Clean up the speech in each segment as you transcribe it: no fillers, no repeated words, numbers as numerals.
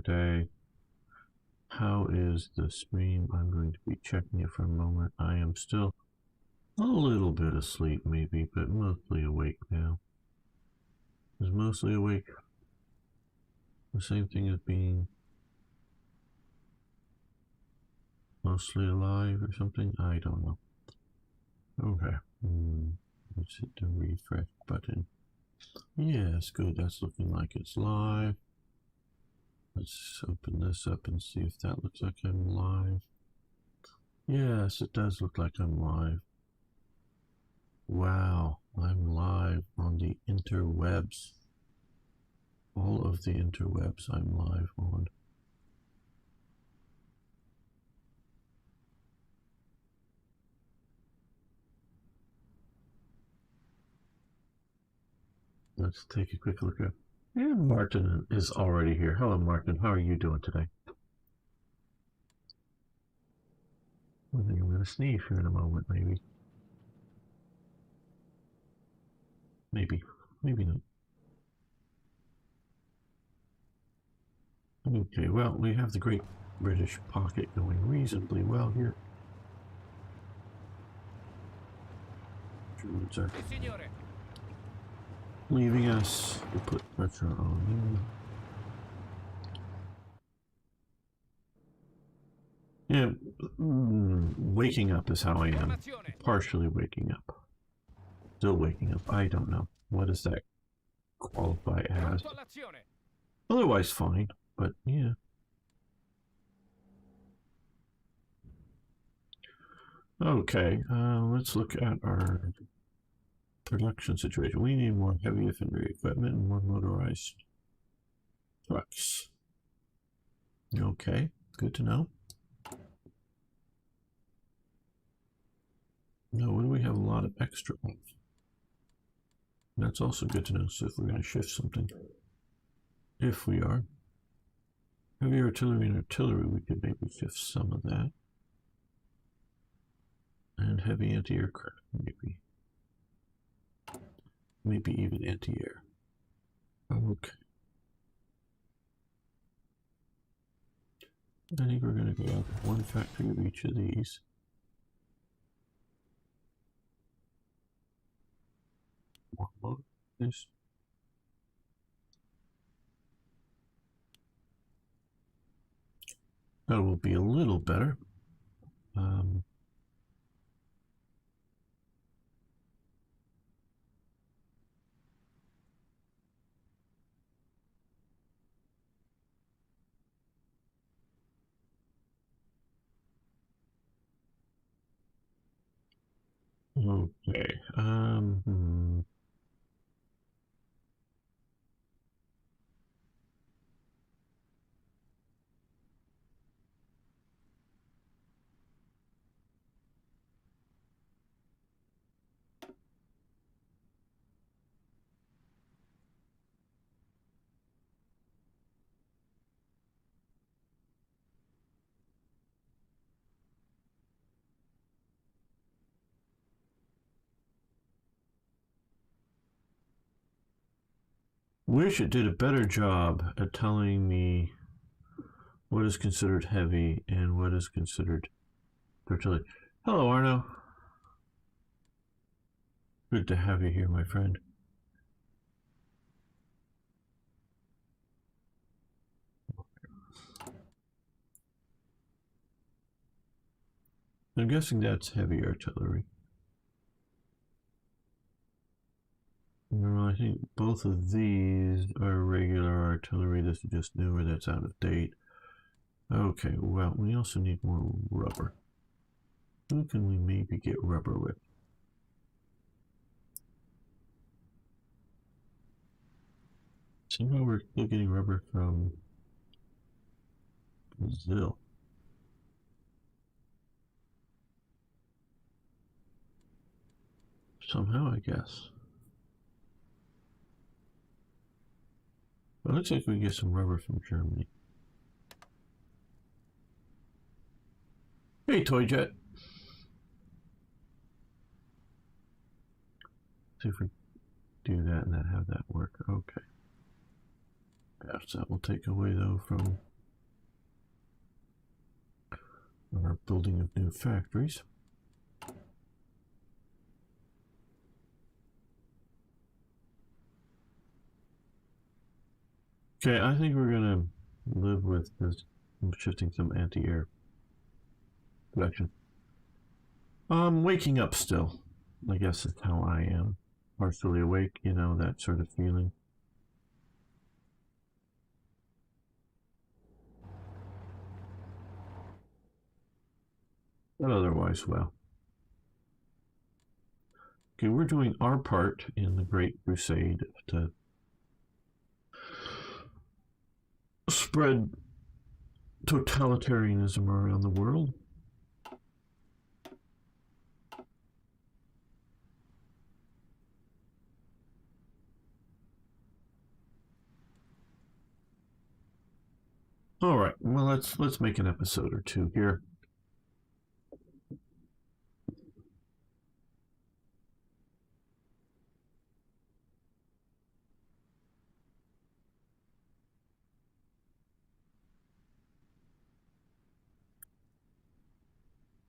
day. How is the stream? I'm going to be checking it for a moment. I am still a little bit asleep maybe, but mostly awake now. Is mostly awake the same thing as being mostly alive or something? I don't know. Okay. Let's hit the refresh button. Yes, good. That's looking like it's live. Let's open this up and see if that looks like I'm live. Yes, it does look like I'm live. Wow, I'm live on the interwebs. All of the interwebs I'm live on. Let's take a quick look at. And Martin is already here. Hello, Martin. How are you doing today? I think I'm going to sneeze here in a moment, maybe. Maybe not. Okay, well, we have the Great British Pocket going reasonably well here. Germans are leaving us to put pressure on them. Yeah, waking up is how I am. Partially waking up. Still waking up. I don't know. What does that qualify as? Otherwise fine, but yeah. Okay, let's look at our production situation. We need more heavy infantry equipment and more motorized trucks. Okay, good to know. No, what do we have a lot of extra of? That's also good to know. So if we're going to shift something, if we are heavy artillery and artillery, we could maybe shift some of that. And heavy anti-aircraft, maybe even anti-air. Okay. I think we're going to go out one factory of each of these. More motors. That will be a little better. Okay. Wish it did a better job at telling me what is considered heavy and what is considered artillery. Hello, Arno. Good to have you here, my friend. I'm guessing that's heavy artillery. No, I think both of these are regular artillery. This is just newer, that's out of date. Okay, well, we also need more rubber. Who can we maybe get rubber with? Somehow we're still getting rubber from Brazil. Somehow, I guess. It looks like we get some rubber from Germany. Hey, Toy Jet. See if we do that and then have that work. Okay. Perhaps that will take away, though, from more building of new factories. Okay, I think we're gonna live with this shifting some anti-air production. I'm waking up still. I guess that's how I am. Partially awake, you know, that sort of feeling. But otherwise, well. Okay, we're doing our part in the Great Crusade to spread totalitarianism around the world. All right, well, let's make an episode or two here.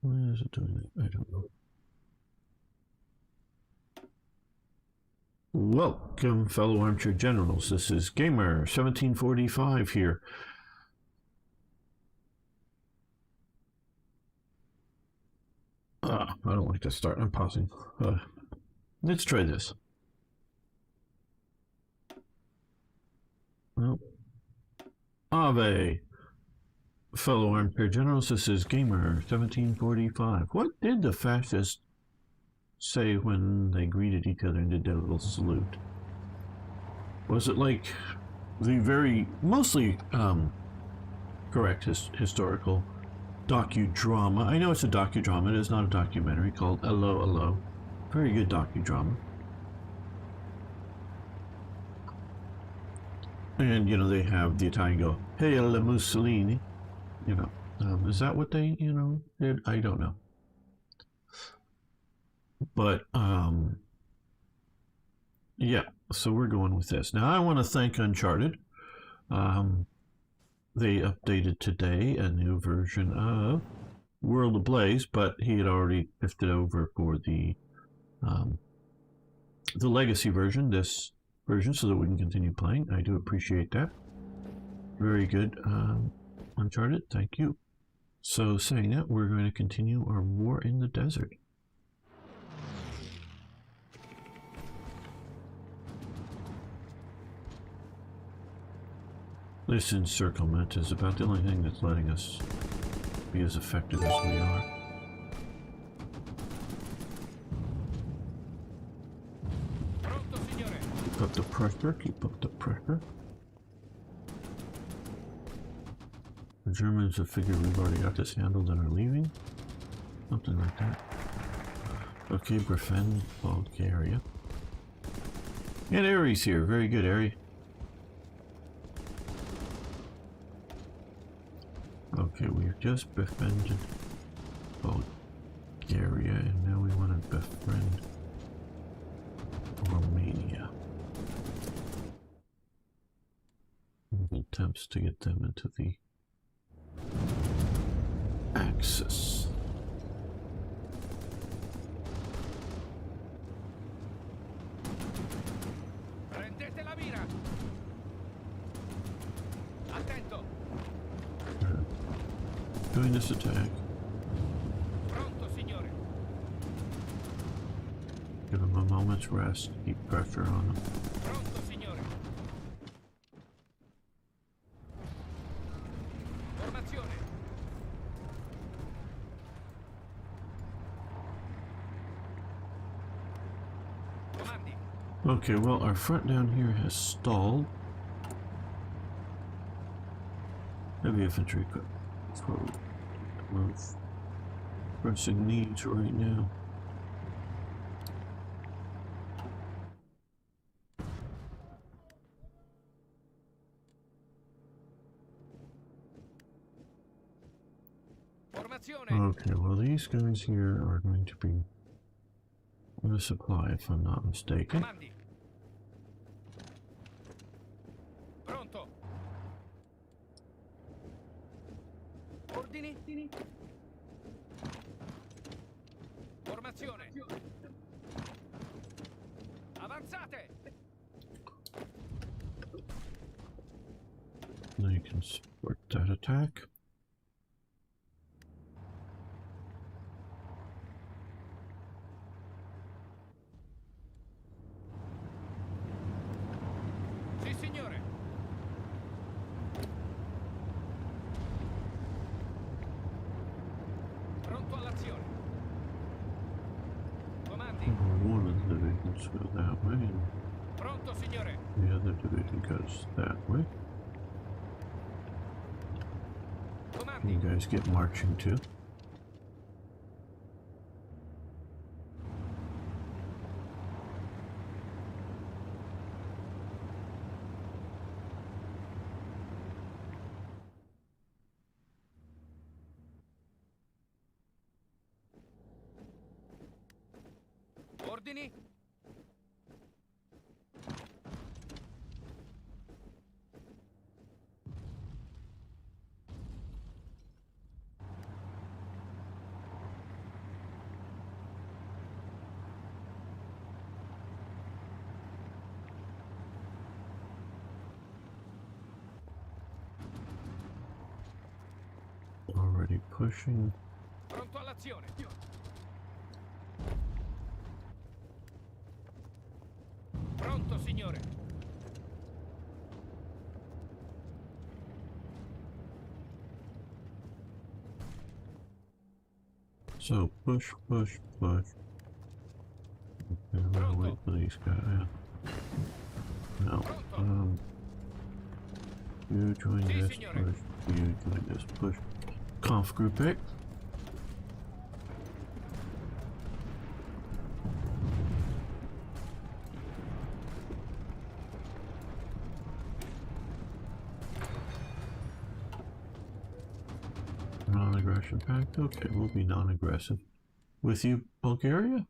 Why is it doing that? I don't know. Welcome, fellow armchair generals. This is Gamer 1745 here. I don't like to start. I'm pausing. Let's try this. Well, Ave, fellow armchair generals. This is Gamer 1745. What did the fascists say when they greeted each other and did their little salute? Was it like the very mostly correct historical docudrama? I know it's a docudrama. It is not a documentary, called Hello, Hello. Very good docudrama. And, you know, they have the Italian go, hey, la Mussolini. You know, is that what they, you know, did? I don't know. But, yeah, so we're going with this. Now, I want to thank Uncharted. They updated today a new version of World Ablaze, but he had already shifted over for the legacy version, this version, so that we can continue playing. I do appreciate that. Very good, Uncharted. Thank you. So, saying that, we're going to continue our war in the desert. This encirclement is about the only thing that's letting us be as effective as we are. Keep up the pressure, keep up the pressure. The Germans have figured we've already got this handled and are leaving. Something like that. Okay, befriend Bulgaria. And Aries here, very good, Aries. Okay, we've just befriended Bulgaria, and now we want to befriend Romania. Attempts to get them into the Axis. Prendete la mira. Attento. Doing this attack. Pronto, signore. Give them a moment's rest. Keep pressure on them. Pronto, signore. Formazione. Comandi. Okay, well, our front down here has stalled. Heavy infantry equipment. That's what we're pressing needs right now. Okay, well, these guys here are going to be on a supply, if I'm not mistaken. Comandi. Pronto. Ordini. Formazione. Avanzate. They can support that attack. Sì, signore. Pronto all'azione. Comandi. One of the divisions go that way, and Pronto, signore. the other division goes that way. Comandi. You guys get marching too. Ordini. Already pushing. Pronto all'azione. Pronto, signore. So push, push, push. Okay, I'm gonna wait for these guys. No. You join Sì, this signore. push. You join this push. Conf group A. Non-aggression pact. Okay, we'll be non-aggressive. With you, Bulgaria?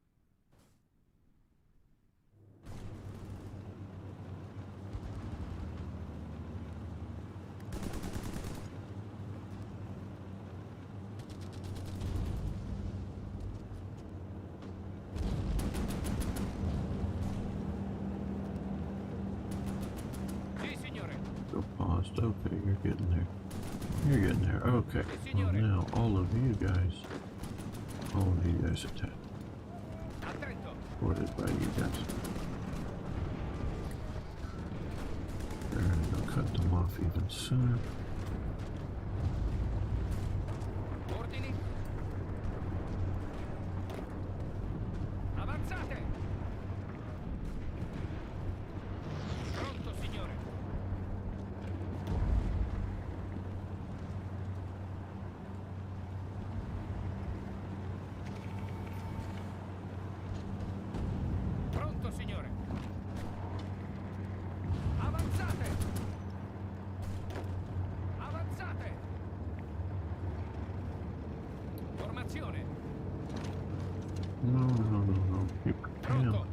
Sì, signore. Go paused. Okay, you're getting there. You're getting there. Okay. Well, now all of you guys attack. Attento. Supported by you guys. They're gonna go cut them off even sooner. Ordini. Avanzate. Pronto, signore. Pronto, signore. Avanzate. Avanzate. Formazione. No. Keep Pronto. down.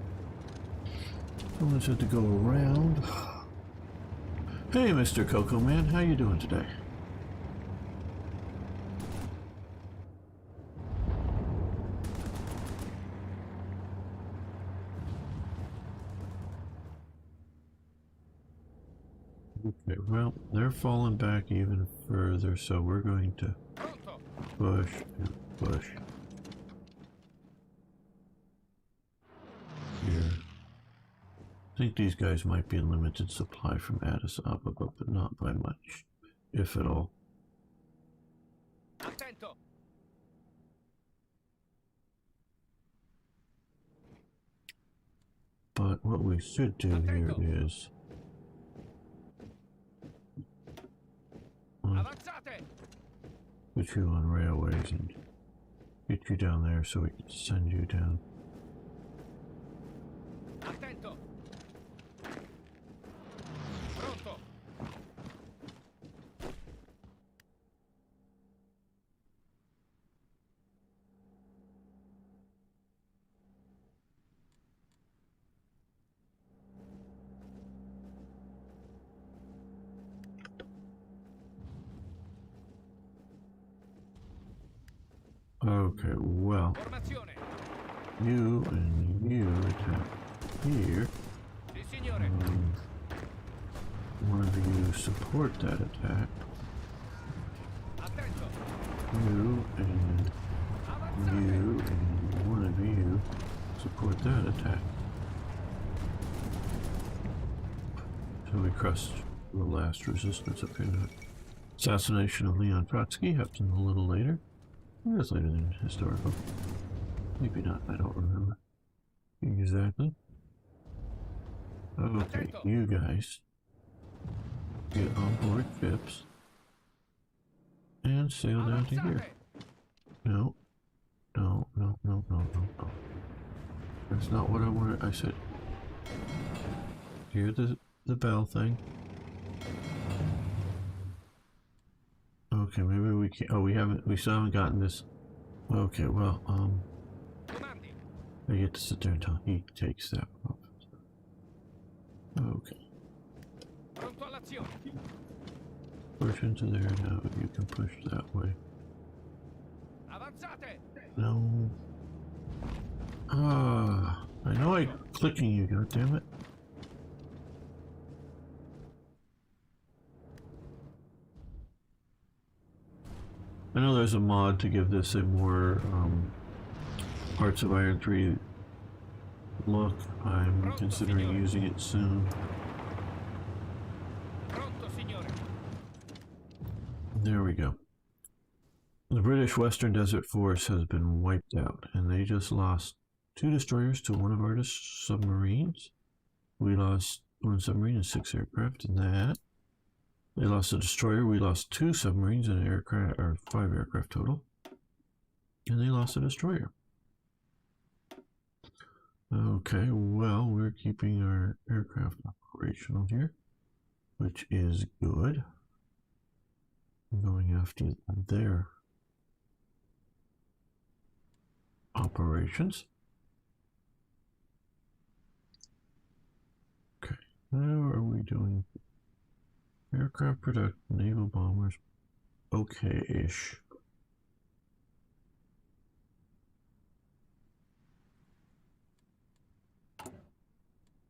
Someone's had to go around. Hey, Mr. Coco Man, how you doing today? Okay, well, they're falling back even further, so we're going to Pronto. push and push. Here. I think these guys might be in limited supply from Addis Ababa, but not by much, if at all. Attento. But what we should do here is Avanzate. put you on railways and get you down there so we can send you down. Attento. Pronto. Okay, well, Formazione. you and you attack here. Sì, signore. One of you support that attack. Attento. You and Avanzate. you and one of you support that attack. So we crushed the last resistance up here. Assassination of Leon Trotsky happens a little later. Years later than historical. Maybe not, I don't remember exactly. Okay, you guys get on board ships and sail down to here. No, no, no, no, no, no, no. That's not what I wanted. I said, hear the bell thing. Okay, maybe we can. Oh, we still haven't gotten this. Okay, well, I get to sit there until he takes that off. Okay. Pronto all'azione. Push into there now. You can push that way. Avanzate. No. Ah, I know I'm clicking you, goddammit. I know there's a mod to give this a more Hearts of Iron 3 look. I'm considering using it soon. Pronto, signore. There we go. The British Western Desert Force has been wiped out, and they just lost 2 destroyers to one of our submarines. We lost 1 submarine and 6 aircraft in that. They lost a destroyer. We lost 2 submarines and an aircraft, or 5 aircraft total. And they lost a destroyer. Okay, well, we're keeping our aircraft operational here, which is good. I'm going after their operations. Okay, how are we doing? Aircraft production, naval bombers, okay-ish.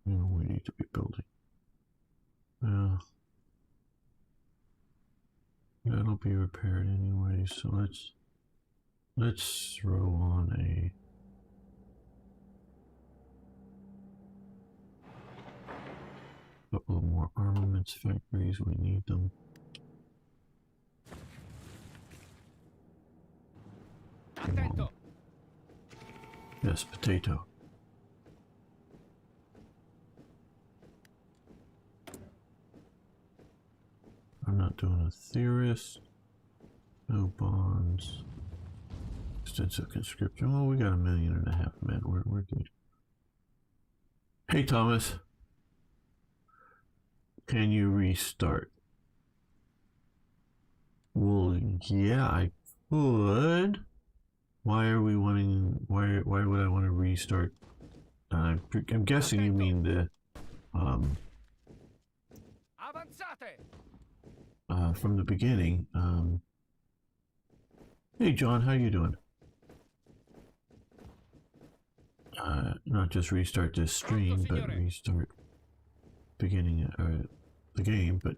You know, we need to be building. That'll be repaired anyway, so let's throw on a couple of more armaments factories. We need them. Attento. Yes, potato. I'm not doing a theorist. No bonds. Extensive conscription. Well, we got 1.5 million men. We're good. Hey, Thomas. Can you restart? Well, yeah, I could. Why are we wanting? Why would I want to restart? I'm guessing you mean the from the beginning. Hey, John, how you doing? Not just restart this stream, but restart beginning the game. But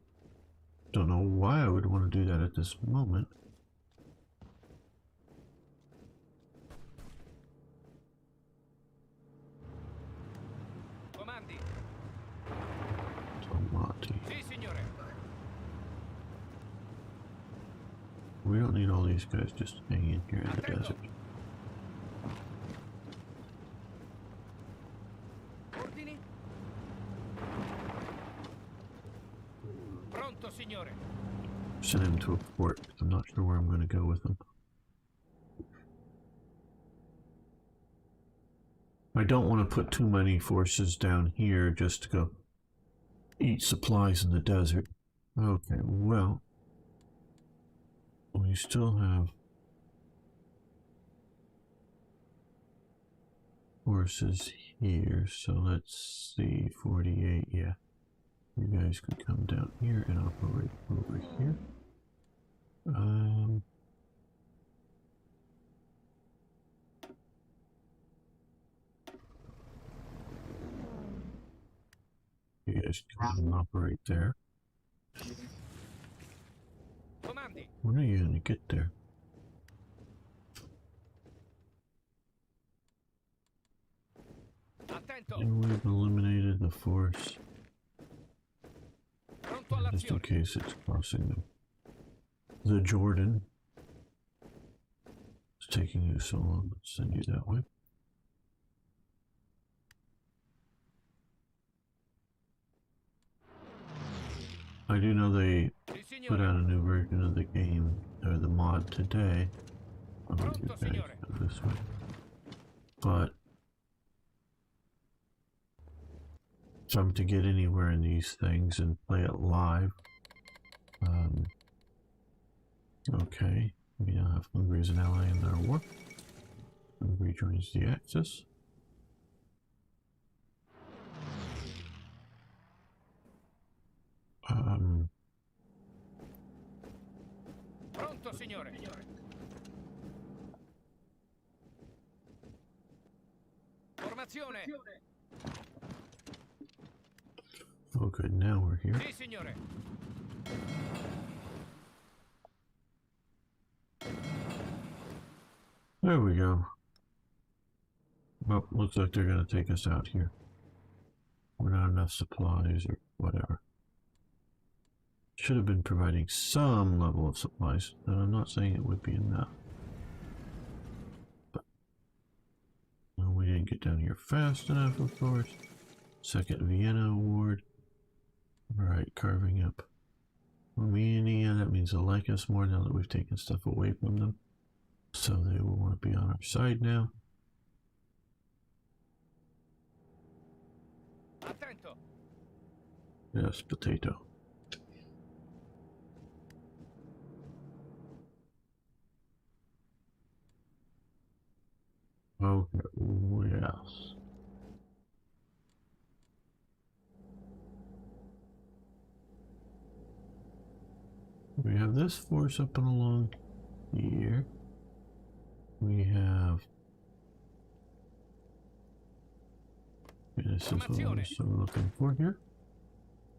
don't know why I would want to do that at this moment. We don't need all these guys just hanging here in the desert. Pronto, signore. Send him to a port. I'm not sure where I'm going to go with him. I don't want to put too many forces down here just to go eat supplies in the desert. Okay, well, we still have forces here, so let's see, 48, yeah. You guys can come down here and operate over here. guys can operate there. Comandi. When are you gonna get there? Attento. And we've eliminated the force. Pronto Just in all'azione. case it's crossing the Jordan. It's taking you so long. Let's send you that way. I do know they Sì, put signore. out a new version of the game, or the mod today. I'm gonna Pronto, get back signore. this way. But if I'm to get anywhere in these things and play it live, okay, we now have Hungary as an ally in their war. Hungary joins the Axis. Pronto, signore. Formazione. Oh good, now we're here. Sì, signore. There we go. Well, looks like they're gonna take us out here. We're not enough supplies or whatever. Should have been providing some level of supplies, and I'm not saying it would be enough. But well, we didn't get down here fast enough, of course. Second Vienna Award. Alright, carving up Romania. That means they'll like us more now that we've taken stuff away from them. So they will want to be on our side now. Attento. Yes, potato. Okay, yes. We have this force up and along here. We have... This is what we're looking for here.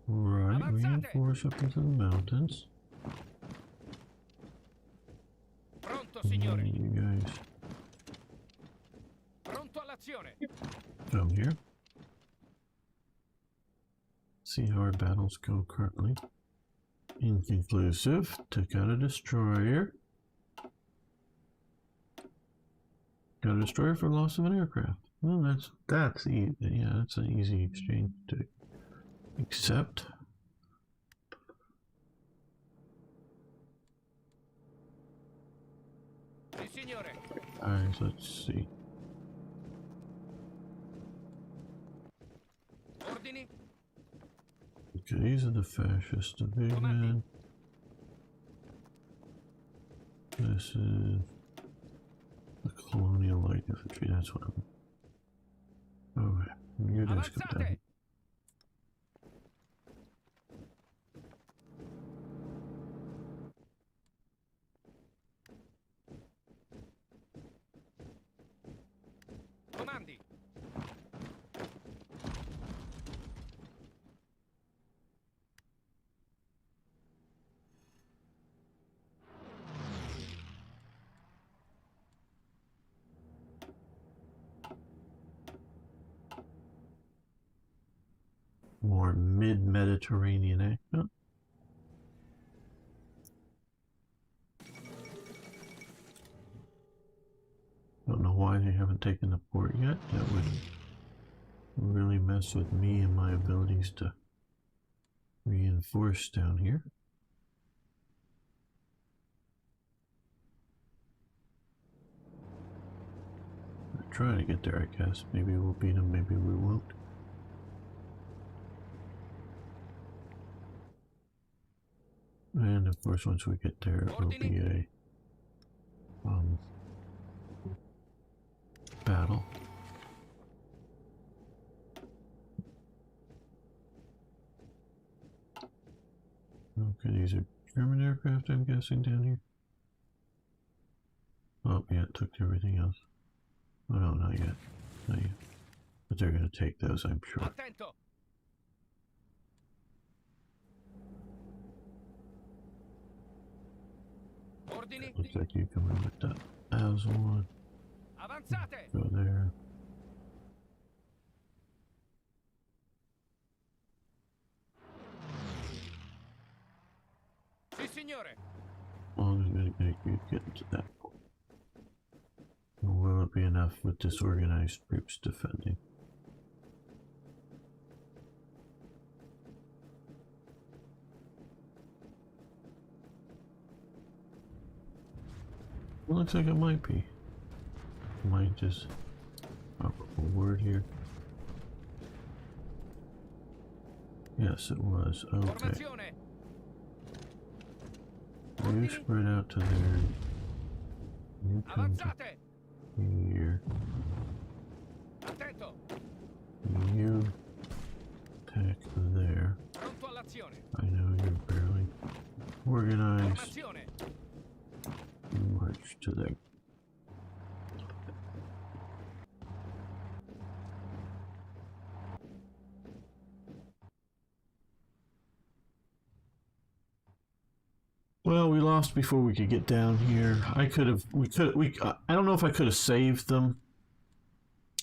Right, reinforce up into the mountains. Pronto, signore. You guys Pronto all'azione. come here. See how our battles go currently. Inconclusive. Took out a destroyer. Got a destroyer for loss of an aircraft. Well, that's easy. Yeah, that's an easy exchange to accept. Sì, signore. Alright, so let's see. Ordini. Okay, these are the fascist division. This is the colonial light infantry. That's what I'm. Okay, you guys come down. Comandi. More mid-Mediterranean accent. Don't know why they haven't taken the port yet. That would really mess with me and my abilities to reinforce down here. We're trying to get there, I guess. Maybe we'll beat them, maybe we won't. And of course, once we get there, it will be a battle. Okay, these are German aircraft, I'm guessing, down here. Oh, yeah, it took everything else. Oh, no, not yet. Not yet. But they're going to take those, I'm sure. Attento. Ordini. Looks like you come in with that as one. Avanzate. Go there. Sì, signore. As long as you get to that point. Will it be enough with disorganized groups defending? It looks like it might be. Might just a word here. Yes, it was. Okay. Formazione. You spread out to there. You come to Avanzate. here. Attento. You attack there. Pronto all'azione. I know you're barely organized. Formazione. March to there. Well, we lost before we could get down here. I don't know if I could have saved them.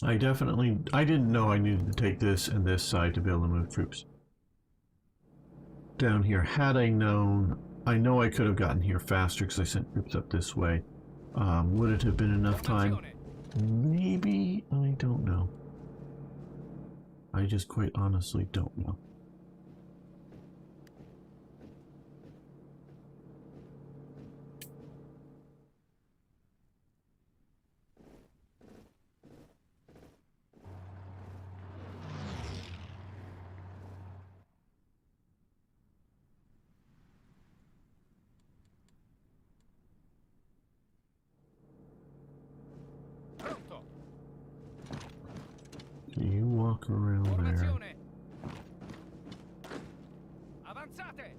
I didn't know I needed to take this and this side to be able to move troops down here. Had I known, I know I could have gotten here faster because I sent troops up this way. Would it have been enough time? Maybe, I don't know. I just quite honestly don't know. Pronto. You walk around there. Formazione. Avanzate.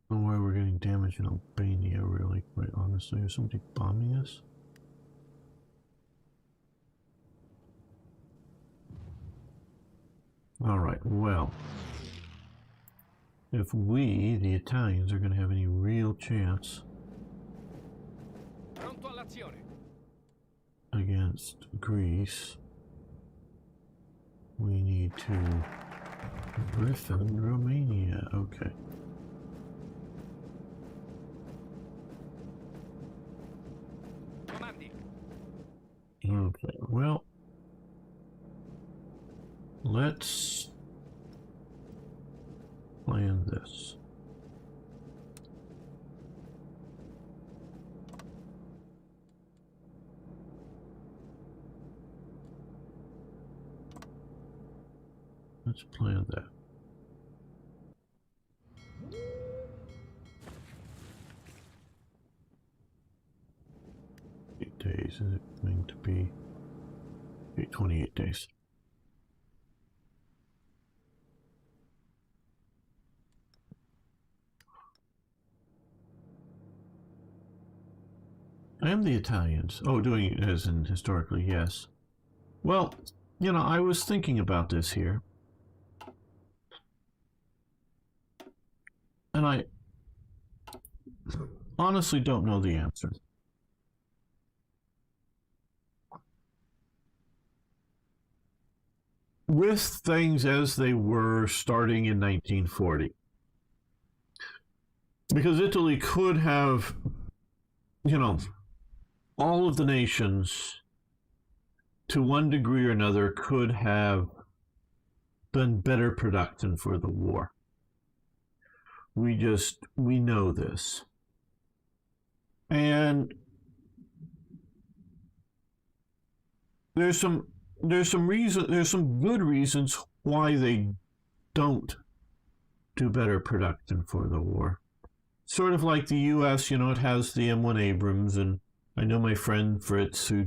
I don't know why we're getting damage in Albania, really, quite honestly. Is somebody bombing us? Alright, well. If we, the Italians, are going to have any real chance Pronto all'azione. against Greece, we need to defend Romania. Okay. Comandi. Okay, well, let's plan this. Let's plan that. Days is it going to be 28 days. And the Italians. Oh, doing it as in historically, yes. Well, you know, I was thinking about this here. And I honestly don't know the answer. With things as they were starting in 1940. Because Italy could have, you know, all of the nations, to one degree or another, could have been better production for the war. We know this. And there's some good reasons why they don't do better production for the war. Sort of like the U.S., you know, it has the M1 Abrams, and I know my friend Fritz, who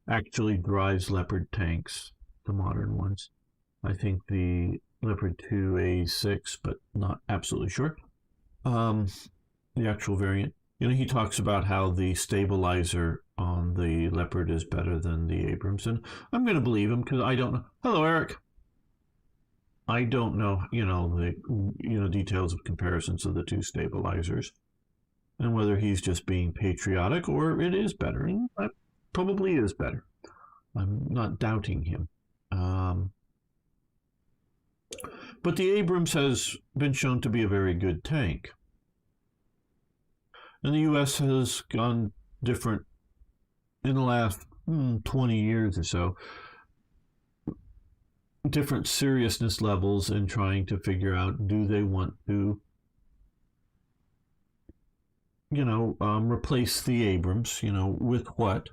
actually drives Leopard tanks, the modern ones. I think the Leopard 2A6, but not absolutely sure. The actual variant. He talks about how the stabilizer on the Leopard is better than the Abrams, and I'm going to believe him because I don't know. Hello, Eric. I don't know, the details of comparisons of the two stabilizers, and whether he's just being patriotic or it is better. And that probably is better. I'm not doubting him. But the Abrams has been shown to be a very good tank. And the U.S. has gone different in the last 20 years or so, different seriousness levels in trying to figure out, do they want to, replace the Abrams, with what?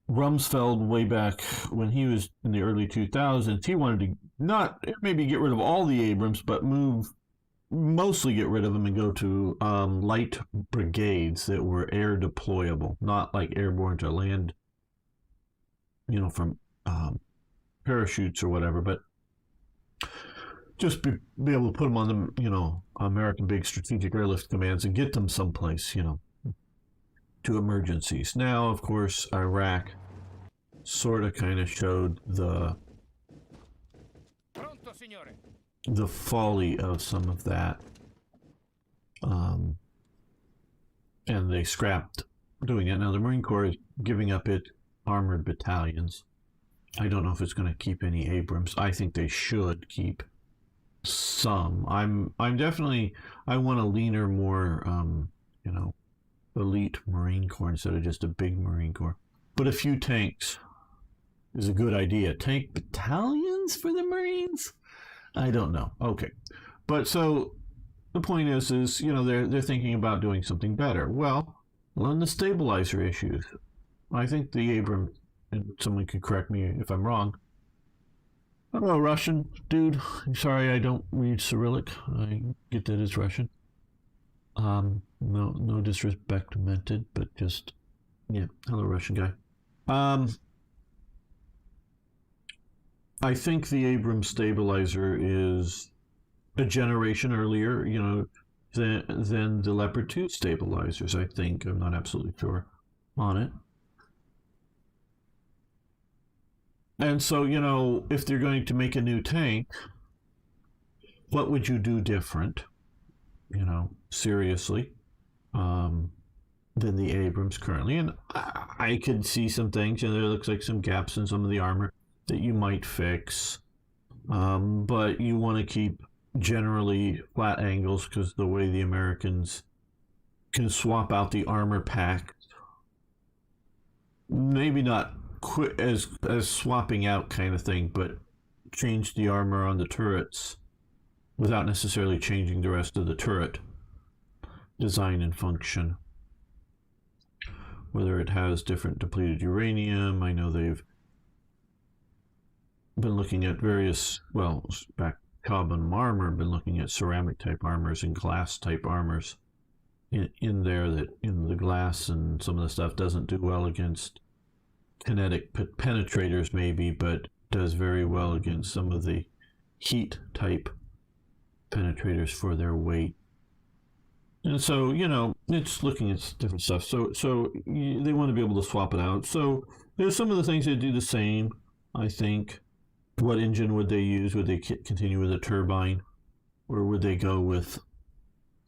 Rumsfeld, way back when he was in the early 2000s, he wanted to not maybe get rid of all the Abrams, but mostly get rid of them and go to light brigades that were air deployable, not like airborne to land, from parachutes or whatever, but just be able to put them on the, American big strategic airlift commands and get them someplace, to emergencies. Now, of course, Iraq sort of kind of showed the folly of some of that. And they scrapped doing it. Now, the Marine Corps is giving up its armored battalions. I don't know if it's going to keep any Abrams. I think they should keep some. I'm definitely, I want a leaner, more, elite Marine Corps instead of just a big Marine Corps. But a few tanks is a good idea. Tank battalions for the Marines? I don't know. Okay. But so the point is they're thinking about doing something better. Well, on the stabilizer issues, I think the Abrams, and someone could correct me if I'm wrong. Hello, Russian dude. I'm sorry I don't read Cyrillic. I get that it's Russian. No disrespect meant, but just, yeah, hello, Russian guy. I think the Abrams stabilizer is a generation earlier, than the Leopard 2 stabilizers, I think. I'm not absolutely sure on it. And so, if they're going to make a new tank, what would you do different, seriously, than the Abrams currently? And I could see some things, there looks like some gaps in some of the armor that you might fix. But you want to keep generally flat angles because the way the Americans can swap out the armor pack, maybe not as swapping out kind of thing, but change the armor on the turrets without necessarily changing the rest of the turret design and function. Whether it has different depleted uranium, I know they've been looking at various, back carbon armor, been looking at ceramic type armors and glass type armors in there, that the glass and some of the stuff doesn't do well against kinetic penetrators maybe, but does very well against some of the heat type penetrators for their weight. And so, it's looking at different stuff. So they want to be able to swap it out. So there's some of the things they do the same, I think. What engine would they use? Would they continue with a turbine? Or would they go with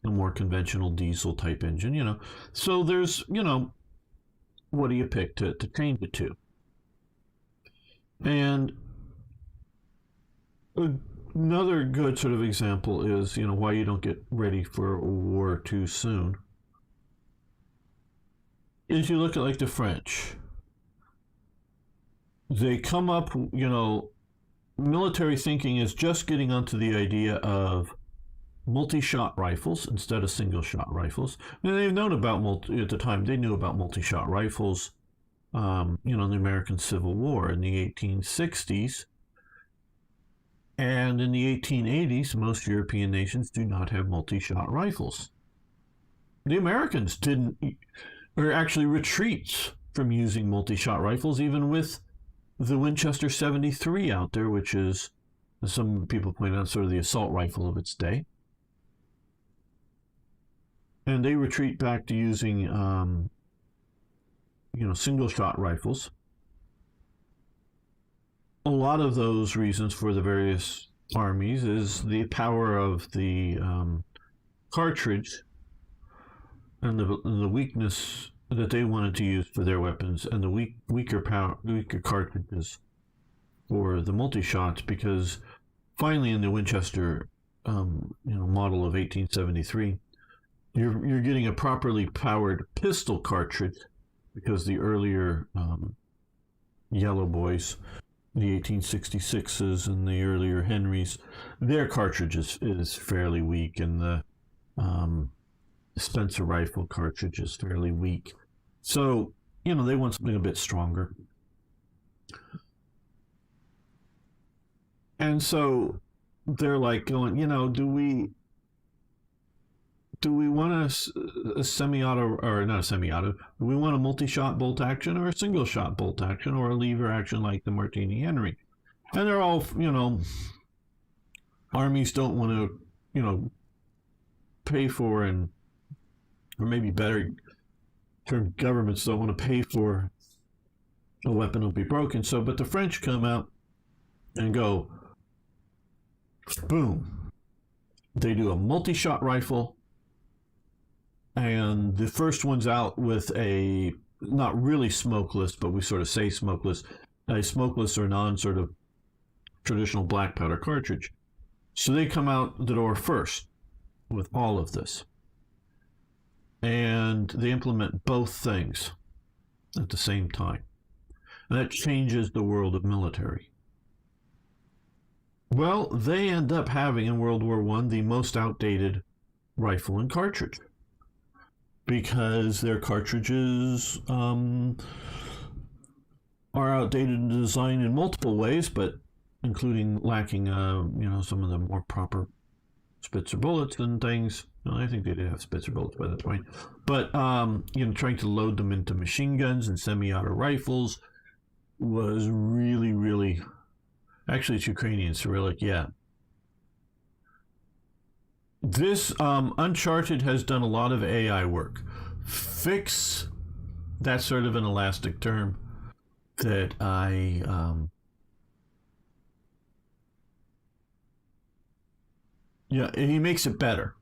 a more conventional diesel type engine, So there's, what do you pick to change it to? And another good sort of example is, why you don't get ready for a war too soon. Is you look at like the French. They come up, military thinking is just getting onto the idea of multi-shot rifles instead of single-shot rifles. And they've known about at the time. They knew about multi-shot rifles, in the American Civil War in the 1860s, and in the 1880s, most European nations do not have multi-shot rifles. The Americans didn't. or actually retreats from using multi-shot rifles, even with the Winchester 73 out there, which is, as some people point out, sort of the assault rifle of its day. And they retreat back to using, single-shot rifles. A lot of those reasons for the various armies is the power of the cartridge and the weakness that they wanted to use for their weapons, and the weaker cartridges for the multi-shots, because finally in the Winchester model of 1873, you're getting a properly powered pistol cartridge, because the earlier yellow boys, the 1866s and the earlier Henrys, their cartridge is fairly weak, and the Spencer rifle cartridge is fairly weak. So, they want something a bit stronger. And so they're like going, do we want a semi-auto, or not a semi-auto, do we want a multi-shot bolt action or a single-shot bolt action or a lever action like the Martini Henry? And they're all, armies don't want to, pay for, or maybe better term, governments don't want to pay for a weapon will be broken. So, but the French come out and go, boom. They do a multi-shot rifle, and the first one's out with a, not really smokeless, but we sort of say smokeless, a smokeless or non sort of traditional black powder cartridge. So they come out the door first with all of this. And they implement both things at the same time. And that changes the world of military. Well, they end up having in World War I the most outdated rifle and cartridge, because their cartridges are outdated in design in multiple ways, but including lacking, some of the more proper Spitzer bullets and things. Well, I think they did have Spitzer bullets by that point. But, trying to load them into machine guns and semi-auto rifles was really, really... Actually, it's Ukrainian Cyrillic, yeah. This Uncharted has done a lot of AI work. Fix, that's sort of an elastic term that I... he makes it better.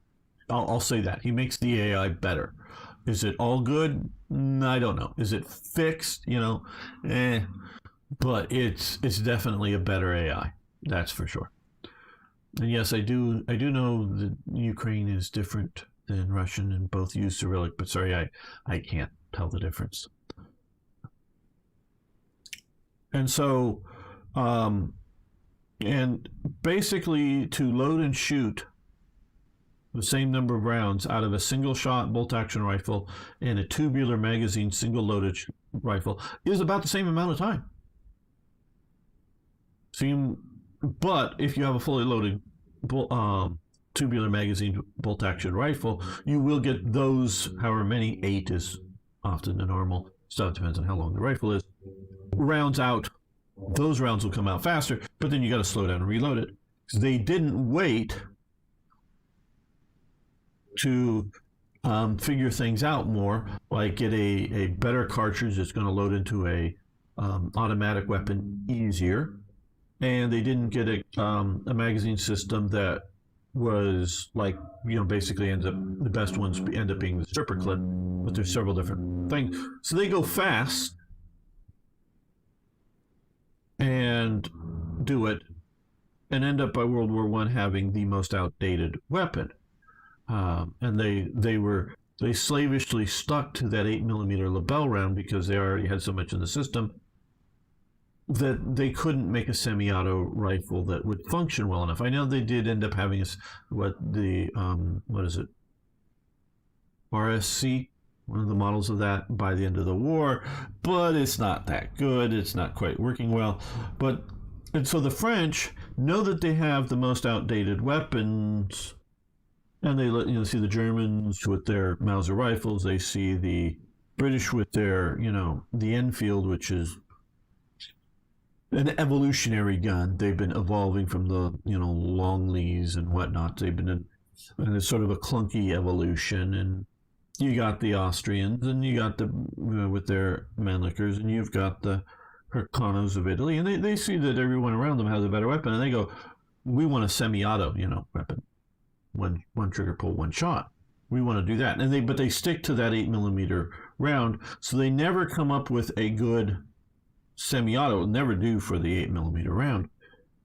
I'll say that. He makes the AI better. Is it all good? I don't know. Is it fixed? But it's definitely a better AI. That's for sure. And yes, I do know that Ukraine is different than Russian, and both use Cyrillic, but sorry, I can't tell the difference. And so, and basically to load and shoot the same number of rounds out of a single shot bolt action rifle and a tubular magazine single loaded rifle is about the same amount of time. But if you have a fully loaded tubular magazine bolt action rifle, you will get those, however many, 8 is often the normal, so it depends on how long the rifle is, rounds out. Those rounds will come out faster, but then you got to slow down and reload it. They didn't wait to figure things out more, like get a better cartridge that's going to load into a automatic weapon easier, and they didn't get a magazine system that was like, basically ends up, the best ones end up being the stripper clip, but there's several different things. So they go fast and do it, and end up by World War I having the most outdated weapon. And they slavishly stuck to that 8mm Lebel round because they already had so much in the system that they couldn't make a semi-auto rifle that would function well enough. I know they did end up having RSC, one of the models of that by the end of the war, but it's not that good. It's not quite working well. And so the French know that they have the most outdated weapons, and they see the Germans with their Mauser rifles. They see the British with their, the Enfield, which is an evolutionary gun. They've been evolving from the, Longleys and whatnot. They've been in sort of a clunky evolution. And you got the Austrians, and you got the, with their Mannlichers, and you've got the Hircanos of Italy. And they see that everyone around them has a better weapon, and they go, we want a semi-auto, weapon. One trigger pull, one shot. We want to do that. But they stick to that 8mm round, so they never come up with a good semi-auto. Never do for the 8mm round.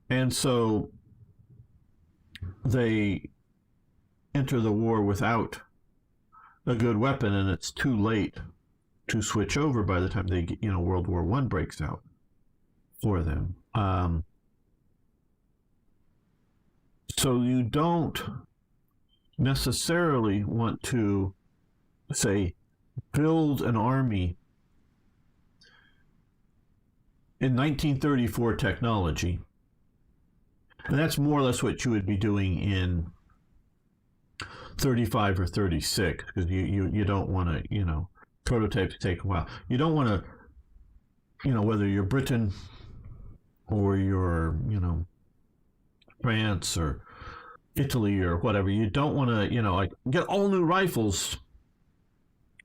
And so they enter the war without a good weapon, and it's too late to switch over by the time they get, World War I breaks out for them. So you don't necessarily want to, say, build an army in 1934 technology. And that's more or less what you would be doing in 35 or 36, because you don't want to, prototypes take a while. You don't want to, whether you're Britain or you're, France or Italy or whatever, you don't want to, like get all new rifles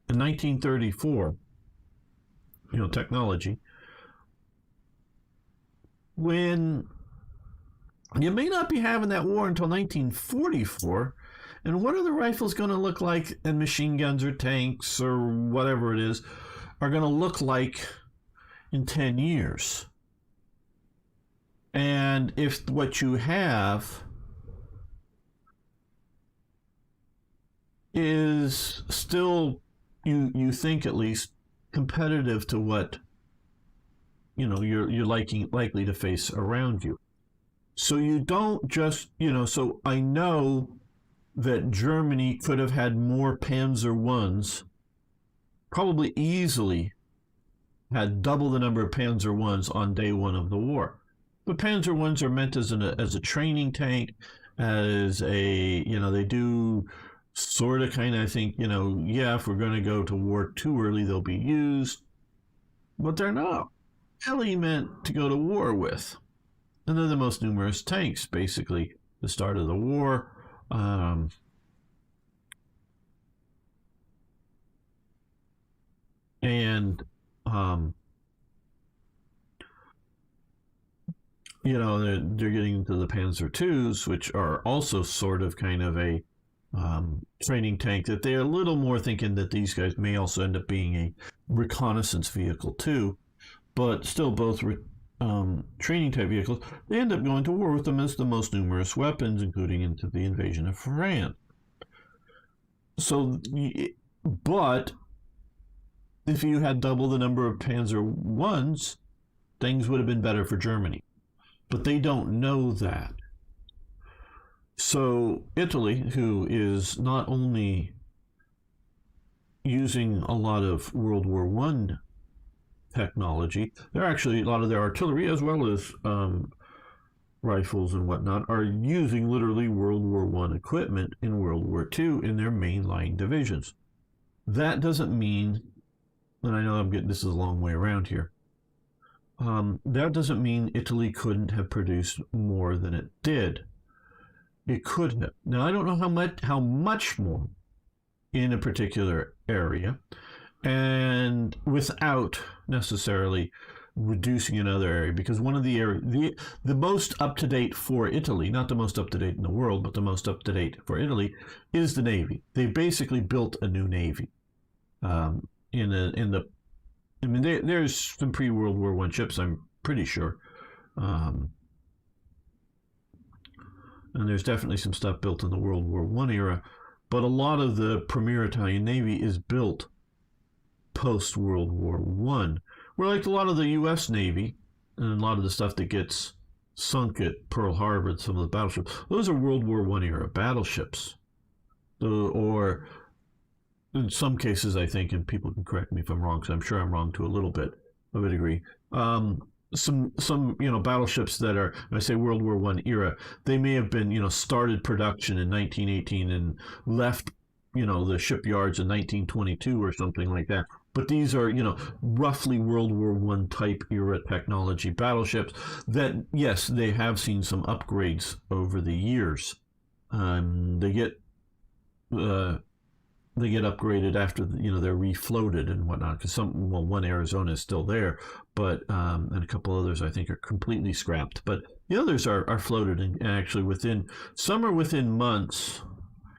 in 1934, technology, when you may not be having that war until 1944. And what are the rifles going to look like, and machine guns or tanks or whatever it is are going to look like in 10 years? And if what you have is still, you think at least, competitive to what, you're likely to face around you. So you don't just, so I know that Germany could have had more Panzer Is, probably easily had double the number of Panzer Is on day one of the war. But Panzer Is are meant as a training tank, as a, they do sort of kind of think, if we're going to go to war too early, they'll be used. But they're not really meant to go to war with. And they're the most numerous tanks, basically, the start of the war. They're getting into the Panzer IIs, which are also sort of kind of a training tank, that they're a little more thinking that these guys may also end up being a reconnaissance vehicle too, but still both training type vehicles. They end up going to war with them as the most numerous weapons, including into the invasion of France. So, but if you had double the number of Panzer Is, things would have been better for Germany. But they don't know that. So Italy, who is not only using a lot of World War I technology, they're actually, a lot of their artillery, as well as rifles and whatnot, are using literally World War I equipment in World War II in their mainline divisions. That doesn't mean, and I know this is a long way around here, that doesn't mean Italy couldn't have produced more than it did. It could have. Now, I don't know how much more in a particular area, and without necessarily reducing another area, because one of the most up-to-date for Italy, not the most up-to-date in the world, but the most up-to-date for Italy, is the Navy. They basically built a new Navy. There's some pre-World War I ships, I'm pretty sure. And there's definitely some stuff built in the World War I era, but a lot of the premier Italian Navy is built post-World War I. Where, like a lot of the U.S. Navy, and a lot of the stuff that gets sunk at Pearl Harbor and some of the battleships, those are World War I era battleships. Or in some cases, I think, and people can correct me if I'm wrong, because I'm sure I'm wrong to a little bit of a degree, some battleships that are, when I say World War I era, they may have been, started production in 1918 and left, the shipyards in 1922 or something like that. But these are, roughly World War I type era technology battleships that, yes, they have seen some upgrades over the years. They get upgraded after they're refloated and whatnot, because one Arizona is still there, but and a couple others I think are completely scrapped, but the others are floated, and actually some are within months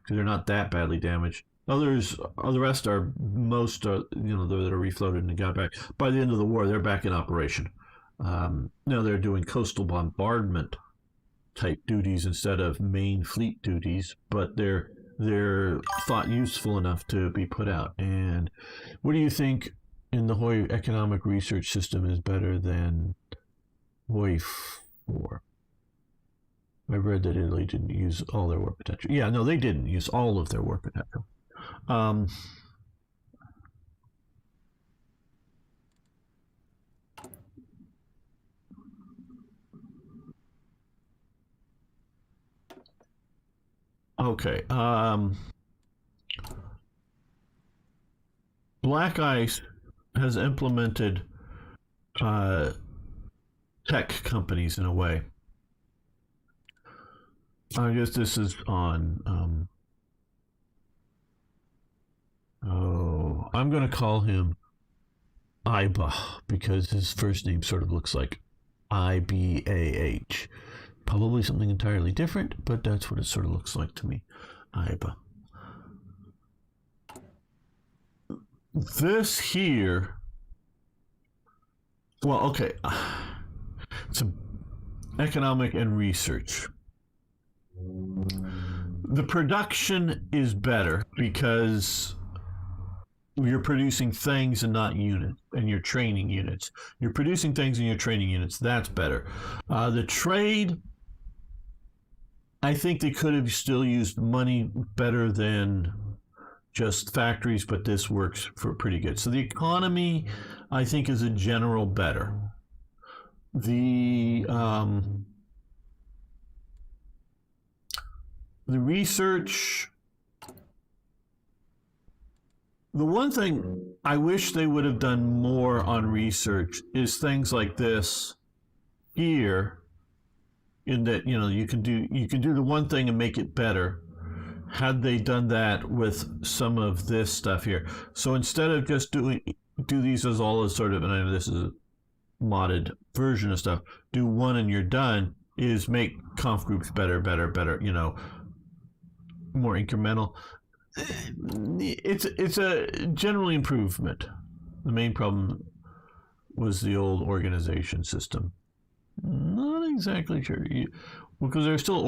because they're not that badly damaged. Others, the rest are most that are refloated and got back. By the end of the war, they're back in operation. Now they're doing coastal bombardment type duties instead of main fleet duties, but they're thought useful enough to be put out. And what do you think in the Hoy economic research system is better than Hoy 4? I read that Italy didn't use all their war potential. Yeah, no, they didn't use all of their war potential. Okay. Black Ice has implemented tech companies in a way. I guess this is on. I'm going to call him Iba because his first name sort of looks like Ibah. Probably something entirely different, but that's what it sort of looks like to me. Iba. This here. Well, okay. It's economic and research. The production is better because you're producing things and not units, and you're training units. You're producing things and you're training units. That's better. The trade, I think they could have still used money better than just factories, but this works for pretty good. So the economy, I think, is a general better. The research, the one thing I wish they would have done more on research is things like this here, in that you can do the one thing and make it better. Had they done that with some of this stuff here, so instead of just do these as all as sort of, and I know this is a modded version of stuff, do one and you're done, is make conf groups better, more incremental. It's a general improvement. The main problem was the old organization system. Not exactly sure, because they're still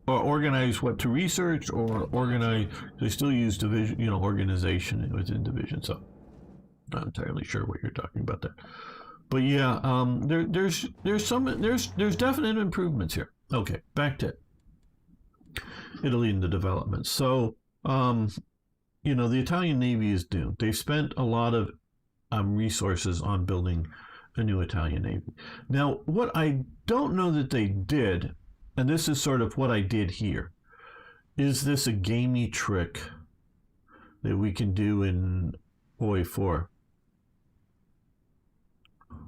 organize what to research, or organize. They still use division, organization within division. So, not entirely sure what you're talking about there. But yeah, there's definite improvements here. Okay, back to Italy and the development. So, the Italian Navy is doomed. They've spent a lot of resources on building a new Italian Navy. Now, what I don't know that they did, and this is sort of what I did here, is this a gamey trick that we can do in Hoy 4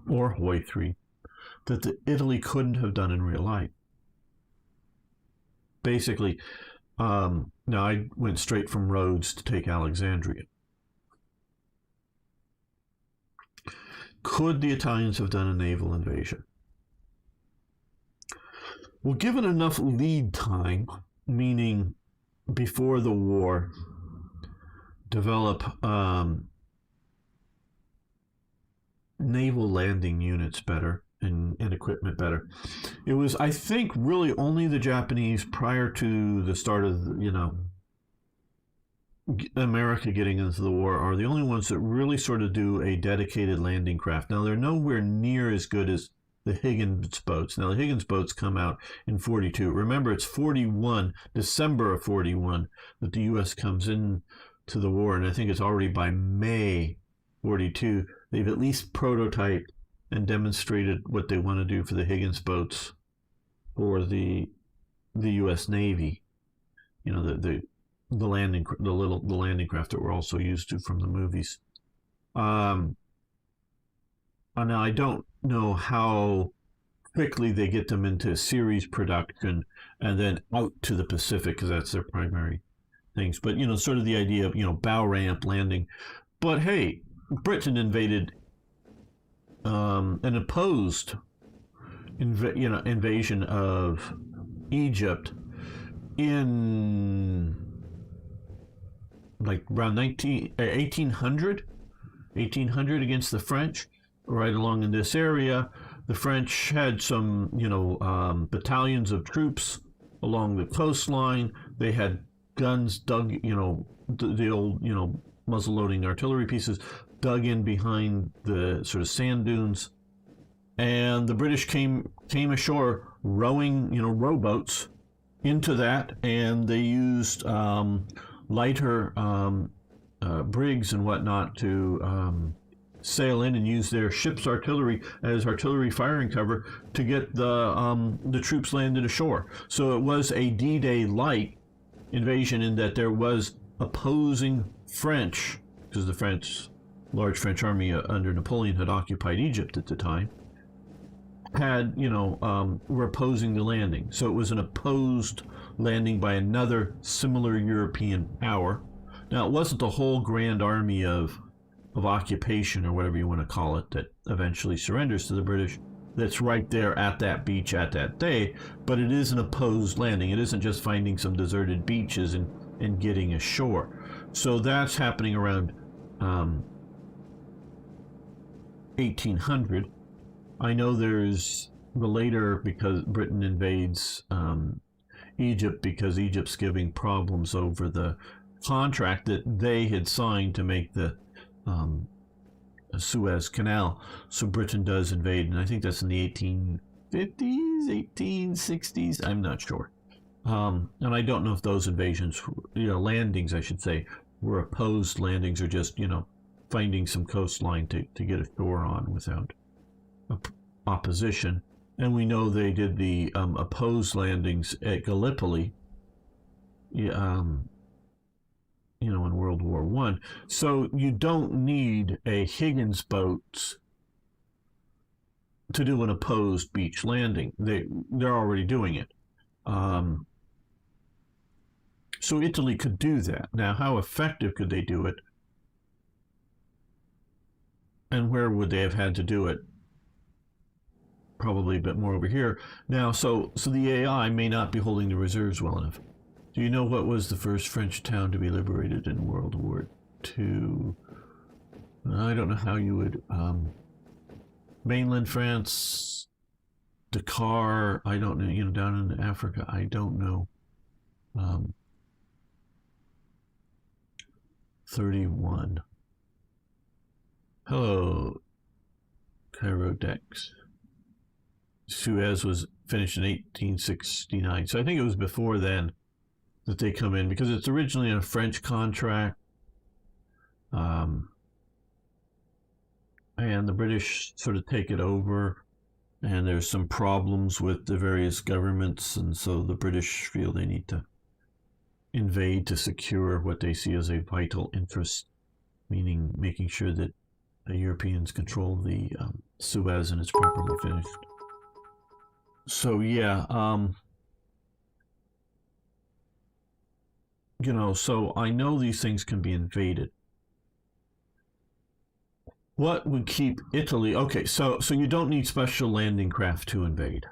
or Hoy 3 that Italy couldn't have done in real life? Basically, now I went straight from Rhodes to take Alexandria. Could the Italians have done a naval invasion? Well, given enough lead time, meaning before the war, develop naval landing units better and equipment better. It was, I think, really only the Japanese, prior to the start of, America getting into the war, are the only ones that really sort of do a dedicated landing craft. Now, they're nowhere near as good as the Higgins boats. Now, the Higgins boats come out in 42. Remember, it's 41, December of 41, that the U.S. comes in to the war, and I think it's already by May 42, they've at least prototyped and demonstrated what they want to do for the Higgins boats for the U.S. Navy. The landing craft that we're also used to from the movies. Now I don't know how quickly they get them into series production and then out to the Pacific because that's their primary things. But sort of the idea of bow ramp landing. But hey, Britain invaded and opposed invasion of Egypt in like around 1800 against the French, right along in this area. The French had some battalions of troops along the coastline. They had guns dug, the old muzzle loading artillery pieces dug in behind the sort of sand dunes, and the British came ashore rowing rowboats into that, and they used lighter brigs and whatnot to sail in and use their ship's artillery as artillery firing cover to get the troops landed ashore. So it was a D-Day like invasion in that there was opposing French, because the large French army under Napoleon had occupied Egypt at the time, were opposing the landing. So it was an opposed landing by another similar European power. Now, it wasn't the whole grand army of occupation, or whatever you want to call it, that eventually surrenders to the British, that's right there at that beach at that day, but it is an opposed landing. It isn't just finding some deserted beaches and getting ashore. So that's happening around 1800. I know there's the later, because Britain invades Egypt because Egypt's giving problems over the contract that they had signed to make the Suez Canal. So Britain does invade, and I think that's in the 1850s, 1860s. I'm not sure. And I don't know if those invasions, landings, I should say, were opposed landings or just, finding some coastline to get ashore on without opposition. And we know they did the opposed landings at Gallipoli, in World War I. So you don't need a Higgins boat to do an opposed beach landing. They're already doing it. So Italy could do that. Now, how effective could they do it? And where would they have had to do it? Probably a bit more over here. Now, so the AI may not be holding the reserves well enough. Do you know what was the first French town to be liberated in World War II? I don't know how you would... mainland France, Dakar, I don't know, down in Africa, I don't know. 31. Hello, Chirodex. Suez was finished in 1869, so I think it was before then that they come in, because it's originally a French contract, and the British sort of take it over, and there's some problems with the various governments, and so the British feel they need to invade to secure what they see as a vital interest, meaning making sure that the Europeans control the Suez and it's properly finished. So yeah, so I know these things can be invaded. What would keep Italy? Okay, so you don't need special landing craft to invade.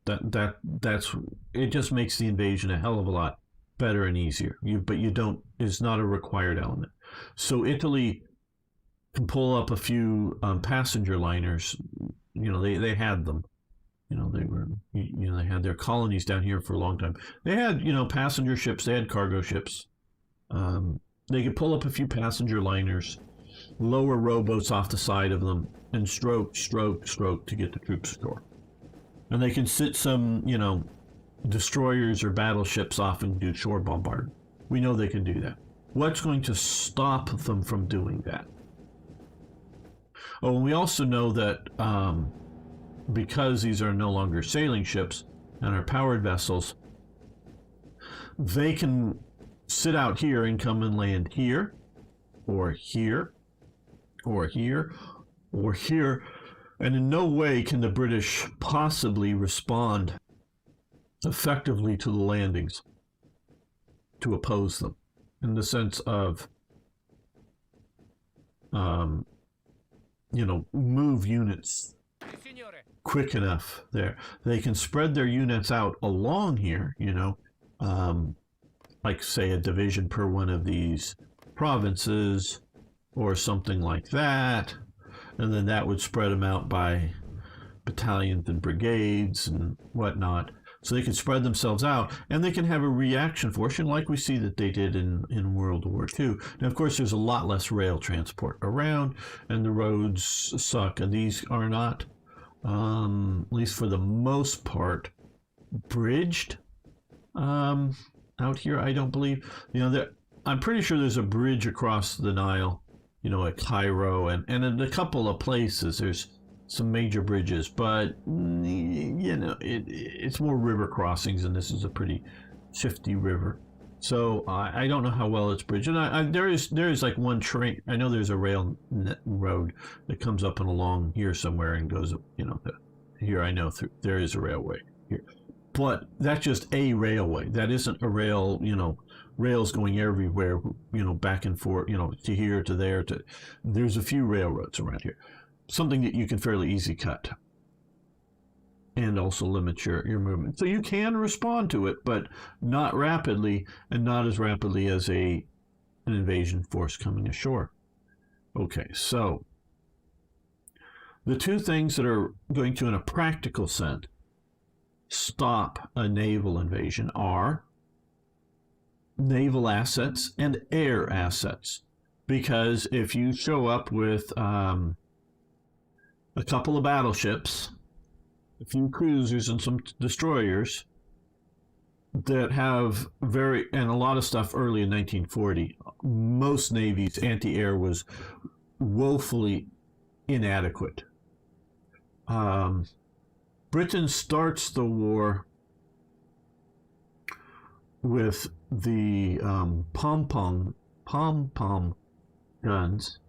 That's it. Just makes the invasion a hell of a lot better and easier. But you don't. It's not a required element. So Italy can pull up a few passenger liners. They had them. They were. They had their colonies down here for a long time. They had passenger ships. They had cargo ships. They could pull up a few passenger liners, lower rowboats off the side of them, and stroke to get the troops ashore. And they can sit some, destroyers or battleships off and do shore bombardment. We know they can do that. What's going to stop them from doing that? Oh, and we also know that because these are no longer sailing ships and are powered vessels, they can sit out here and come and land here or here or here, or here. And in no way can the British possibly respond effectively to the landings to oppose them, in the sense of, move units Signore. quick enough there. They can spread their units out along here, like say a division per one of these provinces or something like that. And then that would spread them out by battalions and brigades and whatnot. So they can spread themselves out, and they can have a reaction force, like we see that they did in World War II. Now, of course, there's a lot less rail transport around, and the roads suck, and these are not, at least for the most part, bridged out here, I don't believe. I'm pretty sure there's a bridge across the Nile, at Cairo, and in a couple of places there's some major bridges, but it's more river crossings, and this is a pretty shifty river. So I don't know how well it's bridged. And there is like one train. I know there's a rail road that comes up and along here somewhere and goes, here. I know there is a railway here, but that's just a railway. That isn't a rail. Rails going everywhere. Back and forth. To here, to there. There's a few railroads around here. Something that you can fairly easy cut and also limit your movement. So you can respond to it, but not rapidly, and not as rapidly as an invasion force coming ashore. Okay, so the two things that are going to, in a practical sense, stop a naval invasion are naval assets and air assets. Because if you show up with a couple of battleships, a few cruisers, and some destroyers that have and a lot of stuff early in 1940, most navies' anti-air was woefully inadequate. Britain starts the war with the pom-pom guns.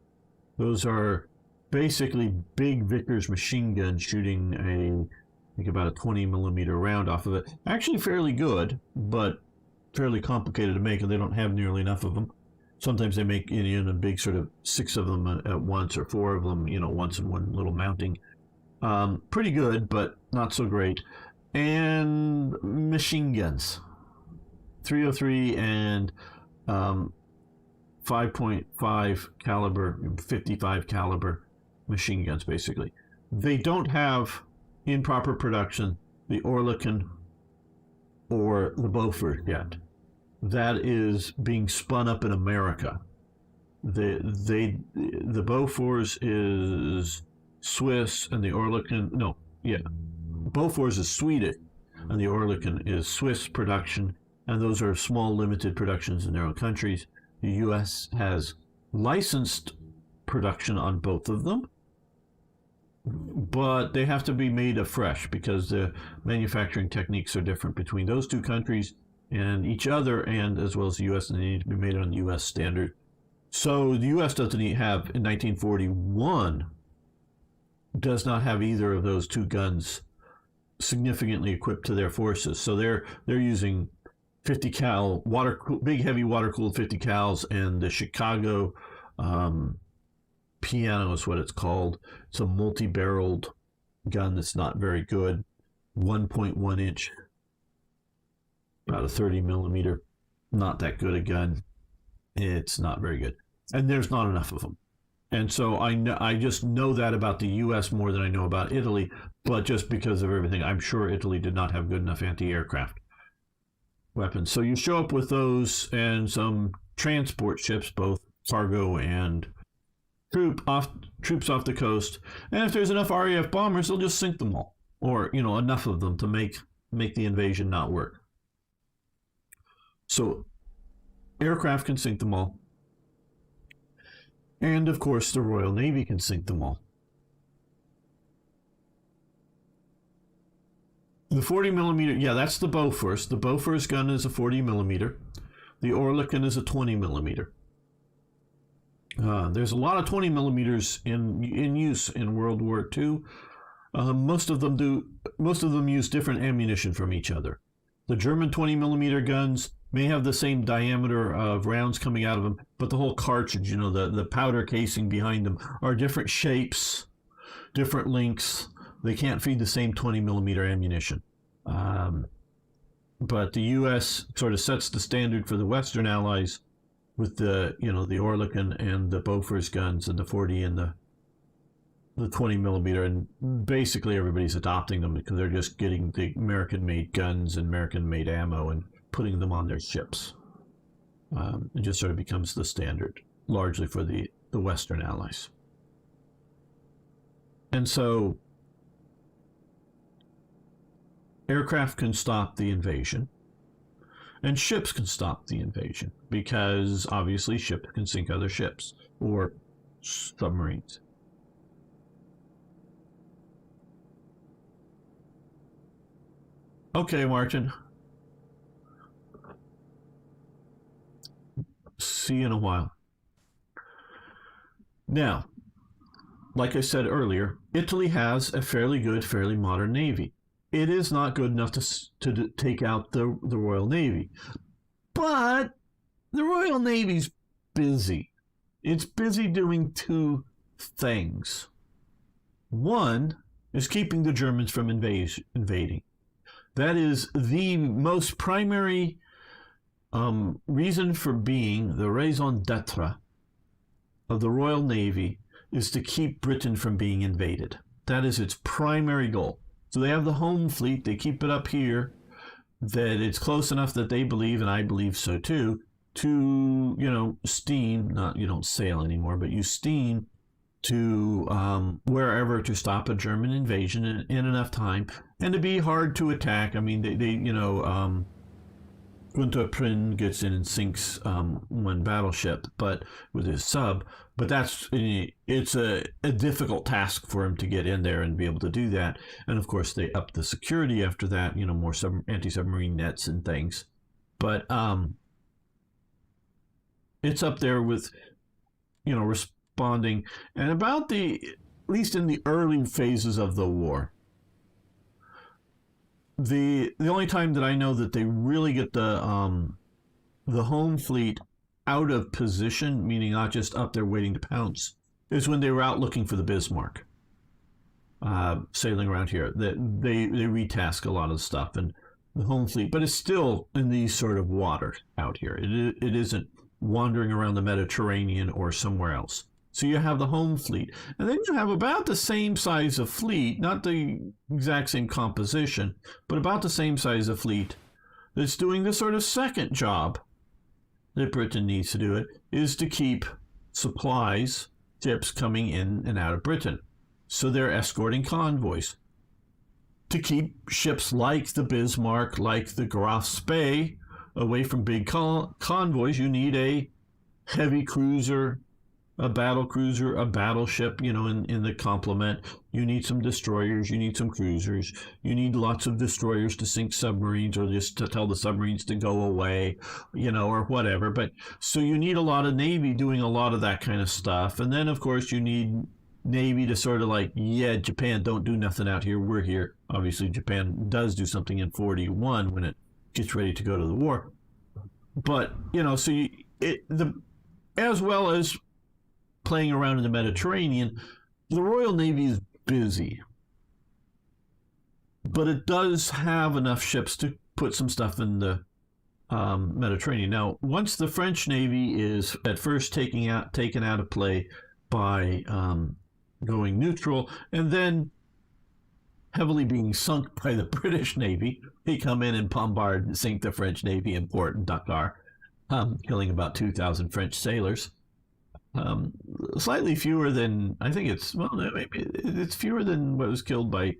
Those are basically big Vickers machine gun shooting I think about a 20 millimeter round off of it. Actually fairly good, but fairly complicated to make, and they don't have nearly enough of them. Sometimes they make in a big sort of 6 of them at once, or 4 of them, once in one little mounting. Pretty good, but not so great. And machine guns, 303 and 5.5 caliber, 55 caliber machine guns, basically. They don't have in proper production the Oerlikon or the Bofors yet. That is being spun up in America. The Bofors is Swiss, and the Oerlikon, Bofors is Swedish, and the Oerlikon is Swiss production, and those are small limited productions in their own countries. The U.S. has licensed production on both of them, but they have to be made afresh because the manufacturing techniques are different between those two countries and each other, and as well as the U.S., and they need to be made on the U.S. standard. So the U.S. doesn't have, in 1941, does not have either of those two guns significantly equipped to their forces. So they're using 50 cal big heavy water cooled 50 cals, and the Chicago Piano is what it's called. It's a multi-barreled gun that's not very good. 1.1 inch, about a 30 millimeter. Not that good a gun. It's not very good, and there's not enough of them. And so I just know that about the U.S. more than I know about Italy. But just because of everything, I'm sure Italy did not have good enough anti-aircraft weapons. So you show up with those and some transport ships, both cargo and troops off the coast, and if there's enough RAF bombers, they'll just sink them all, or enough of them to make the invasion not work. So aircraft can sink them all, and of course the Royal Navy can sink them all. The 40 millimeter, that's the Bofors. The Bofors gun is a 40 millimeter. The Oerlikon is a 20 millimeter. There's a lot of 20 millimeters in use in World War II. Most of them use different ammunition from each other. The German 20 millimeter guns may have the same diameter of rounds coming out of them, but the whole cartridge, the powder casing behind them, are different shapes, different lengths. They can't feed the same 20 millimeter ammunition. But the U.S. sort of sets the standard for the Western Allies with the Oerlikon and the Bofors guns and the 40 and the 20 millimeter, and basically everybody's adopting them because they're just getting the American-made guns and American-made ammo and putting them on their ships. It just sort of becomes the standard, largely for the Western Allies. And so aircraft can stop the invasion, and ships can stop the invasion, because obviously ships can sink other ships or submarines. Okay, Martin. See you in a while. Now, like I said earlier, Italy has a fairly good, fairly modern navy. It is not good enough to take out the Royal Navy. But the Royal Navy's busy. It's busy doing two things. One is keeping the Germans from invading. That is the most primary reason for being, the raison d'etre of the Royal Navy, is to keep Britain from being invaded. That is its primary goal. So they have the home fleet, they keep it up here, that it's close enough that they believe, and I believe so too, to, steam, not, you don't sail anymore, but you steam to wherever to stop a German invasion in enough time, and to be hard to attack. I mean, Gunther Prinn gets in and sinks one battleship, but with his sub. But it's a difficult task for him to get in there and be able to do that. And of course, they up the security after that. More anti-submarine nets and things. But it's up there with, responding. And about at least in the early phases of the war, the only time that I know that they really get the home fleet out of position, meaning not just up there waiting to pounce, is when they were out looking for the Bismarck, sailing around here. That they retask a lot of stuff, and the home fleet, but it's still in these sort of waters out here. It isn't wandering around the Mediterranean or somewhere else. So you have the home fleet, and then you have about the same size of fleet, not the exact same composition, but about the same size of fleet that's doing the sort of second job that Britain needs to do, it is to keep supplies, ships coming in and out of Britain. So they're escorting convoys. To keep ships like the Bismarck, like the Graf Spee, away from big convoys, you need a heavy cruiser, a battle cruiser, a battleship, in the complement. You need some destroyers, you need some cruisers, you need lots of destroyers to sink submarines, or just to tell the submarines to go away, or whatever. But so you need a lot of Navy doing a lot of that kind of stuff. And then, of course, you need Navy to sort of like, Japan, don't do nothing out here, we're here. Obviously, Japan does do something in 41 when it gets ready to go to the war. But, so as well as playing around in the Mediterranean, the Royal Navy is busy. But it does have enough ships to put some stuff in the Mediterranean. Now, once the French Navy is at first taken out of play by going neutral, and then heavily being sunk by the British Navy, they come in and bombard and sink the French Navy in port in Dakar, killing about 2,000 French sailors. Slightly fewer than, I think maybe it's fewer than what was killed by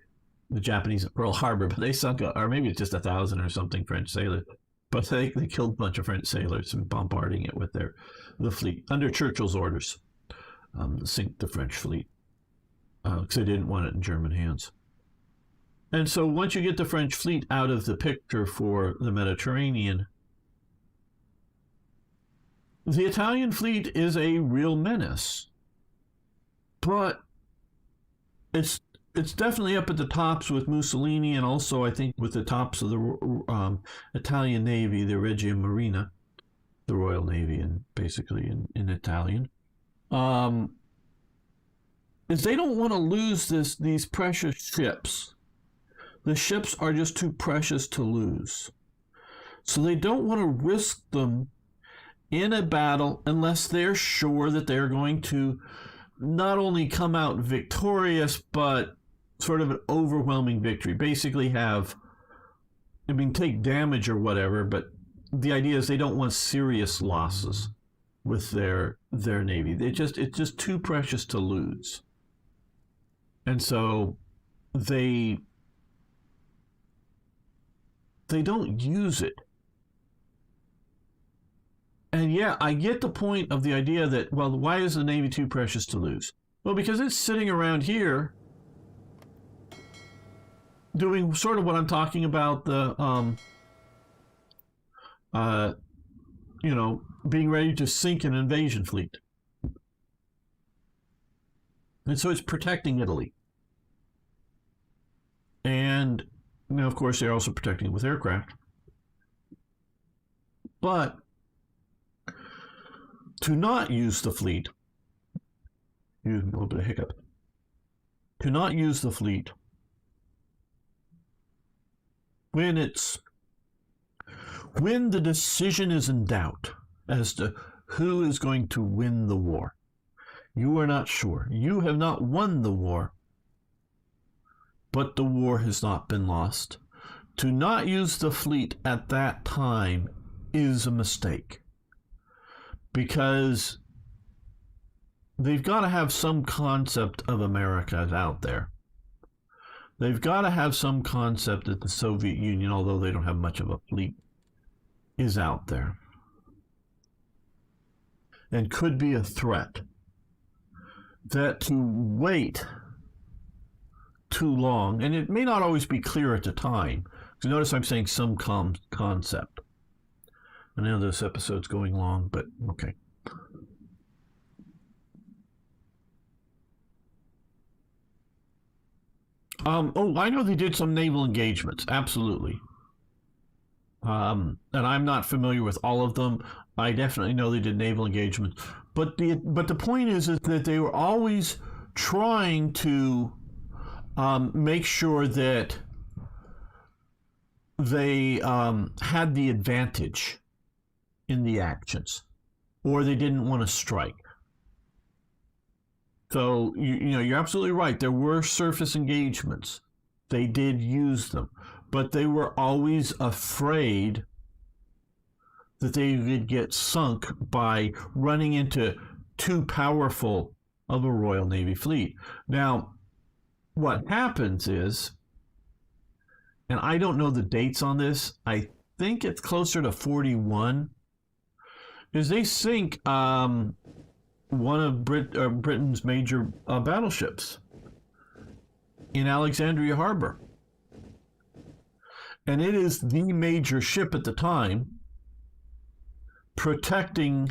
the Japanese at Pearl Harbor, but they sunk, or maybe it's just 1,000 or something French sailors. But they killed a bunch of French sailors and bombarding it with the fleet under Churchill's orders, to sink the French fleet, because they didn't want it in German hands. And so once you get the French fleet out of the picture for the Mediterranean, the Italian fleet is a real menace, but it's definitely up at the tops with Mussolini, and also I think with the tops of the Italian Navy, the Regia Marina, the Royal Navy, and basically in Italian. Is they don't want to lose these precious ships. The ships are just too precious to lose. So they don't want to risk them in a battle unless they're sure that they're going to not only come out victorious, but sort of an overwhelming victory. Basically take damage or whatever, but the idea is they don't want serious losses with their navy. It's just too precious to lose. And so they don't use it. And yeah, I get the point of the idea that, well, why is the Navy too precious to lose? Well, because it's sitting around here doing sort of what I'm talking about, being ready to sink an invasion fleet. And so it's protecting Italy. And now, of course, they're also protecting it with aircraft. But to not use the fleet, use a little bit of hiccup, to not use the fleet when the decision is in doubt as to who is going to win the war. You are not sure. You have not won the war, but the war has not been lost. To not use the fleet at that time is a mistake, because they've got to have some concept of America out there. They've got to have some concept that the Soviet Union, although they don't have much of a fleet, is out there and could be a threat. That to wait too long, and it may not always be clear at the time, because notice I'm saying some concept. I know this episode's going long, but okay. I know they did some naval engagements, absolutely. And I'm not familiar with all of them. I definitely know they did naval engagements. But the point is that they were always trying to make sure that they had the advantage in the actions, or they didn't want to strike. So you're absolutely right. There were surface engagements. They did use them, but they were always afraid that they would get sunk by running into too powerful of a Royal Navy fleet. Now, what happens is, and I don't know the dates on this, I think it's closer to 41, is they sink one of Britain's major battleships in Alexandria Harbor. And it is the major ship at the time protecting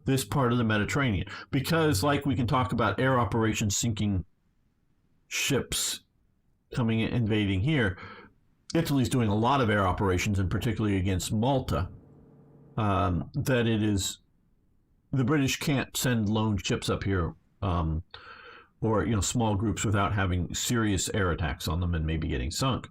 this part of the Mediterranean. Because, like we can talk about air operations sinking ships coming in, invading here, Italy's doing a lot of air operations, and particularly against Malta, that it is, the British can't send lone ships up here, or small groups, without having serious air attacks on them and maybe getting sunk.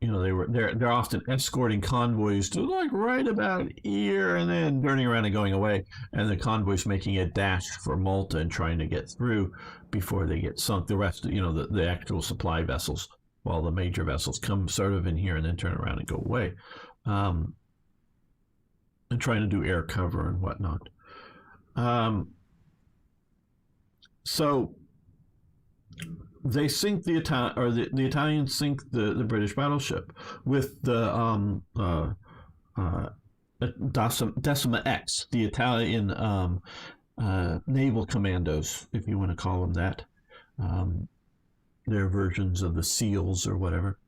They're often escorting convoys to like right about here, and then turning around and going away, and the convoys making a dash for Malta and trying to get through before they get sunk. The rest, the actual supply vessels, while the major vessels come sort of in here and then turn around and go away, and trying to do air cover and whatnot. So they sink the Italians sink the British battleship with the Decima X, the Italian naval commandos, if you want to call them that. Their versions of the SEALs or whatever.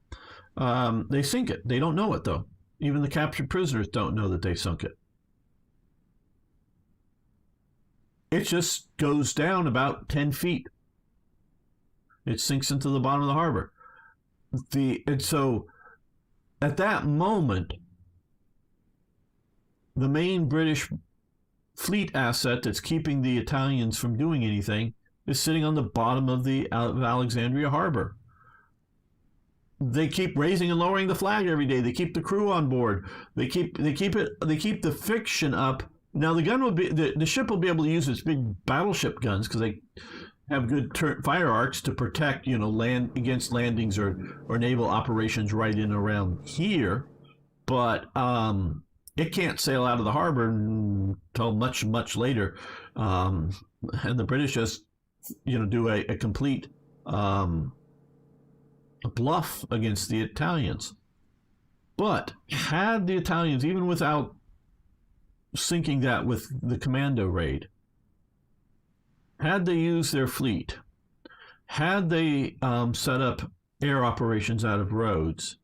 They sink it. They don't know it, though. Even the captured prisoners don't know that they sunk it. it just goes down about 10 feet. It sinks into the bottom of the harbor. And so at that moment, the main British fleet asset that's keeping the Italians from doing anything is sitting on the bottom of the Alexandria harbor. They keep raising and lowering the flag every day. They keep the crew on board. They keep the fiction up. Now the ship will be able to use its big battleship guns because they have good fire arcs to protect, land against landings or naval operations right in and around here. But it can't sail out of the harbor until much, much later. And the British just, do a complete bluff against the Italians. But had the Italians, even without sinking that with the commando raid, had they used their fleet, had they set up air operations out of Rhodes,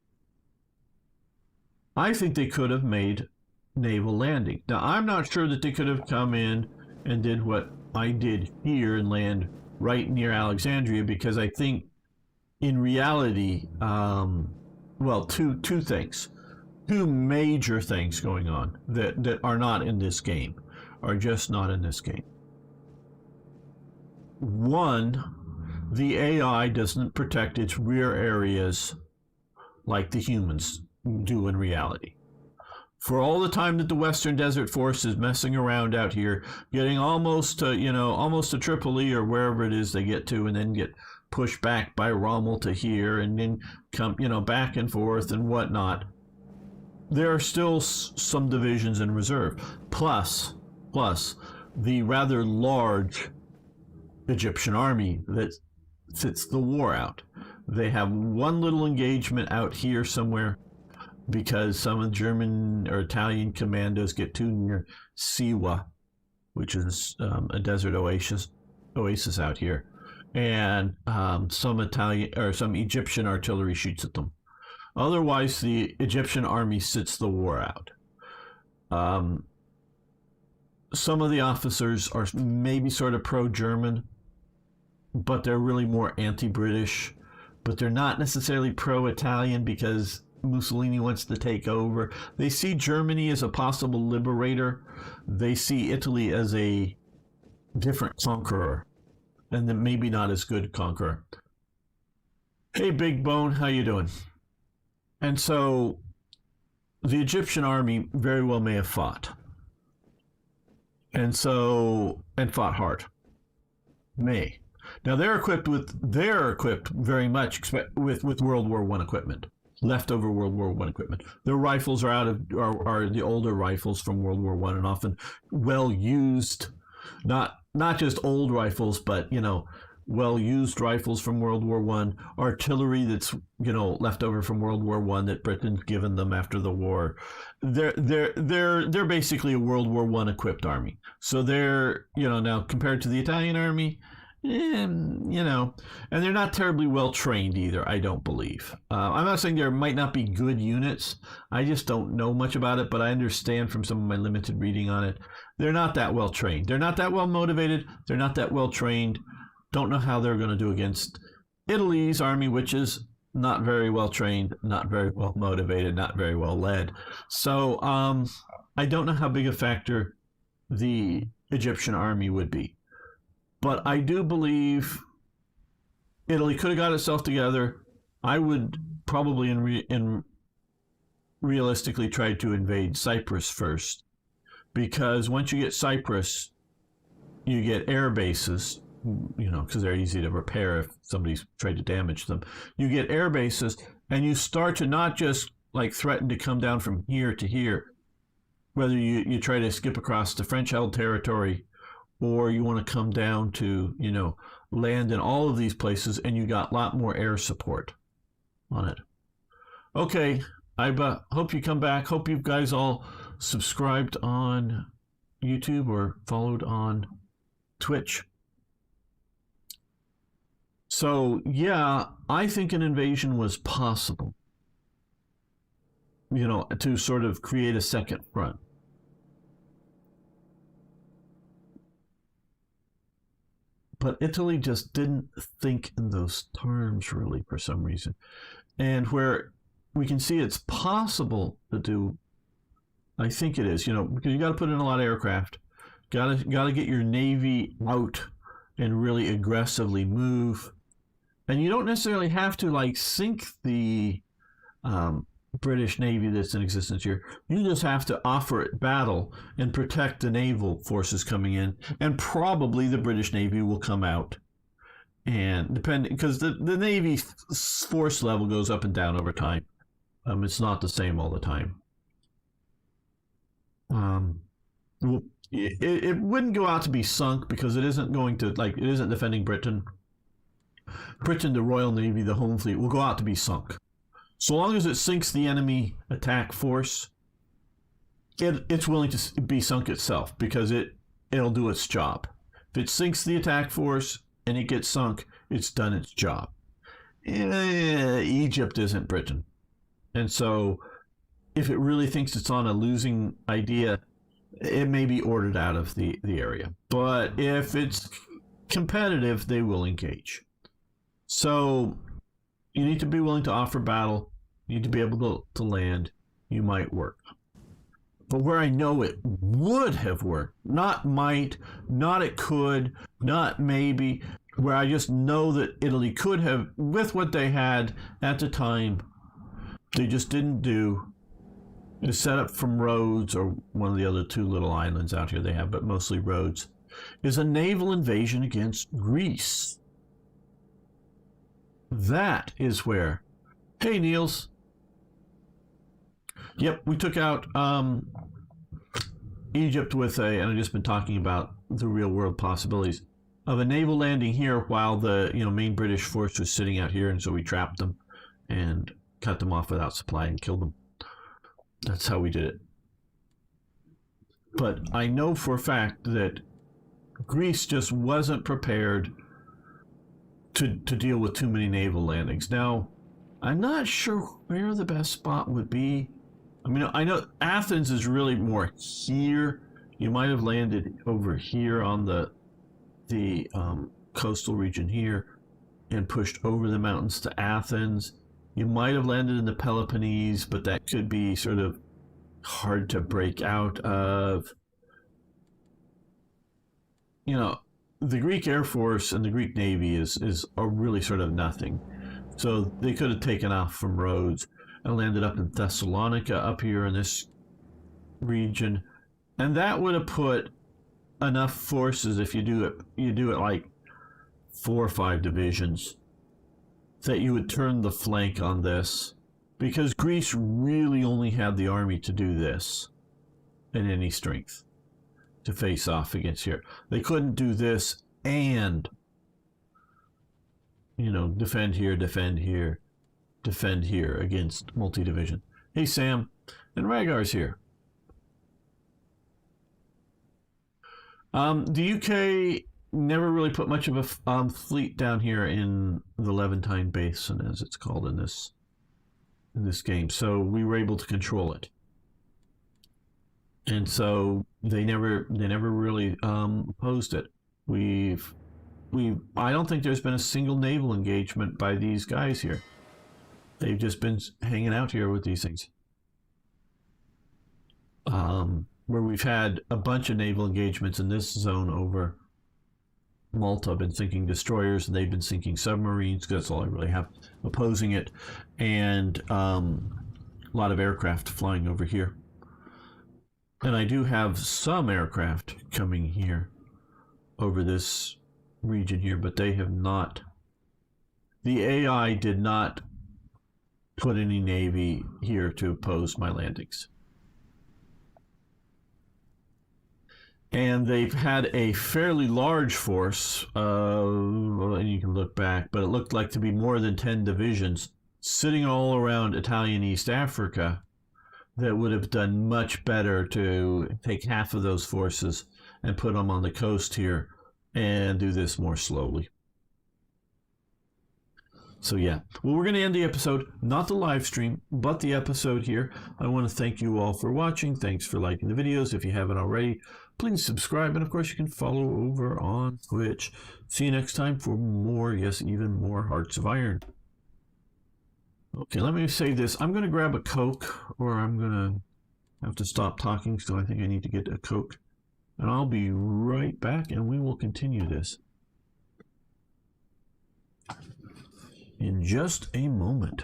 I think they could have made naval landing. Now, I'm not sure that they could have come in and did what I did here and land right near Alexandria, because I think in reality, two things. Two major things going on that are not in this game, are just not in this game. One, the AI doesn't protect its rear areas like the humans do in reality. For all the time that the Western Desert Force is messing around out here, getting almost to Tripoli or wherever it is they get to, and then get pushed back by Rommel to here, and then come, back and forth and whatnot, there are still some divisions in reserve. Plus the rather large Egyptian army that sits the war out. They have one little engagement out here somewhere because some of the German or Italian commandos get too near Siwa, which is a desert oasis out here, and some Egyptian artillery shoots at them. Otherwise, the Egyptian army sits the war out. Some of the officers are maybe sort of pro-German, but they're really more anti-British. But they're not necessarily pro-Italian because Mussolini wants to take over. They see Germany as a possible liberator. They see Italy as a different conqueror, and then maybe not as good conqueror. Hey, Big Bone, how you doing? And so the Egyptian army very well may have fought. And fought hard. May. Now they're equipped very much with World War I equipment. Leftover World War I equipment. Their rifles are the older rifles from World War I, and often well used, not just old rifles, but well-used rifles from World War I, artillery that's left over from World War I that Britain's given them after the war. They're basically a World War I equipped army. So they're now compared to the Italian army, and they're not terribly well trained either. I don't believe. I'm not saying there might not be good units. I just don't know much about it, but I understand from some of my limited reading on it, they're not that well trained. They're not that well motivated. They're not that well trained. Don't know how they're going to do against Italy's army, which is not very well trained, not very well motivated, not very well led. So I don't know how big a factor the Egyptian army would be. But I do believe Italy could have got itself together. I would probably realistically try to invade Cyprus first, because once you get Cyprus, you get air bases, because they're easy to repair if somebody's tried to damage them. You get air bases, and you start to not just threaten to come down from here to here, whether you try to skip across the French-held territory, or you want to come down to, land in all of these places, and you got a lot more air support on it. Okay, I hope you come back. Hope you guys all subscribed on YouTube or followed on Twitch. So, yeah, I think an invasion was possible, to sort of create a second front. but Italy just didn't think in those terms really for some reason. And where we can see it's possible to do, I think it is, because you got to put in a lot of aircraft, got to get your navy out and really aggressively move. And you don't necessarily have to like sink the British Navy that's in existence here. You just have to offer it battle and protect the naval forces coming in, and probably the British Navy will come out. And depending, because the Navy force level goes up and down over time. It's not the same all the time. It wouldn't go out to be sunk because it isn't going to, like, it isn't defending Britain. Britain, the Royal Navy, the Home Fleet will go out to be sunk. So long as it sinks the enemy attack force, it's willing to be sunk itself because it'll do its job. If it sinks the attack force and it gets sunk, it's done its job. Egypt isn't Britain. And so if it really thinks it's on a losing idea, it may be ordered out of the area. But if it's competitive, they will engage. So you need to be willing to offer battle. You need to be able to land. You might work. But where I know it would have worked, not might, not it could, not maybe, where I just know that Italy could have, with what they had at the time, they just didn't do, is set up from Rhodes or one of the other two little islands out here they have, but mostly Rhodes, is a naval invasion against Greece. That is where, hey Niels, yep, we took out Egypt with and I've just been talking about the real world possibilities of a naval landing here while the main British force was sitting out here, and so we trapped them and cut them off without supply and killed them. That's how we did it. But I know for a fact that Greece just wasn't prepared to deal with too many naval landings. Now, I'm not sure where the best spot would be. I mean, I know Athens is really more here. You might have landed over here on the coastal region here and pushed over the mountains to Athens. You might have landed in the Peloponnese, but that could be sort of hard to break out of. The Greek Air Force and the Greek Navy are really sort of nothing. So they could have taken off from Rhodes and landed up in Thessalonica up here in this region. And that would have put enough forces, if you do it like 4 or 5 divisions, that you would turn the flank on this. Because Greece really only had the army to do this in any strength, to face off against here. They couldn't do this and, defend here, defend here, defend here against multi-division. Hey, Sam, and Rhaegar's here. The UK never really put much of a fleet down here in the Levantine Basin, as it's called in this game, so we were able to control it. And so they never really opposed it. I don't think there's been a single naval engagement by these guys here. They've just been hanging out here with these things. Where we've had a bunch of naval engagements in this zone over Malta, been sinking destroyers, and they've been sinking submarines, because that's all I really have opposing it, and a lot of aircraft flying over here. And I do have some aircraft coming here over this region here, but they have not, the AI did not put any navy here to oppose my landings. And they've had a fairly large force, and you can look back, but it looked like to be more than 10 divisions sitting all around Italian East Africa that would have done much better to take half of those forces and put them on the coast here and do this more slowly. So yeah, well, we're going to end the episode, not the live stream, but the episode here. I want to thank you all for watching. Thanks for liking the videos. If you haven't already, please subscribe. And of course, you can follow over on Twitch. See you next time for more, yes, even more Hearts of Iron. Okay, let me say this. I'm going to grab a Coke, or I'm going to have to stop talking, so I think I need to get a Coke. And I'll be right back, and we will continue this in just a moment.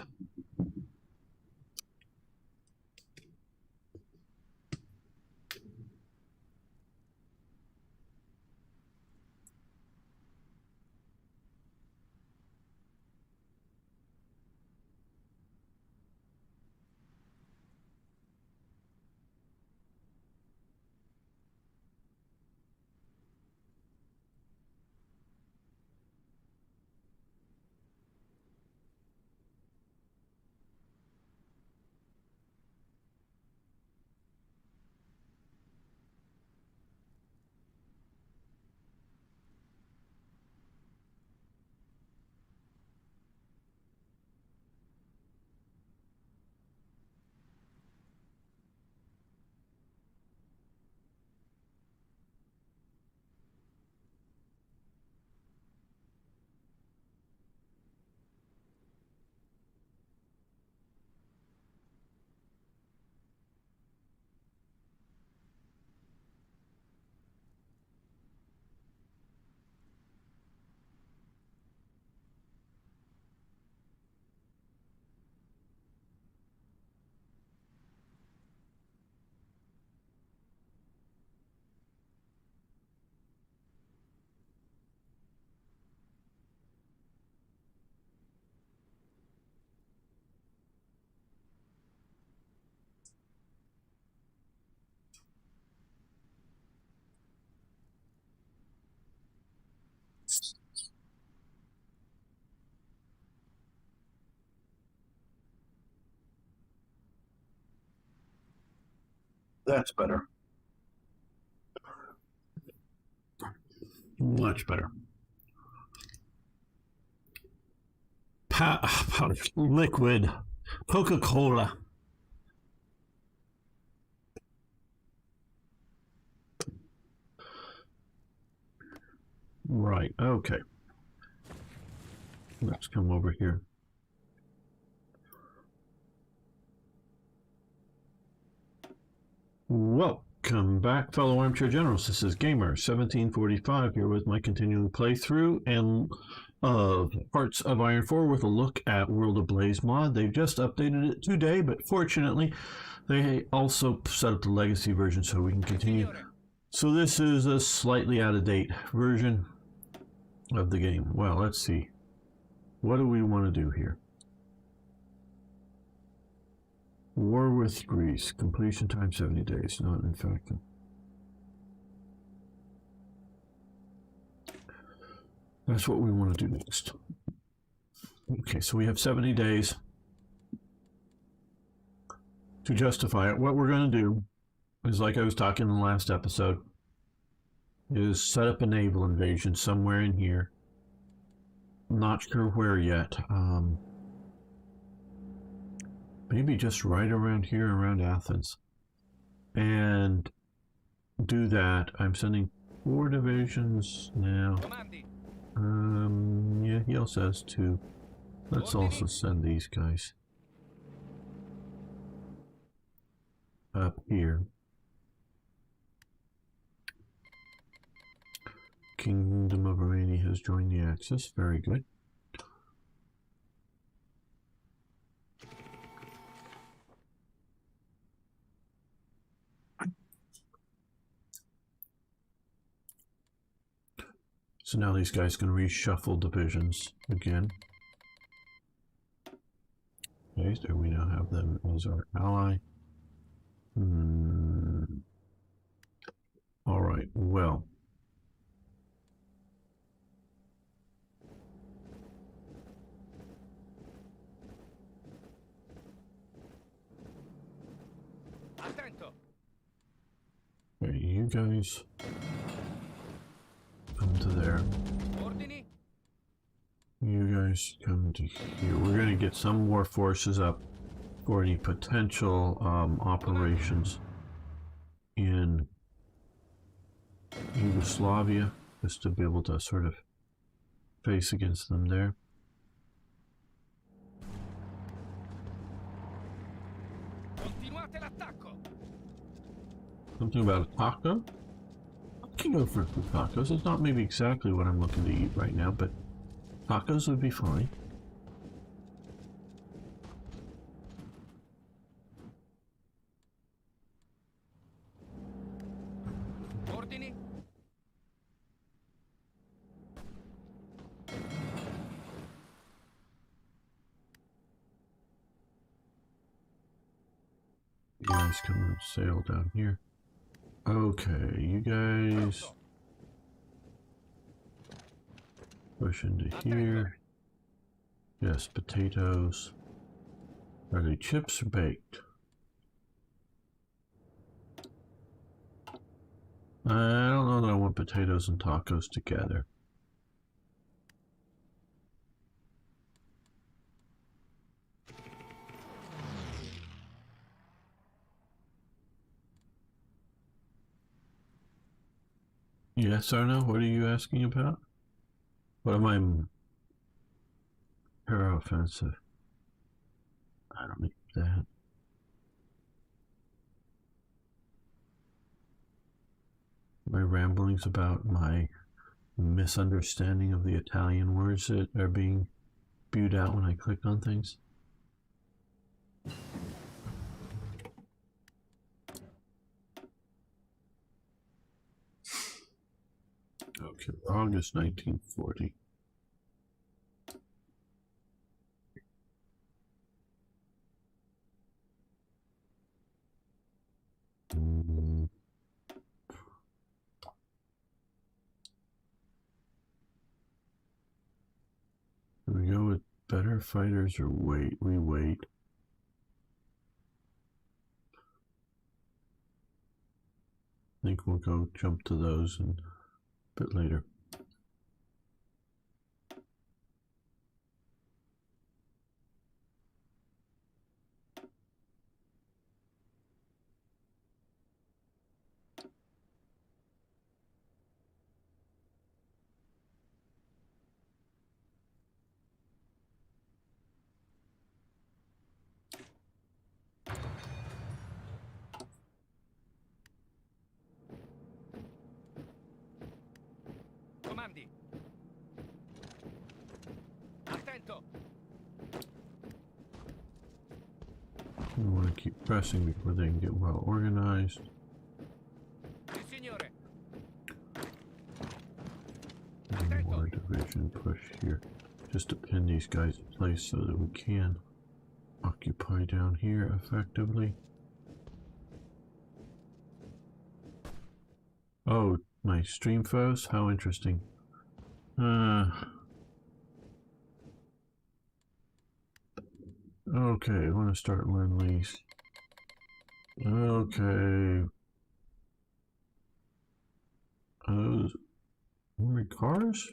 That's better. Much better. Liquid Coca-Cola. Right, okay. Let's come over here. Welcome back, fellow armchair generals. This is Gamer1745 here with my continuing playthrough and Hearts of Iron 4 with a look at World Ablaze mod. They've just updated it today, but fortunately they also set up the legacy version so we can continue. So this is a slightly out-of-date version of the game. Well, let's see. What do we want to do here? War with Greece. Completion time 70 days. Not infected. That's what we want to do next. Okay, so we have 70 days to justify it. What we're going to do is, like I was talking in the last episode, is set up a naval invasion somewhere in here. Not sure where yet. Maybe just right around here, around Athens. And do that. I'm sending 4 divisions now. Yeah, he also has 2. Let's also send these guys up here. Kingdom of Romania has joined the Axis. Very good. So now these guys can reshuffle divisions again. Okay, so we now have them as our ally. All right, well. Okay, you guys come to there. You guys come to here. We're going to get some more forces up for any potential operations in Yugoslavia, just to be able to sort of face against them there. Continuate l'attacco. Something about a taco? I can go for some tacos. It's not maybe exactly what I'm looking to eat right now, but tacos would be fine. Ordini. You guys come and sail down here. Okay, you guys push into here. Yes, potatoes. Are they chips or baked? I don't know that I want potatoes and tacos together. Yes or no? What are you asking about? What am I? Para-offensive. I don't need that. My ramblings about my misunderstanding of the Italian words that are being spewed out when I click on things. Okay, August 1940. Do we go with better fighters or wait? We wait. I think we'll go jump to those a bit later. Comandi. Attento. We want to keep pressing before they can get well organized. Sì, signore. One more division push here, just to pin these guys in place so that we can occupy down here effectively. Oh, my stream foes? How interesting. Okay, I want to start Lend-Lease. Okay. Are those armored cars?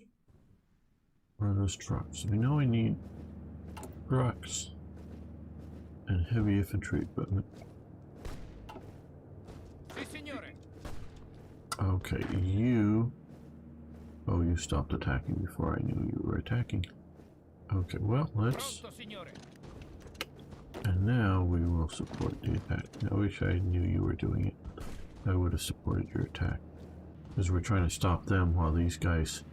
Or are those trucks? We know we need trucks and heavy infantry equipment. Sì, signore. Okay, you... Oh, you stopped attacking before I knew you were attacking. Okay, well, let's... Pronto, signore. And now we will support the attack. I wish I knew you were doing it. I would have supported your attack. Because we're trying to stop them while these guys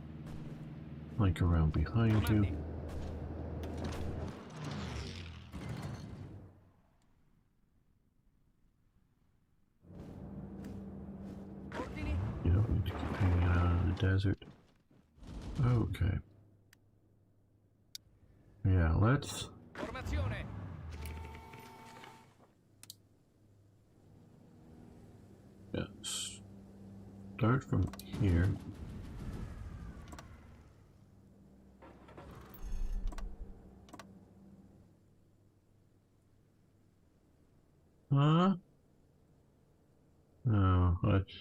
flank around behind you. Ordini. You don't need to keep hanging out in the desert. Okay. Yeah, let's... Formazione. Yes. Start from here. Huh? No, let's...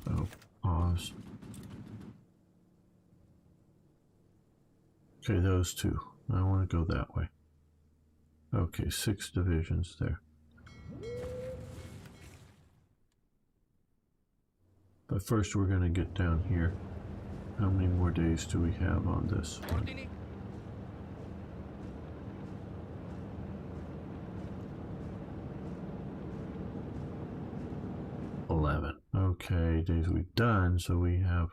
Oh, pause. Okay, those two. I want to go that way. Okay, 6 divisions there. But first we're going to get down here. How many more days do we have on this one? Ordini. 11. Okay, days we've done, so we have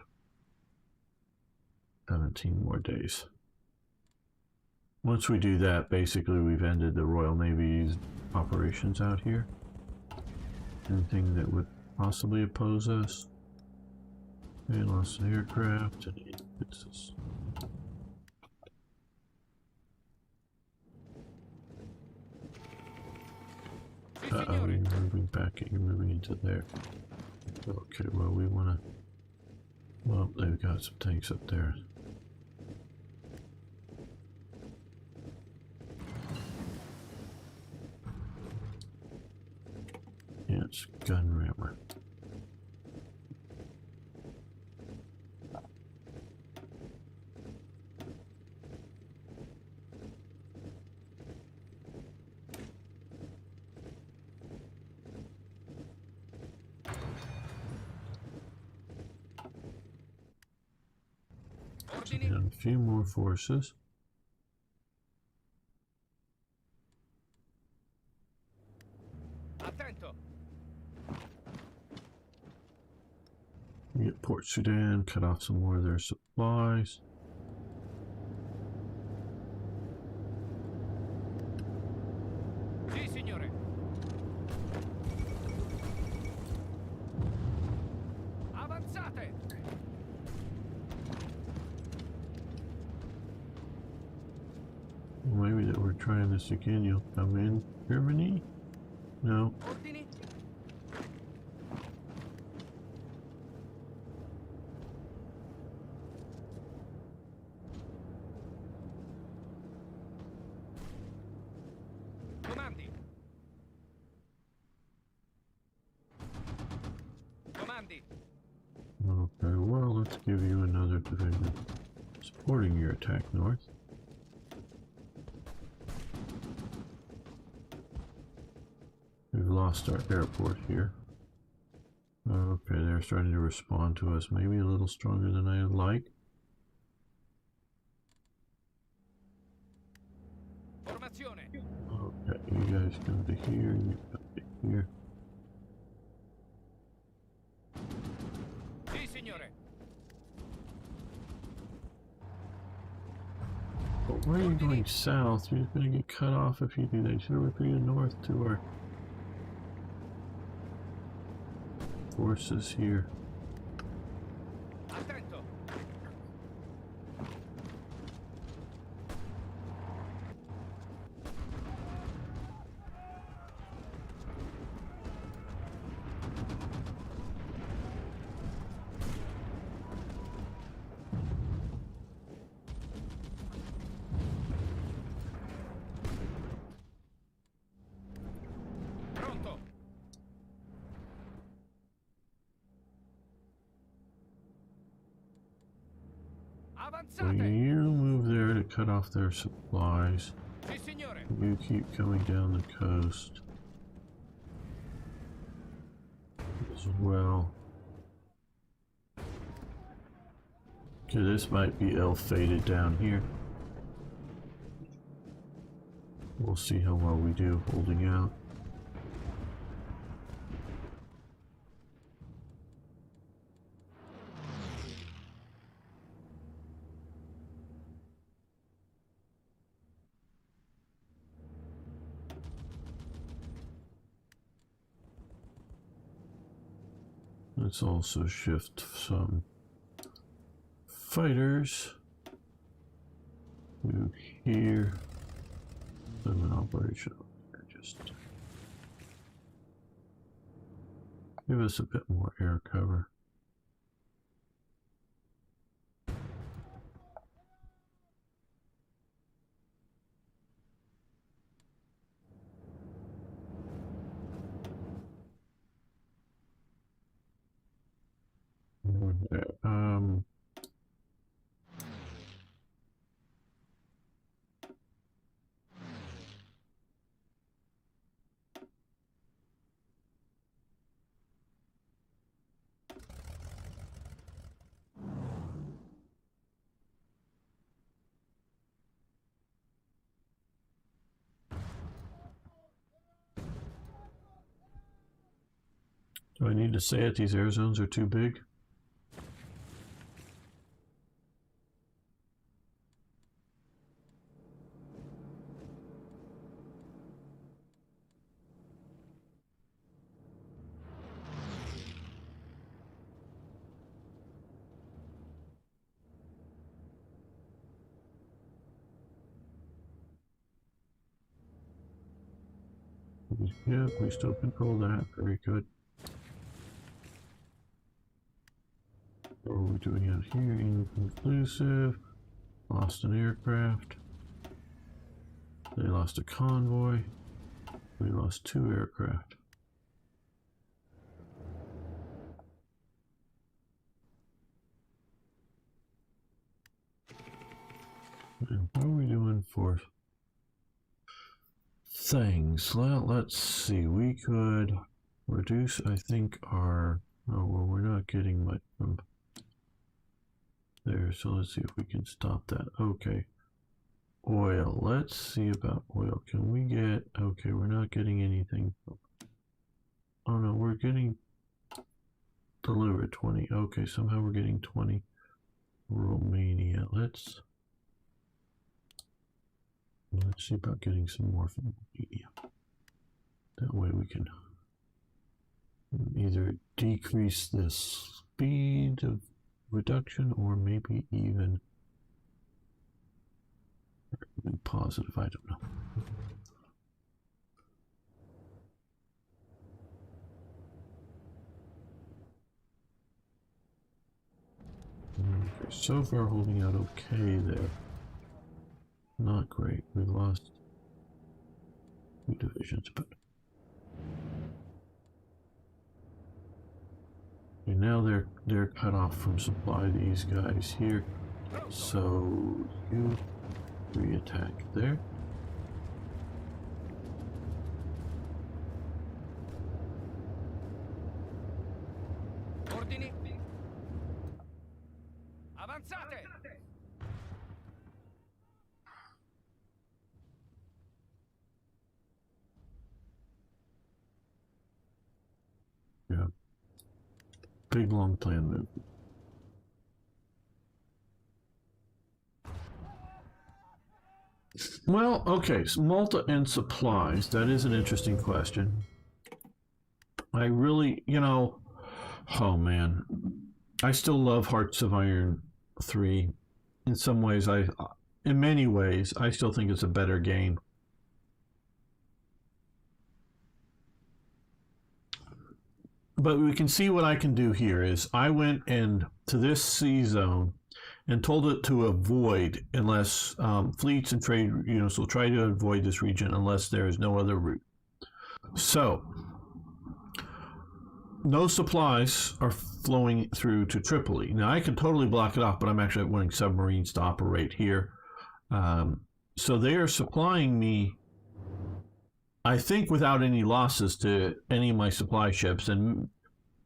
17 more days. Once we do that, basically we've ended the Royal Navy's operations out here. Anything that would possibly oppose us. We lost an aircraft and it's this. Sì, You're signore. moving back, you're moving into there. Okay, well we wanna, well, they've got some tanks up there. Yeah, it's gun rammer. Ordini. And a few more forces. Attento. We get Port Sudan, cut off some more of their supplies. Sì, signore. Avanzate. Maybe that we're trying this again. You'll come in, Germany? No. Ordini. Comandi. Comandi. Okay, well, let's give you another division supporting your attack north. We've lost our airport here. Okay, they're starting to respond to us, maybe a little stronger than I'd like. Formazione. Okay, you guys come to here, you come to here. Sì, signore. But why are you going south? You're going to get cut off if you do that. You should have been north to our forces here. Attento. Pronto. So Avanzate. you move there to cut off their supplies. Sì, signore. You keep coming down the coast as well. Okay, this might be ill-fated down here. We'll see how well we do holding out. Let's also shift some fighters to here. Then an operation over here, just give us a bit more air cover. Okay, Do I need to say it? These air zones are too big? Yeah, we still control that. Very good. What are we doing out here? Inconclusive. Lost an aircraft. They lost a convoy. We lost 2 aircraft. And what are we doing for things? Well, let's see. We could reduce, I think, our... Oh, well, we're not getting much from there, so let's see if we can stop that. Okay. Oil. Let's see about oil. Can we get... Okay, we're not getting anything. Oh, no, we're getting delivered 20. Okay, somehow we're getting 20. Romania. Let's see about getting some more from Romania. That way we can either decrease the speed of reduction or maybe even positive. I don't know. Okay, so far holding out okay there. Not great. We lost 2 divisions, but and now they're cut off from supply. These guys here. So you re-attack there. Ordini. Avanzate. Yeah. Big long plan move. Well, okay, so Malta and supplies. That is an interesting question. I really, oh man. I still love Hearts of Iron 3. In some ways, in many ways, I still think it's a better game. But we can see what I can do here is I went to this sea zone and told it to avoid unless fleets and trade units will try to avoid this region unless there is no other route. So no supplies are flowing through to Tripoli. Now I can totally block it off, but I'm actually wanting submarines to operate here. So they are supplying me, I think, without any losses to any of my supply ships. And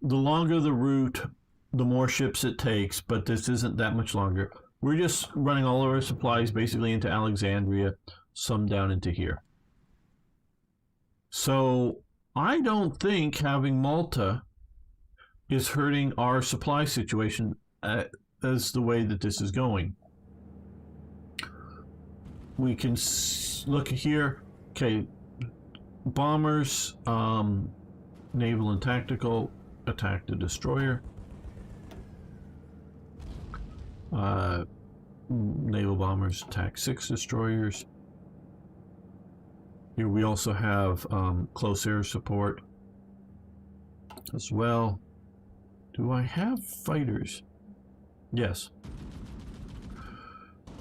the longer the route, the more ships it takes, but this isn't that much longer. We're just running all of our supplies basically into Alexandria, some down into here. So I don't think having Malta is hurting our supply situation as the way that this is going. We can look here. Okay, bombers, naval and tactical, attack the destroyer. Naval bombers attack 6 destroyers. Here we also have close air support as well. Do I have fighters? Yes.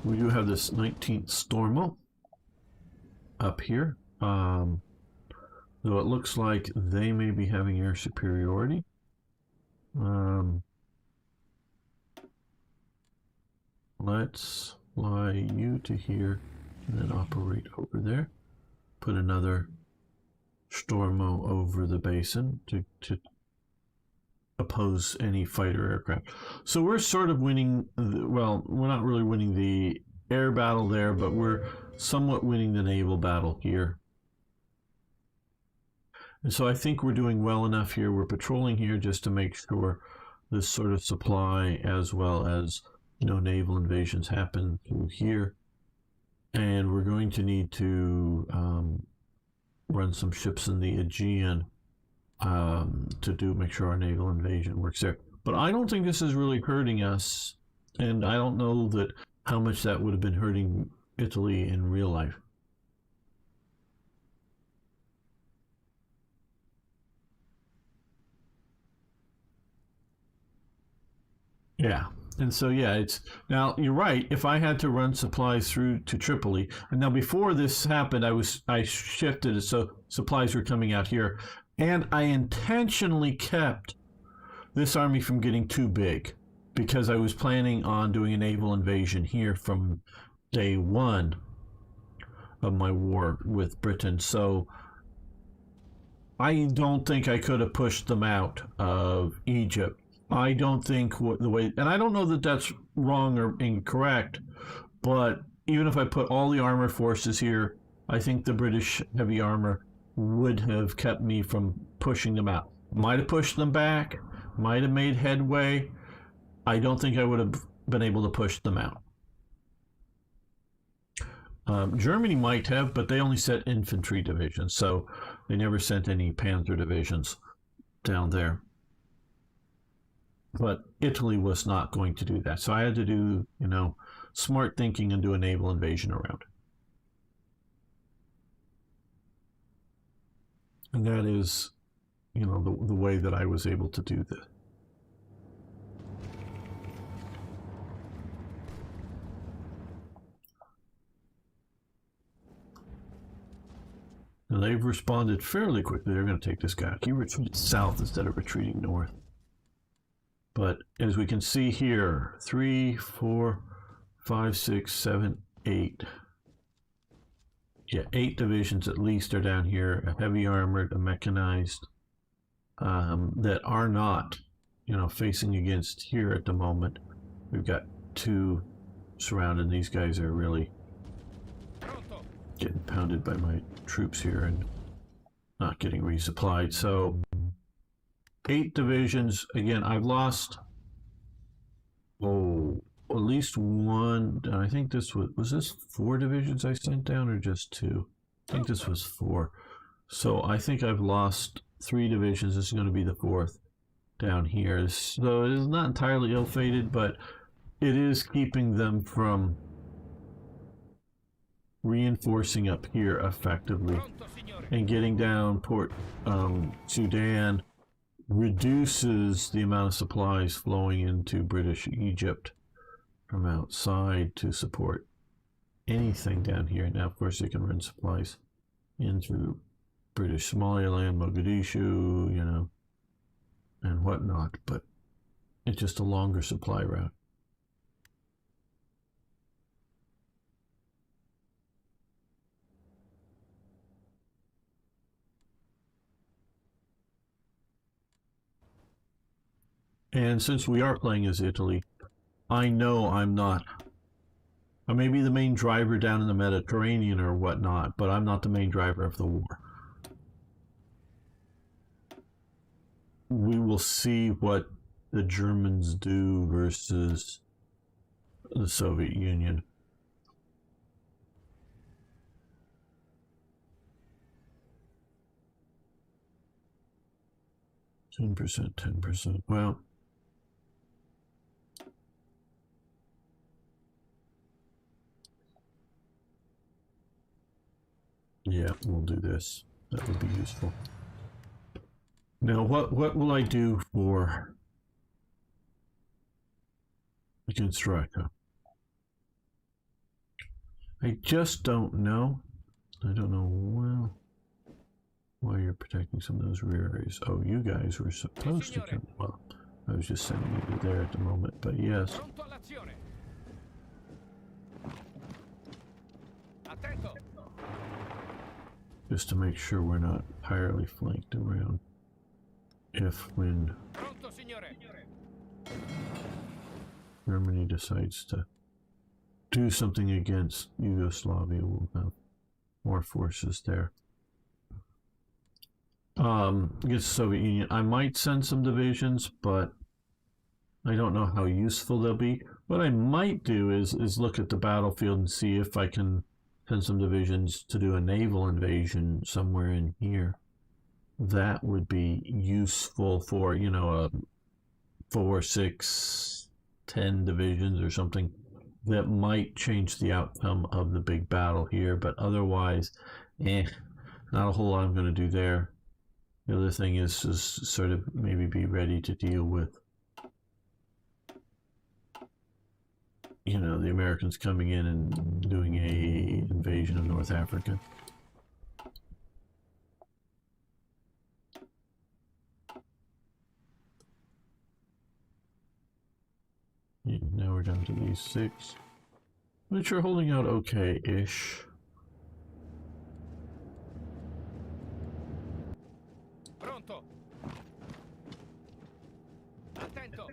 We do have this 19th Stormo up here. Though it looks like they may be having air superiority. Let's fly you to here and then operate over there. Put another Stormo over the basin to oppose any fighter aircraft. So we're sort of winning, well, we're not really winning the air battle there, but we're somewhat winning the naval battle here. And so I think we're doing well enough here. We're patrolling here just to make sure this sort of supply, as well as no naval invasions, happen through here. And we're going to need to run some ships in the Aegean to make sure our naval invasion works there. But I don't think this is really hurting us, and I don't know that how much that would have been hurting Italy in real life. Yeah. And so, yeah, it's now you're right. If I had to run supplies through to Tripoli, and now before this happened, I shifted it so supplies were coming out here, and I intentionally kept this army from getting too big because I was planning on doing a naval invasion here from day one of my war with Britain. So I don't think I could have pushed them out of Egypt. I don't think the way, and I don't know that that's wrong or incorrect, but even if I put all the armor forces here, I think the British heavy armor would have kept me from pushing them out. Might have pushed them back, might have made headway. I don't think I would have been able to push them out. Germany might have, but they only sent infantry divisions, so they never sent any Panzer divisions down there. But Italy was not going to do that. So I had to do, smart thinking and do a naval invasion around. And that is, the way that I was able to do this. Now they've responded fairly quickly. They're going to take this guy. He retreated south instead of retreating north. But as we can see here, 3, 4, 5, 6, 7, 8. Yeah, 8 divisions at least are down here, a heavy armored, a mechanized, that are not, facing against here at the moment. We've got 2 surrounded. These guys are really getting pounded by my troops here and not getting resupplied. So 8 divisions. Again, I've lost at least 1. I think this was this 4 divisions I sent down or just 2? I think this was 4. So I think I've lost 3 divisions. This is going to be the 4th down here. So it is not entirely ill-fated, but it is keeping them from reinforcing up here effectively, and getting down Port Sudan reduces the amount of supplies flowing into British Egypt from outside to support anything down here. Now, of course, they can run supplies in through British Somaliland, Mogadishu, and whatnot, but it's just a longer supply route. And since we are playing as Italy, I know I'm not. I may be the main driver down in the Mediterranean or whatnot, but I'm not the main driver of the war. We will see what the Germans do versus the Soviet Union. %, 10%. Well, yeah, we'll do this. That would be useful. Now, what will I do for against Russia? I just don't know. I don't know why you're protecting some of those rear areas. Oh, you guys were supposed to come. Well, I was just sending you there at the moment, but yes. Just to make sure we're not entirely flanked around. When Germany decides to do something against Yugoslavia, we'll have more forces there. Against the Soviet Union. I might send some divisions, but I don't know how useful they'll be. What I might do is look at the battlefield and see if I can send some divisions to do a naval invasion somewhere in here. That would be useful for, you know, a 4, 6, 10 divisions or something. That might change the outcome of the big battle here, but otherwise, not a whole lot I'm going to do there. The other thing is just sort of maybe be ready to deal with, you know, the Americans coming in and doing a invasion of North Africa. Yeah, now we're down to these 6, which are holding out okay-ish. Pronto. Attento.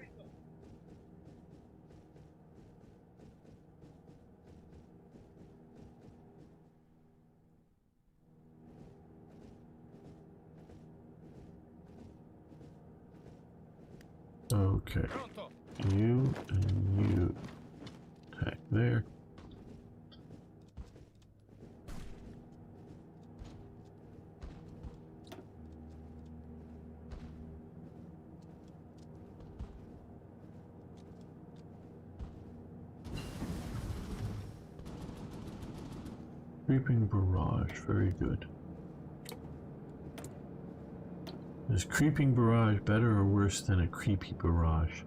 Okay. Pronto. You and you attack there. Creeping barrage, very good. Is creeping barrage better or worse than a creepy barrage?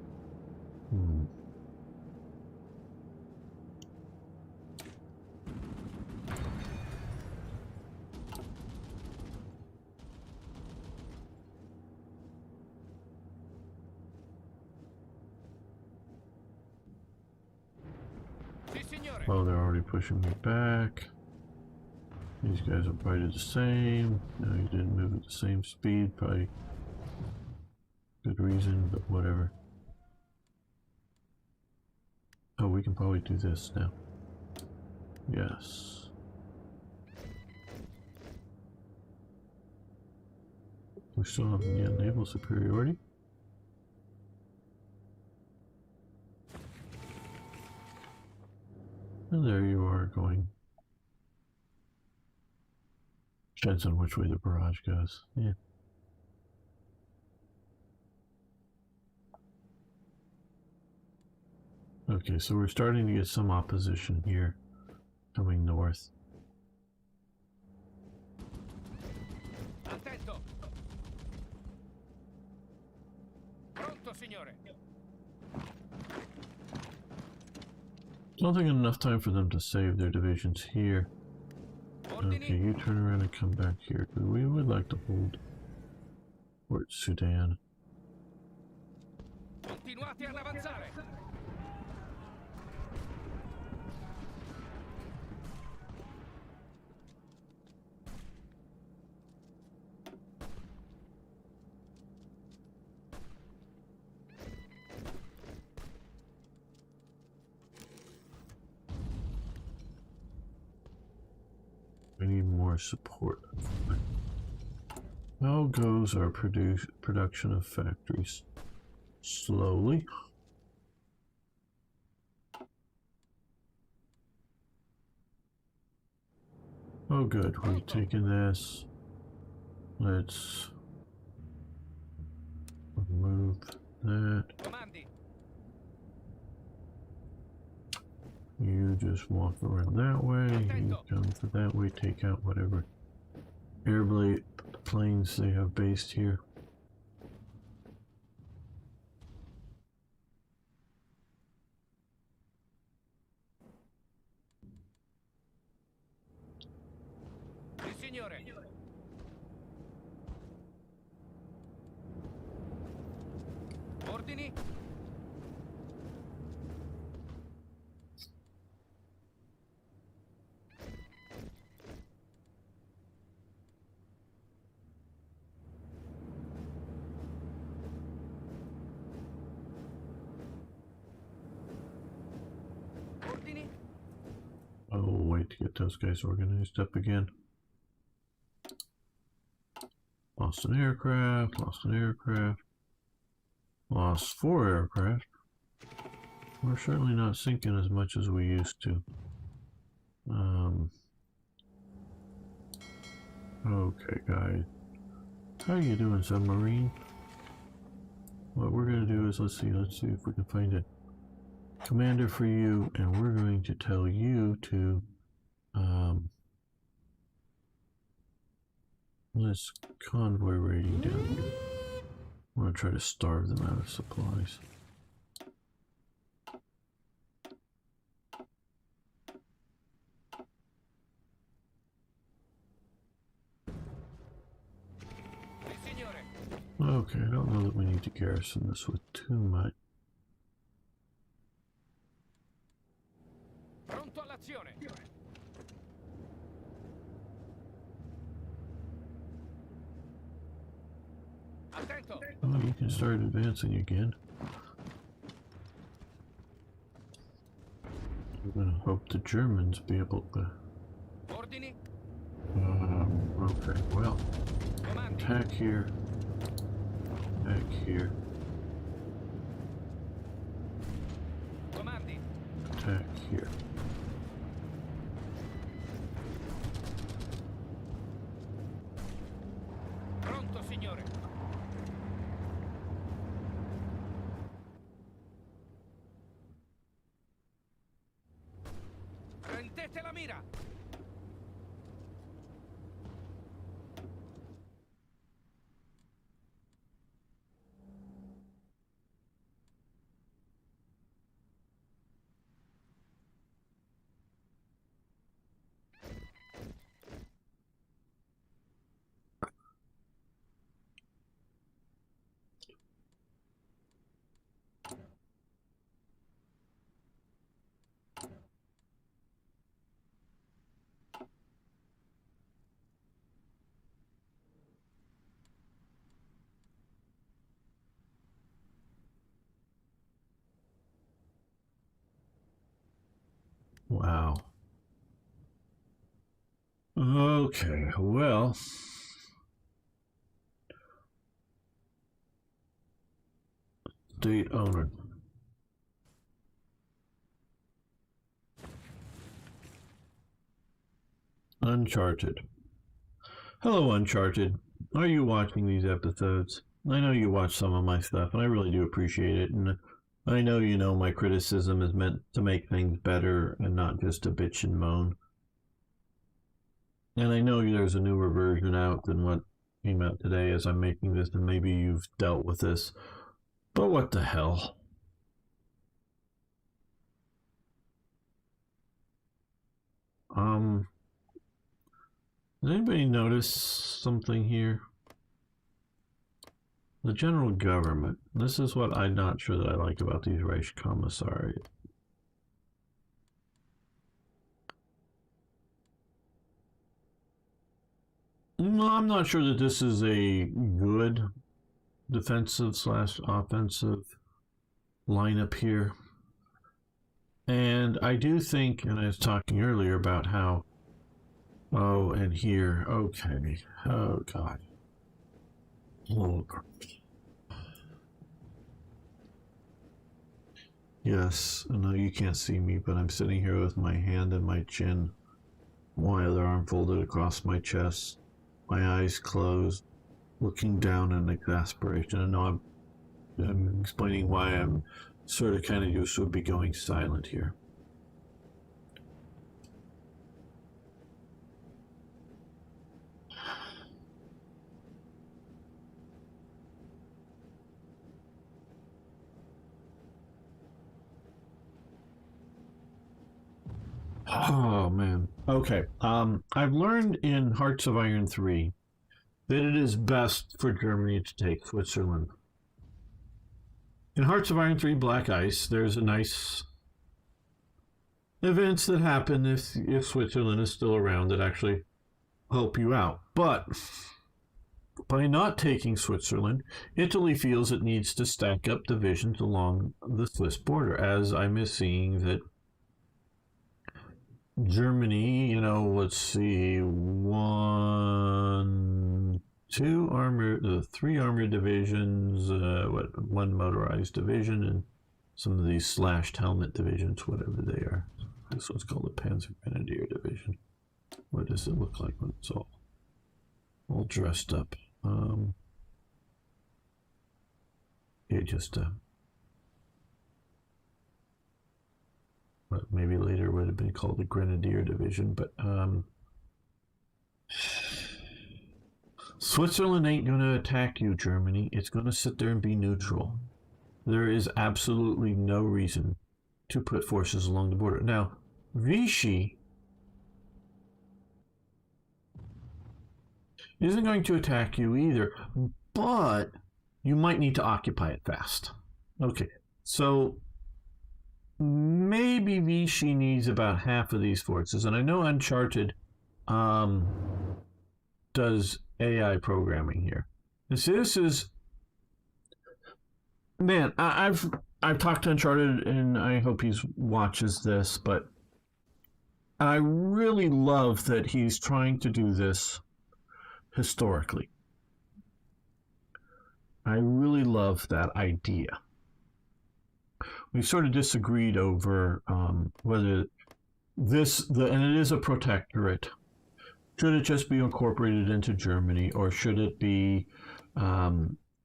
Sì, signore. Oh, they're already pushing me back. These guys will probably do the same. No, you didn't move at the same speed. Probably good reason, but whatever. Oh, we can probably do this now. Yes. We still have naval superiority. And there you are going. Depends on which way the barrage goes. Yeah. Okay, so we're starting to get some opposition here coming north. Attento. Pronto, signore. Don't think enough time for them to save their divisions here. Okay, you turn around and come back here. We would like to hold Port Sudan. Continuate ad avanzare. We need more support. How goes our production of factories? Slowly. Oh good, we've taken this. Let's remove that. Comandi. You just walk around that way, you come to that way, take out whatever airblade planes they have based here. Sì, signore. Ordini. Ordini. I'll wait to get those guys organized up again. Lost an aircraft, lost an aircraft. Lost 4 aircraft. We're certainly not sinking as much as we used to. Okay, guys. How are you doing, submarine? What we're going to do is, let's see if we can find a commander for you, and we're going to tell you to, let's convoy raiding down here. We're going to try to starve them out of supplies. Okay, I don't know that we need to garrison this with too much. Pronto all'azione. Attento. Oh, you can start advancing again. I'm gonna hope the Germans be able to. Ordini. Okay, well, Comandi. attack here. Back here. Comandi. Attack here. Pronto, signore. Prendete la mira. Wow. Okay, well. Date owner. Uncharted. Hello, Uncharted. Are you watching these episodes? I know you watch some of my stuff, and I really do appreciate it. And I know you know my criticism is meant to make things better and not just to bitch and moan. And I know there's a newer version out than what came out today as I'm making this, and maybe you've dealt with this. But what the hell? Did anybody notice something here? The general government. This is what I'm not sure that I like about these Reichskommissariat. No, I'm not sure that this is a good defensive / offensive lineup here. And I do think, and I was talking earlier about how, oh, and here, okay, oh God. Oh, yes, I know you can't see me, but I'm sitting here with my hand in my chin, my other arm folded across my chest, my eyes closed, looking down in exasperation. And now I'm explaining why I'm sort of kind of used to be going silent here. Oh man. Okay. I've learned in Hearts of Iron 3 that it is best for Germany to take Switzerland. In Hearts of Iron 3 Black Ice, there's a nice events that happen if Switzerland is still around that actually help you out. But by not taking Switzerland, Italy feels it needs to stack up divisions along the Swiss border, as I'm seeing that Germany, let's see, 1, Three armored divisions, one motorized division, and some of these slashed helmet divisions, whatever they are. This one's called the Panzer Grenadier Division. What does it look like when it's all dressed up? It just but maybe later would have been called the Grenadier Division, but Switzerland ain't going to attack you, Germany. It's going to sit there and be neutral. There is absolutely no reason to put forces along the border. Now, Vichy isn't going to attack you either, but you might need to occupy it fast. Okay, so maybe Vichy needs about half of these forces, and I know Uncharted does AI programming here. This is man. I've talked to Uncharted, and I hope he watches this, but I really love that he's trying to do this historically. I really love that idea. We sort of disagreed over whether and it is a protectorate. Should it just be incorporated into Germany, or should it be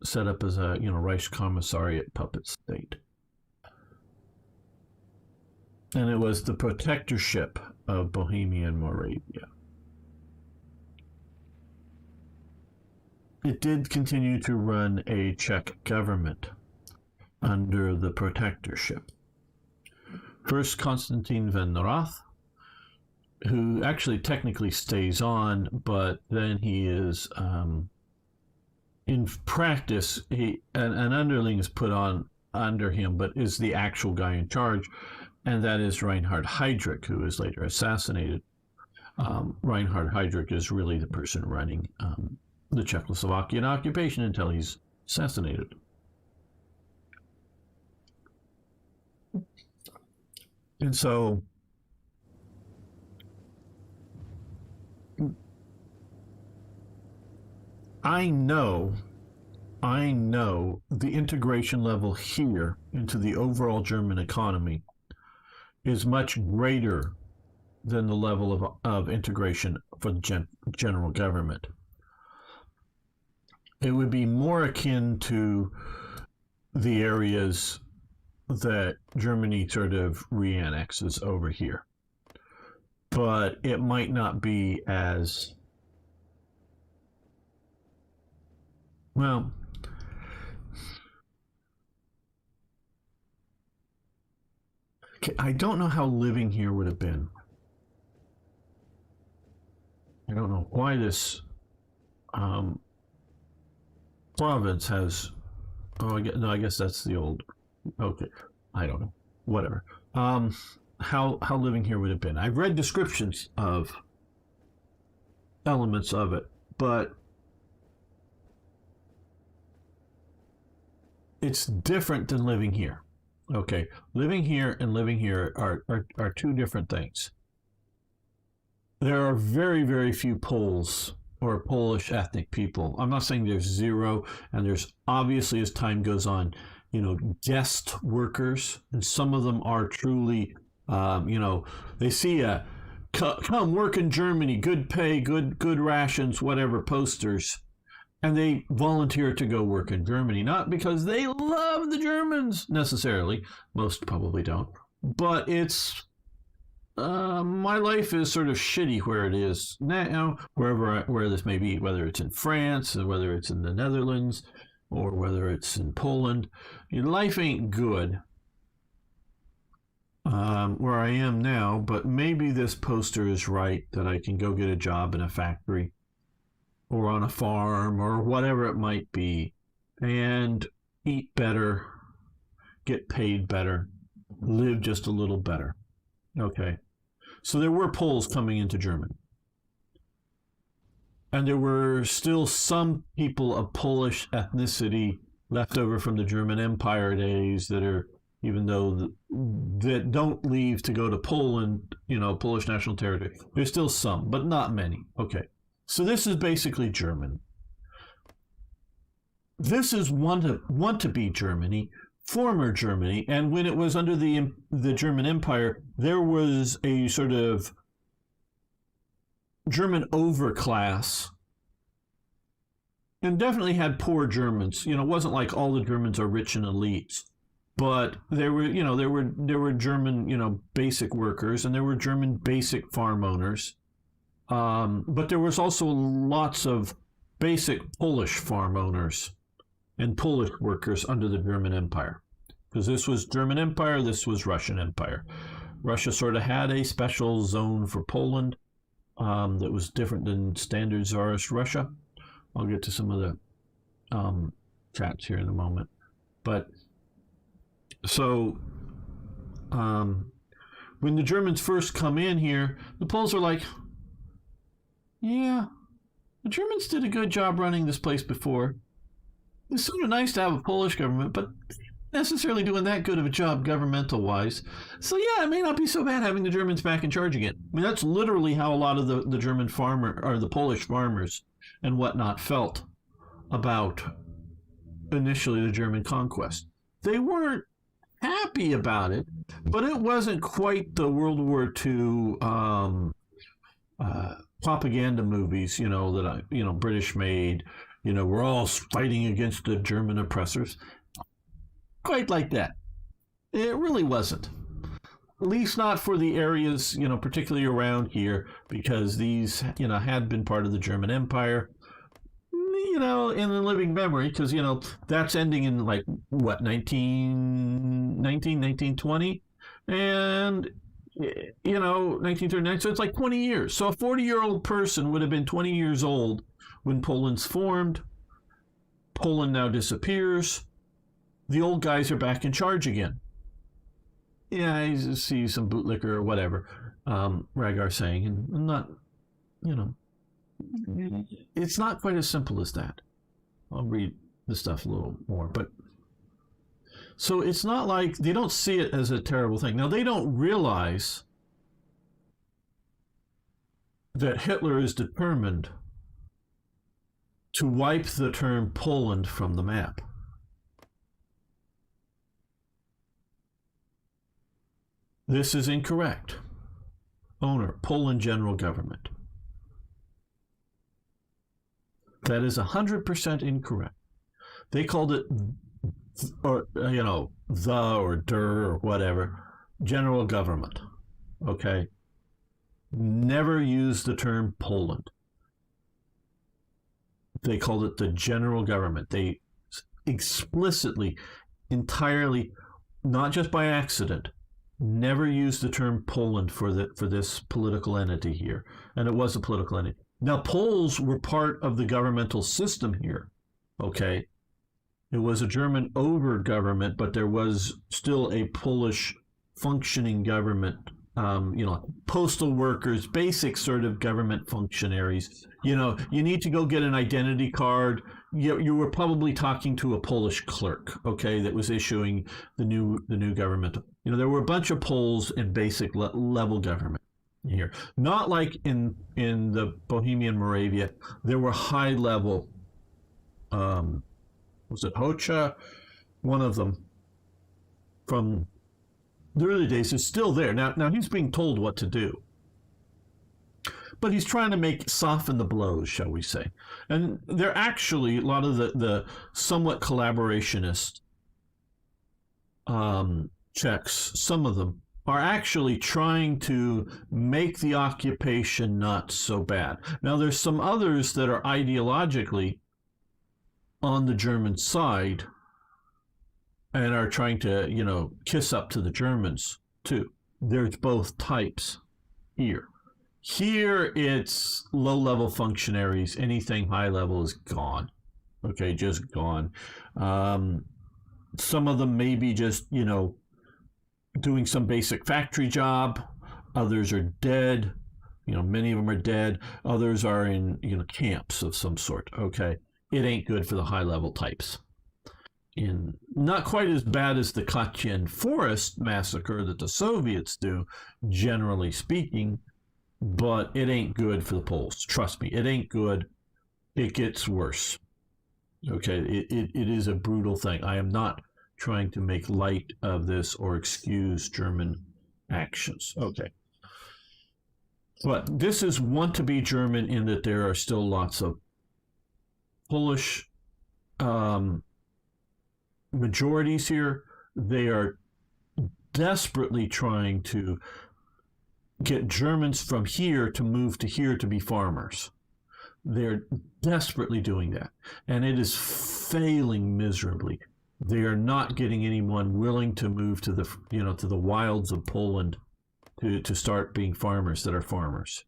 set up as a Reichskommissariat puppet state? And it was the protectorship of Bohemia and Moravia. It did continue to run a Czech government under the protectorship. First, Konstantin van Rath, who actually technically stays on, but then he is, in practice, an underling is put on under him, but is the actual guy in charge, and that is Reinhard Heydrich, who is later assassinated. Reinhard Heydrich is really the person running the Czechoslovakian occupation until he's assassinated. And so I know the integration level here into the overall German economy is much greater than the level of integration for the general government. It would be more akin to the areas that Germany sort of re-annexes over here. But it might not be as well. Okay, I don't know how living here would have been. I don't know why this province has. Oh, I guess that's the old. Okay, I don't know. Whatever. How living here would have been. I've read descriptions of elements of it, but it's different than living here. Okay, living here and living here are two different things. There are very, very few Poles or Polish ethnic people. I'm not saying there's zero, and there's obviously, as time goes on, guest workers, and some of them are truly, they see a come work in Germany, good pay, good rations, whatever, posters, and they volunteer to go work in Germany, not because they love the Germans necessarily. Most probably don't, but it's my life is sort of shitty where it is now, where this may be, whether it's in France or whether it's in the Netherlands or whether it's in Poland. Your life ain't good where I am now, but maybe this poster is right, that I can go get a job in a factory or on a farm or whatever it might be, and eat better, get paid better, live just a little better. Okay. So there were Poles coming into Germany. And there were still some people of Polish ethnicity left over from the German Empire days that are, even though that don't leave to go to Poland, Polish national territory. There's still some, but not many. Okay. So this is basically German. this is want to be Germany, former Germany, and when it was under the German Empire, there was a sort of German overclass, and definitely had poor Germans. It wasn't like all the Germans are rich and elites, but there were German, basic workers, and there were German basic farm owners. But there was also lots of basic Polish farm owners and Polish workers under the German Empire. Because this was German Empire, this was Russian Empire. Russia sort of had a special zone for Poland that was different than standard Tsarist Russia. I'll get to some of the chats here in a moment. But so when the Germans first come in here, the Poles are like, yeah, the Germans did a good job running this place before. It's sort of nice to have a Polish government, but necessarily doing that good of a job governmental-wise. So yeah, it may not be so bad having the Germans back in charge again. I mean, that's literally how a lot of the German the Polish farmers and whatnot felt about initially the German conquest. They weren't happy about it, but it wasn't quite the World War II propaganda movies, that British made. We're all fighting against the German oppressors. Quite like that. It really wasn't. At least not for the areas, particularly around here, because these, had been part of the German Empire, in the living memory, because, that's ending in, 1920? And, 1939, so it's like 20 years. So a 40-year-old person would have been 20 years old when Poland's formed. Poland now disappears. The old guys are back in charge again. Yeah, I see some bootlicker or whatever, Ragar saying, and I'm not, it's not quite as simple as that. I'll read the stuff a little more, but so it's not like they don't see it as a terrible thing. Now, they don't realize that Hitler is determined to wipe the term Poland from the map. This is incorrect. Owner, Poland General Government. That is 100% incorrect. They called it, or the or der or whatever, general government. Okay? Never use the term Poland. They called it the general government. They explicitly, entirely, not just by accident, never used the term Poland for this political entity here. And it was a political entity. Now, Poles were part of the governmental system here. Okay? It was a German over government, but there was still a Polish functioning government. Postal workers, basic sort of government functionaries. You need to go get an identity card. You were probably talking to a Polish clerk, okay, that was issuing the new government. There were a bunch of Poles in basic level government here. Not like in the Bohemian Moravia. There were high level. Was it Hocha? One of them from the early days is still there. Now he's being told what to do. But he's trying to soften the blows, shall we say. And they're actually, a lot of the somewhat collaborationist Czechs, some of them, are actually trying to make the occupation not so bad. Now, there's some others that are ideologically on the German side and are trying to, kiss up to the Germans, too. There's both types here. Here, it's low-level functionaries. Anything high-level is gone. Okay, just gone. Some of them may be just, doing some basic factory job. Others are dead. Many of them are dead. Others are in, camps of some sort. Okay, it ain't good for the high-level types. Not quite as bad as the Katyn Forest massacre that the Soviets do, generally speaking, but it ain't good for the Poles. Trust me, it ain't good. It gets worse. Okay, it is a brutal thing. I am not trying to make light of this or excuse German actions. Okay. But this is want to be German in that there are still lots of Polish majorities here. They are desperately trying to get Germans from here to move to here to be farmers. They're desperately doing that, and it is failing miserably. They are not getting anyone willing to move to the to the wilds of Poland to start being farmers that are farmers.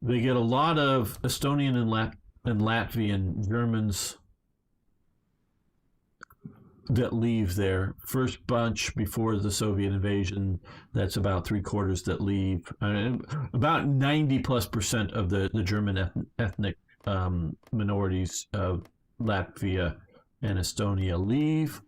They get a lot of Estonian and Latvian Germans that leave there. First bunch before the Soviet invasion, that's about 3/4 that leave. About 90+% of the German ethnic minorities of Latvia and Estonia leave.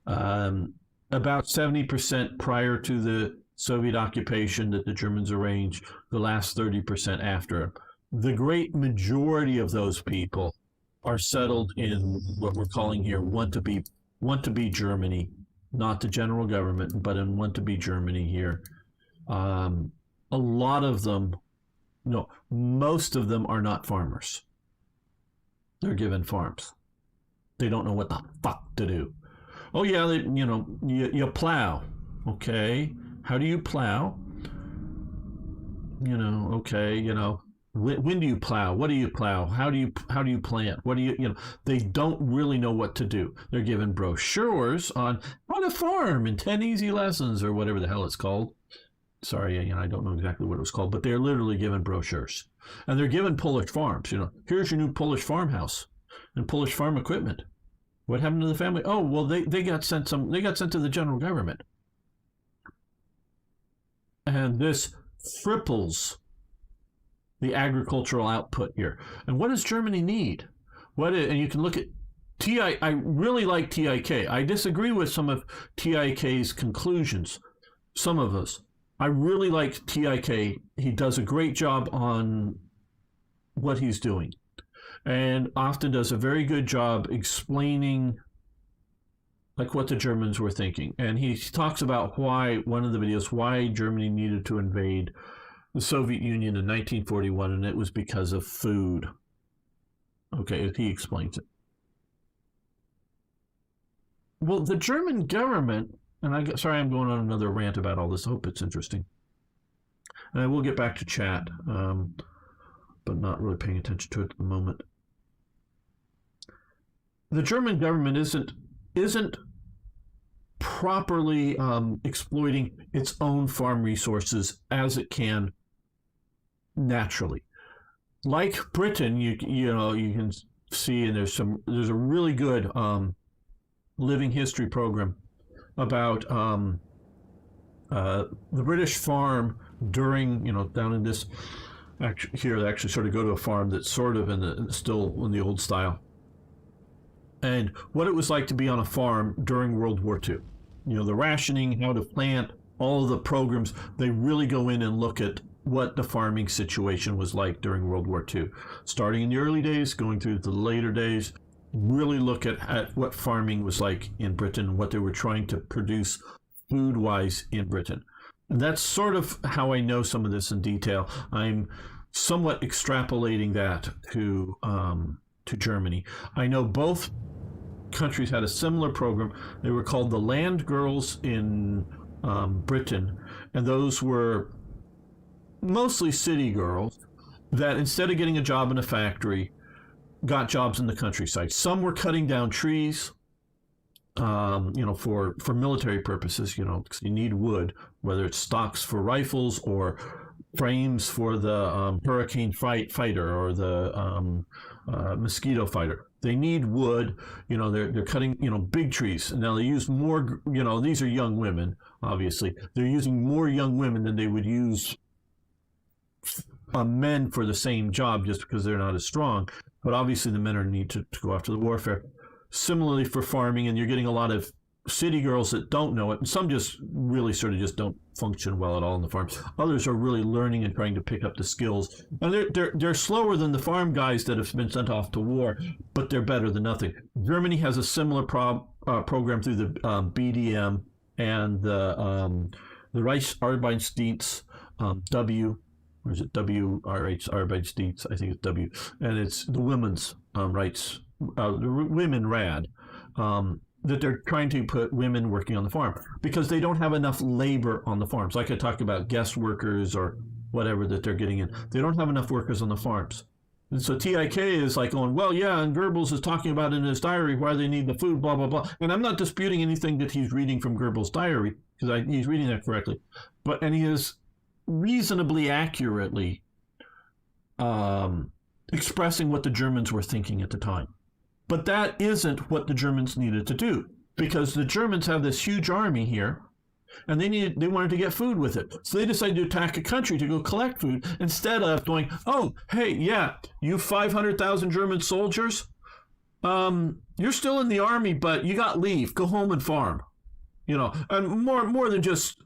About 70% prior to the Soviet occupation that the Germans arranged, the last 30% after. The great majority of those people are settled in what we're calling here want to be Germany, not the general government, but in want to be Germany here. A lot of them, no, most of them are not farmers. They're given farms. They don't know what the fuck to do. Oh yeah, you plow. Okay, how do you plow? Okay, when do you plow? What do you plow? How do you plant? What do you they don't really know what to do. They're given brochures on how to farm in 10 easy lessons or whatever the hell it's called. Sorry, I don't know exactly what it was called, but they're literally given brochures. And they're given Polish farms, here's your new Polish farmhouse and Polish farm equipment. What happened to the family? Oh, well, they got sent to the general government. And this cripples the agricultural output here. And what does Germany need? And you can look at I really like TIK. I disagree with some of TIK's conclusions. Some of us. I really like TIK. He does a great job on what he's doing, and often does a very good job explaining like what the Germans were thinking. And he talks about why Germany needed to invade the Soviet Union in 1941, and it was because of food. Okay, he explains it. Well, the German government, and sorry I'm going on another rant about all this. I hope it's interesting. And I will get back to chat, but not really paying attention to it at the moment. The German government isn't properly exploiting its own farm resources as it can naturally. Like Britain, you can see, and there's a really good living history program about the British farm during down in this here. They actually sort of go to a farm that's sort of still in the old style, and what it was like to be on a farm during World War II. The rationing, how to plant, all of the programs. They really go in and look at what the farming situation was like during World War II, starting in the early days, going through the later days. Really look at what farming was like in Britain, what they were trying to produce food-wise in Britain. And that's sort of how I know some of this in detail. I'm somewhat extrapolating that to Germany. I know both countries had a similar program. They were called the Land Girls in Britain, and those were mostly city girls that instead of getting a job in a factory, got jobs in the countryside. Some were cutting down trees, for military purposes, because you need wood, whether it's stocks for rifles or frames for the hurricane fighter or the mosquito fighter. They need wood. They're cutting, big trees. Now they use more, these are young women, obviously. They're using more young women than they would use men for the same job just because they're not as strong. But obviously the men need to go after the warfare. Similarly for farming, and you're getting a lot of city girls that don't know it, and some just really sort of just don't function well at all in the farms. Others are really learning and trying to pick up the skills, and they're slower than the farm guys that have been sent off to war, but they're better than nothing. Germany has a similar program through the BDM and the Reichsarbeitsdienst, W, or is it WRH Arbeitsdienst? I think it's W, and it's the women's rights, the women rad. That they're trying to put women working on the farm because they don't have enough labor on the farms. Like I talked about guest workers or whatever that they're getting in. They don't have enough workers on the farms. And so TIK is like going, well, yeah, and Goebbels is talking about in his diary why they need the food, blah, blah, blah. And I'm not disputing anything that he's reading from Goebbels' diary because he's reading that correctly. And he is reasonably accurately expressing what the Germans were thinking at the time. But that isn't what the Germans needed to do because the Germans have this huge army here and they wanted to get food with it. So they decided to attack a country to go collect food instead of going, oh, hey, yeah, you 500,000 German soldiers, you're still in the army, but you got leave. Go home and farm. And more than just,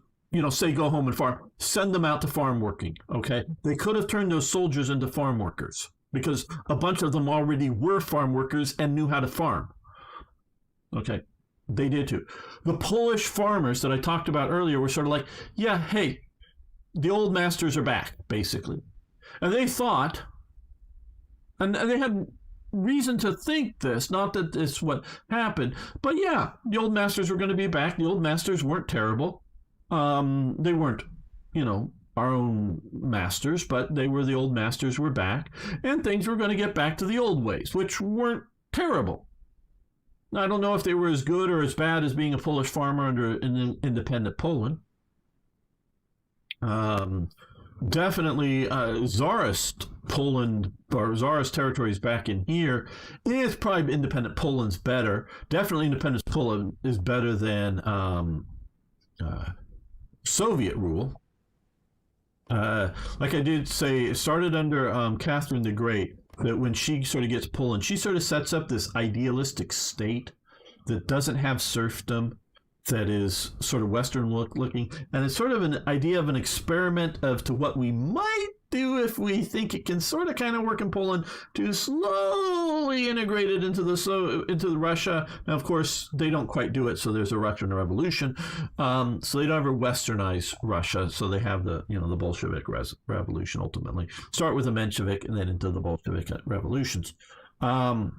say go home and farm. Send them out to farm working, okay? They could have turned those soldiers into farm workers, because a bunch of them already were farm workers and knew how to farm. Okay, they did too. The Polish farmers that I talked about earlier were sort of like, yeah, hey, the old masters are back, basically. And they thought, and they had reason to think this, not that this what happened, but yeah, the old masters were going to be back. The old masters weren't terrible. They weren't, our own masters, but they were the old masters were back, and things were going to get back to the old ways, which weren't terrible. I don't know if they were as good or as bad as being a Polish farmer under an independent Poland. Definitely Tsarist Poland, or Tsarist territories back in here, it's probably independent Poland's better. Definitely independent Poland is better than Soviet rule. Like I did say, it started under Catherine the Great, that when she sort of gets Poland, she sort of sets up this idealistic state that doesn't have serfdom, that is sort of Western looking, and it's sort of an idea of an experiment of to what we might do if we think it can sort of kind of work in Poland to slowly integrate it into the Russia. Now, of course, they don't quite do it, so there's a Russian Revolution. So they don't ever westernize Russia, so they have the the Bolshevik Revolution ultimately. Start with the Menshevik and then into the Bolshevik revolutions. Had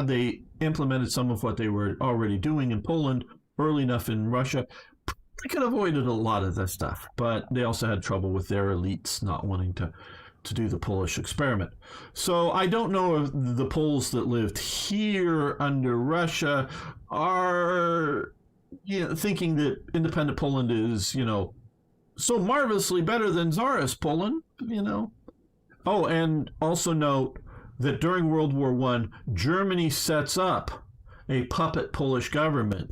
they implemented some of what they were already doing in Poland early enough in Russia, they could have avoided a lot of this stuff, but they also had trouble with their elites not wanting to do the Polish experiment. So I don't know if the Poles that lived here under Russia are thinking that independent Poland is so marvelously better than Tsarist Poland. Oh, and also note that during World War I, Germany sets up a puppet Polish government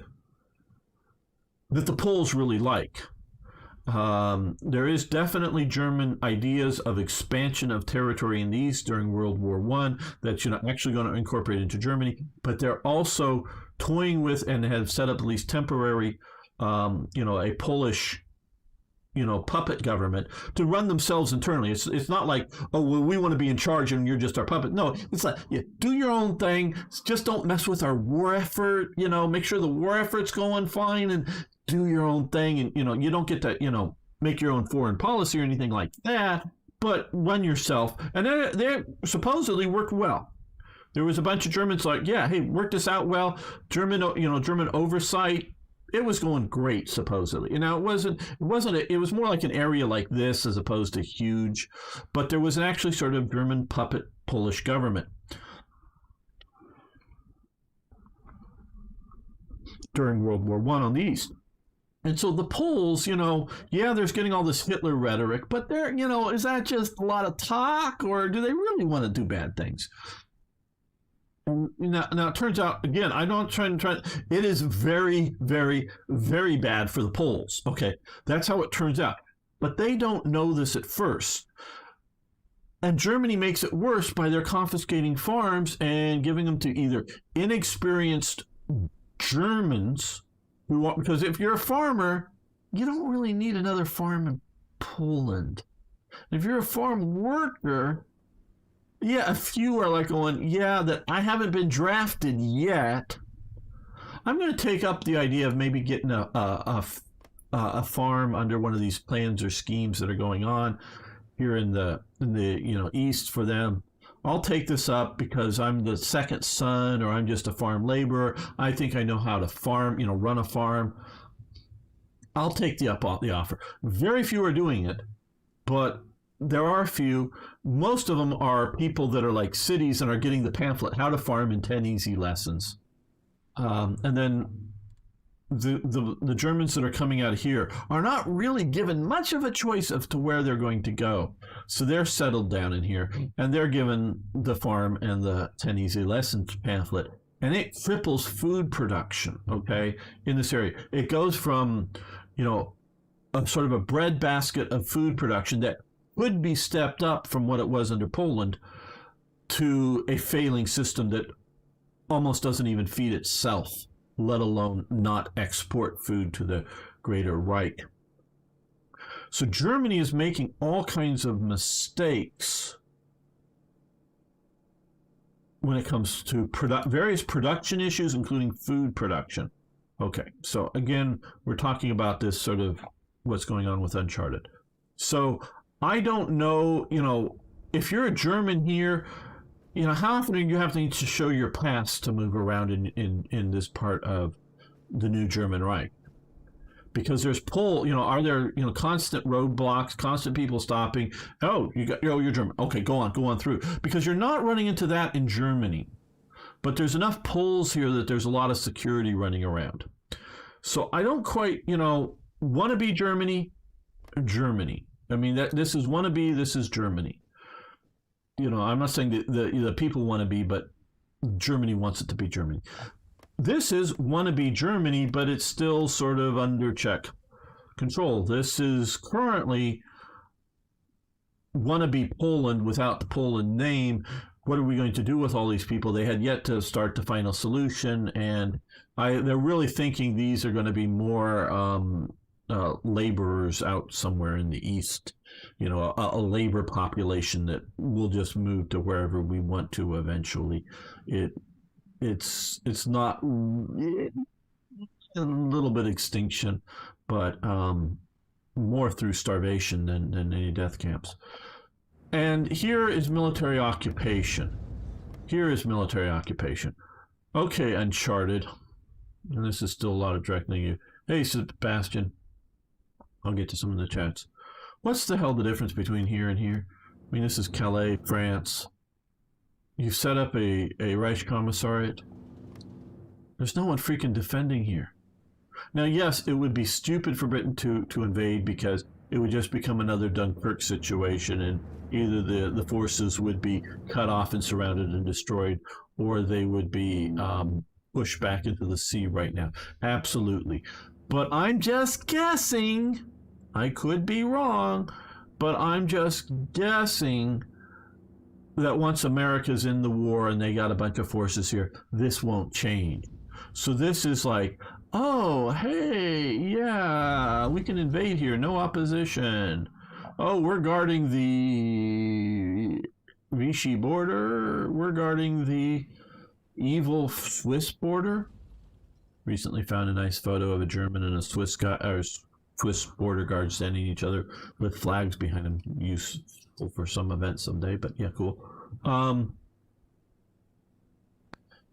that the Poles really like. There is definitely German ideas of expansion of territory in the East during World War I that you're actually going to incorporate into Germany, but they're also toying with and have set up at least temporary, a Polish puppet government to run themselves internally. It's not like, oh, well, we want to be in charge and you're just our puppet. No, it's like, do your own thing. Just don't mess with our war effort. Make sure the war effort's going fine and do your own thing. And, you don't get to, make your own foreign policy or anything like that, but run yourself. And they supposedly work well. There was a bunch of Germans like, yeah, hey, work this out well. German oversight. It was going great, supposedly. It was more like an area like this as opposed to huge, but there was an actually sort of German puppet Polish government during World War I on the East. And so the Poles, there's getting all this Hitler rhetoric, but is that just a lot of talk, or do they really want to do bad things? Now it turns out, again, I'm not trying to it is very, very, very bad for the Poles. Okay, that's how it turns out. But they don't know this at first. And Germany makes it worse by their confiscating farms and giving them to either inexperienced Germans who want, because if you're a farmer, you don't really need another farm in Poland. If you're a farm worker, yeah, a few are like going, yeah, that I haven't been drafted yet. I'm going to take up the idea of maybe getting a farm under one of these plans or schemes that are going on here in the east for them. I'll take this up because I'm the second son, or I'm just a farm laborer. I think I know how to farm, run a farm. I'll take the offer. Very few are doing it, but there are a few. Most of them are people that are like cities and are getting the pamphlet, How to Farm in 10 Easy Lessons. And then the Germans that are coming out of here are not really given much of a choice as to where they're going to go. So they're settled down in here, and they're given the farm and the 10 Easy Lessons pamphlet, and it triples food production, okay, in this area. It goes from, a sort of a breadbasket of food production that would be stepped up from what it was under Poland to a failing system that almost doesn't even feed itself, let alone not export food to the Greater Reich. So Germany is making all kinds of mistakes when it comes to various production issues, including food production. Okay, so again, we're talking about this sort of what's going on with Uncharted. So I don't know, if you're a German here, how often do you have to need to show your pass to move around in this part of the new German Reich? Because there's are there, constant roadblocks, constant people stopping? Oh, you're German. Okay, go on through. Because you're not running into that in Germany. But there's enough pulls here that there's a lot of security running around. So I don't quite, want to be Germany. I mean, this is wannabe, this is Germany. I'm not saying that the people want to be, but Germany wants it to be Germany. This is wannabe Germany, but it's still sort of under Czech control. This is currently wannabe Poland without the Poland name. What are we going to do with all these people? They had yet to start the final solution, and they're really thinking these are going to be more laborers out somewhere in the east. A labor population that will just move to wherever we want to eventually. It's not a little bit extinction, but more through starvation than any death camps. And here is military occupation. Okay, Uncharted. And this is still a lot of directing you. Hey, Sebastian. I'll get to some of the chats. What's the hell the difference between here and here? I mean, this is Calais, France. You've set up a Reich Commissariat. There's no one freaking defending here. Now, yes, it would be stupid for Britain to invade, because it would just become another Dunkirk situation, and either the forces would be cut off and surrounded and destroyed, or they would be pushed back into the sea right now. Absolutely. But I'm just guessing. I could be wrong, but I'm just guessing that once America's in the war and they got a bunch of forces here, this won't change. So this is like, oh, hey, yeah, we can invade here, no opposition. Oh, we're guarding the Vichy border. We're guarding the evil Swiss border. Recently found a nice photo of a German and a Swiss guy, or Swiss border guard standing each other with flags behind them, useful for some event someday, but yeah, cool.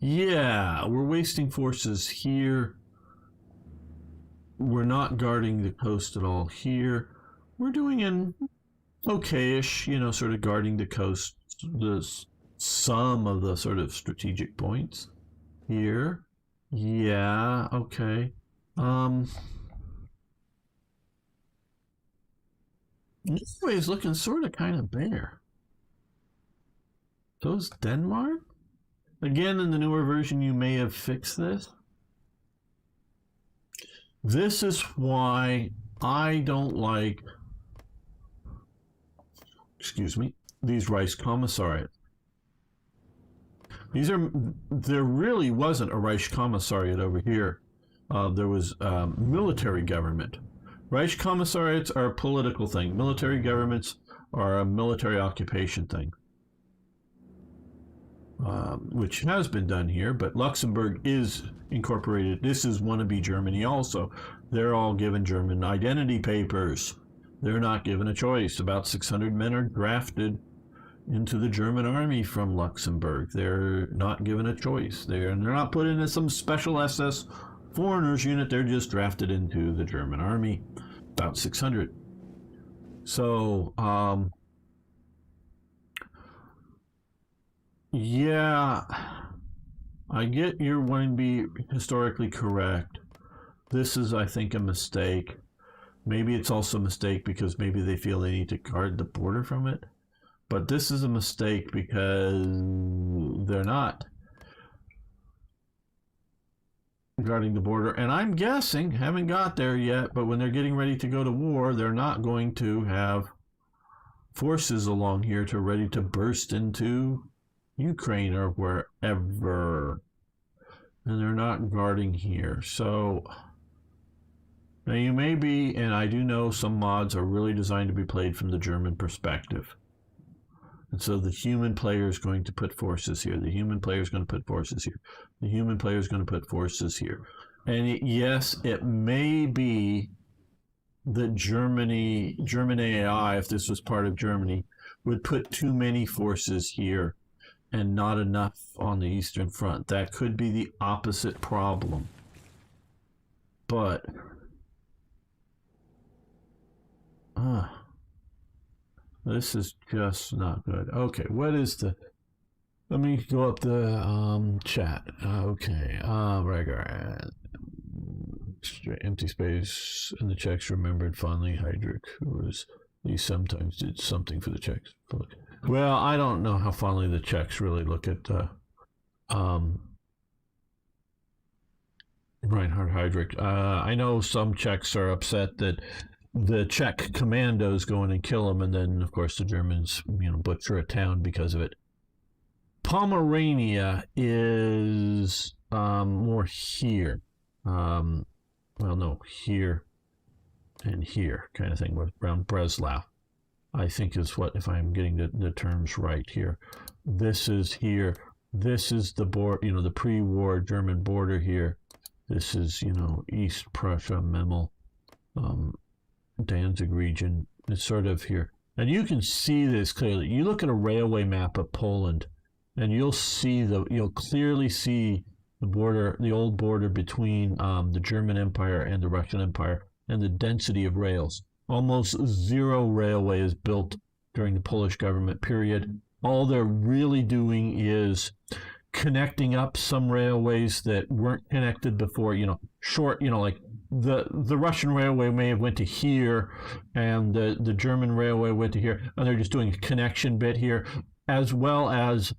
Yeah, we're wasting forces here. We're not guarding the coast at all here. We're doing an okay-ish, sort of guarding the coast, some of the sort of strategic points here. Yeah, okay. Norway is looking sort of kind of bare. So is Denmark? Again, in the newer version, you may have fixed this. This is why I don't like, these Reich Commissariats. There really wasn't a Reichskommissariat over here. There was military government. Reichskommissariats are a political thing. Military governments are a military occupation thing. Which has been done here, but Luxembourg is incorporated. This is wannabe Germany also. They're all given German identity papers. They're not given a choice. About 600 men are drafted into the German army from Luxembourg. They're not given a choice. They're not put into some special SS foreigners unit. They're just drafted into the German army. About 600. So, yeah, I get you're wanting to be historically correct. This is, I think, a mistake. Maybe it's also a mistake because maybe they feel they need to guard the border from it. But this is a mistake because they're not guarding the border. And I'm guessing, haven't got there yet, but when they're getting ready to go to war, they're not going to have forces along here to ready to burst into Ukraine or wherever. And they're not guarding here. So now you may be, and I do know some mods are really designed to be played from the German perspective. And so the human player is going to put forces here. The human player is going to put forces here. The human player is going to put forces here. And yes, it may be that German AI, if this was part of Germany, would put too many forces here and not enough on the Eastern Front. That could be the opposite problem. But this is just not good. Okay, what is the... Let me go up the chat. Okay, right. Empty space, and the Czechs remembered fondly Heydrich, who was... He sometimes did something for the Czechs. Well, I don't know how fondly the Czechs really look at Reinhard Heydrich. I know some Czechs are upset that the Czech commandos go in and kill him, and then, of course, the Germans, butcher a town because of it. Pomerania is more here. Well, no, here and here kind of thing, around Breslau, I think is what, if I'm getting the terms right here. This is here. This is the border, the pre-war German border here. This is, East Prussia, Memel, Danzig region. It's sort of here. And you can see this clearly. You look at a railway map of Poland, and you'll clearly see the border, the old border between the German Empire and the Russian Empire, and the density of rails. Almost zero railway is built during the Polish government period. All they're really doing is connecting up some railways that weren't connected before, short, like the Russian railway may have went to here, and the German railway went to here, and they're just doing a connection bit here, as well as,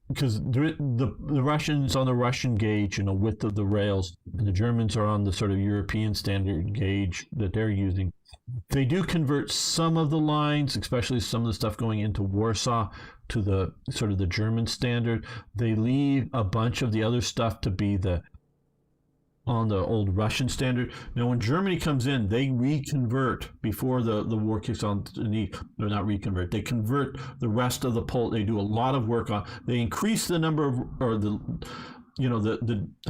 because the Russians on the Russian gauge, width of the rails, and the Germans are on the sort of European standard gauge that they're using. They do convert some of the lines, especially some of the stuff going into Warsaw, to the sort of the German standard. They leave a bunch of the other stuff to be on the old Russian standard. Now, when Germany comes in, they reconvert before the war kicks on. They're not reconvert. They convert the rest of the Pole. They do a lot of work on. They increase the number of, or the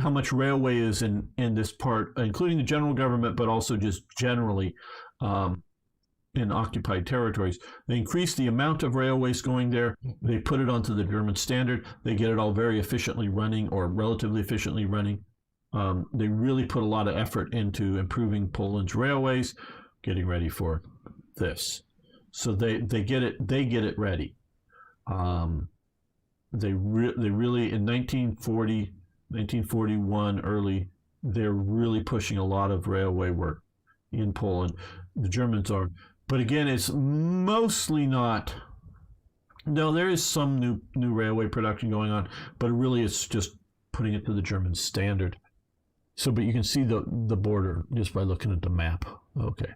how much railway is in this part, including the general government, but also just generally in occupied territories. They increase the amount of railways going there. They put it onto the German standard. They get it all very efficiently running, or relatively efficiently running. They really put a lot of effort into improving Poland's railways, getting ready for this. So they get it ready. They really, in 1940, 1941 early, they're really pushing a lot of railway work in Poland. The Germans are, but again, it's mostly not. No, there is some new railway production going on, but really it's just putting it to the German standard. So, but you can see the border just by looking at the map. Okay.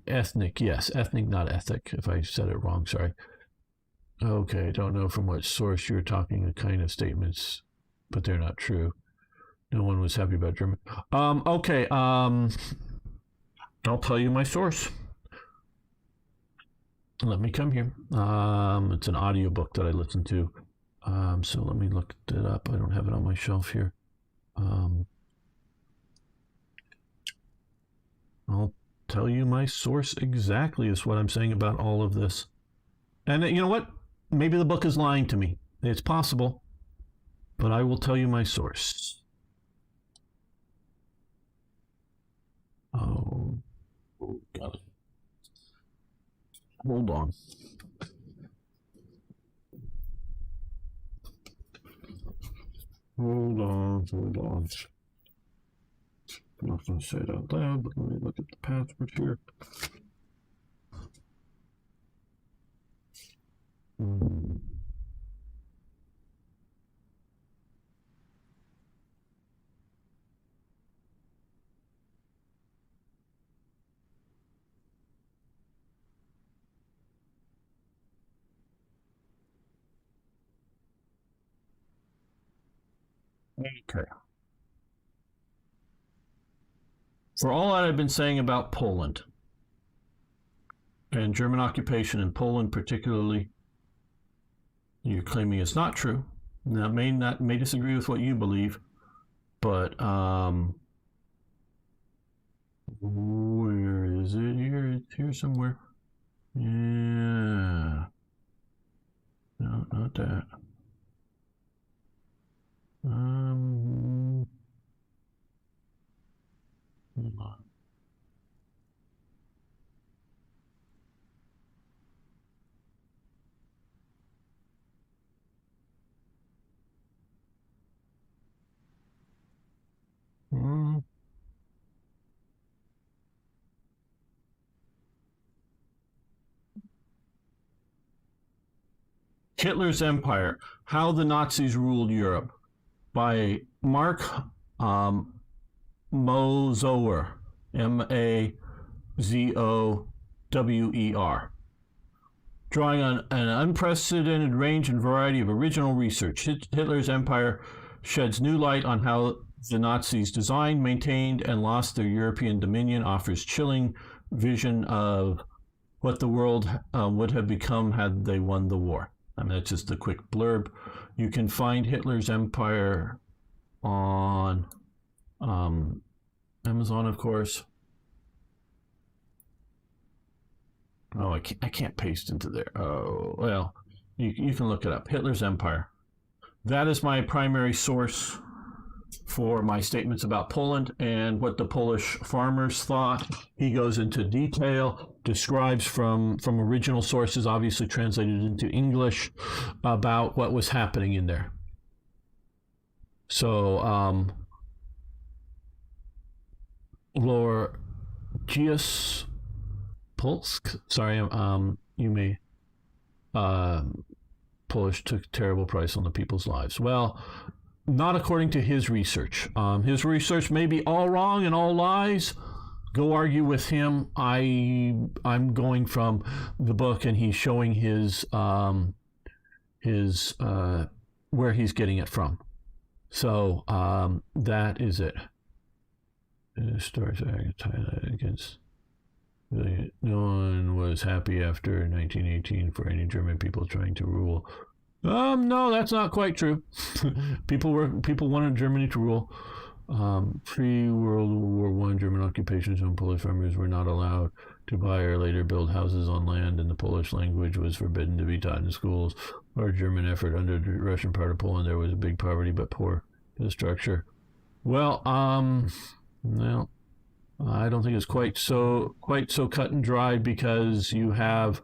Ethnic, yes. Ethnic, not ethic, if I said it wrong, sorry. Okay, don't know from what source you're talking the kind of statements, but they're not true. No one was happy about Germany. Okay, I'll tell you my source. Let me come here. It's an audiobook that I listen to. So let me look it up. I don't have it on my shelf here. I'll tell you my source exactly is what I'm saying about all of this. And you know what? Maybe the book is lying to me. It's possible. But I will tell you my source. Oh, got it. Hold on. Hold on. I'm not going to say it out loud, but let me look at the password here. Okay. For all that I've been saying about Poland and German occupation in Poland particularly, you're claiming it's not true. Now, may disagree with what you believe, but where is it? It's here somewhere. Yeah. No, not that. Hold on. Hitler's Empire: How the Nazis Ruled Europe by Mark Mozower, Mazower. Drawing on an unprecedented range and variety of original research, Hitler's Empire sheds new light on how the Nazis designed, maintained, and lost their European dominion, offers chilling vision of what the world would have become had they won the war. I mean, that's just a quick blurb. You can find Hitler's Empire on Amazon, of course. Oh, I can't paste into there. Oh, well, you can look it up. Hitler's Empire. That is my primary source for my statements about Poland and what the Polish farmers thought. He goes into detail, describes from original sources, obviously translated into English, about what was happening in there. So, Lorgius Polsk, sorry, you may, Polish took terrible price on the people's lives. Well, not according to his research. His research may be all wrong and all lies. Go argue with him. I'm going from the book, and he's showing his where he's getting it from. So that is it. Stories against. No one was happy after 1918 for any German people trying to rule. No, that's not quite true. People wanted Germany to rule. Pre-World War I, German occupation zone Polish farmers were not allowed to buy or later build houses on land, and the Polish language was forbidden to be taught in schools. Or German effort under the Russian part of Poland, there was a big poverty but poor infrastructure. Well, I don't think it's quite so cut and dry, because you have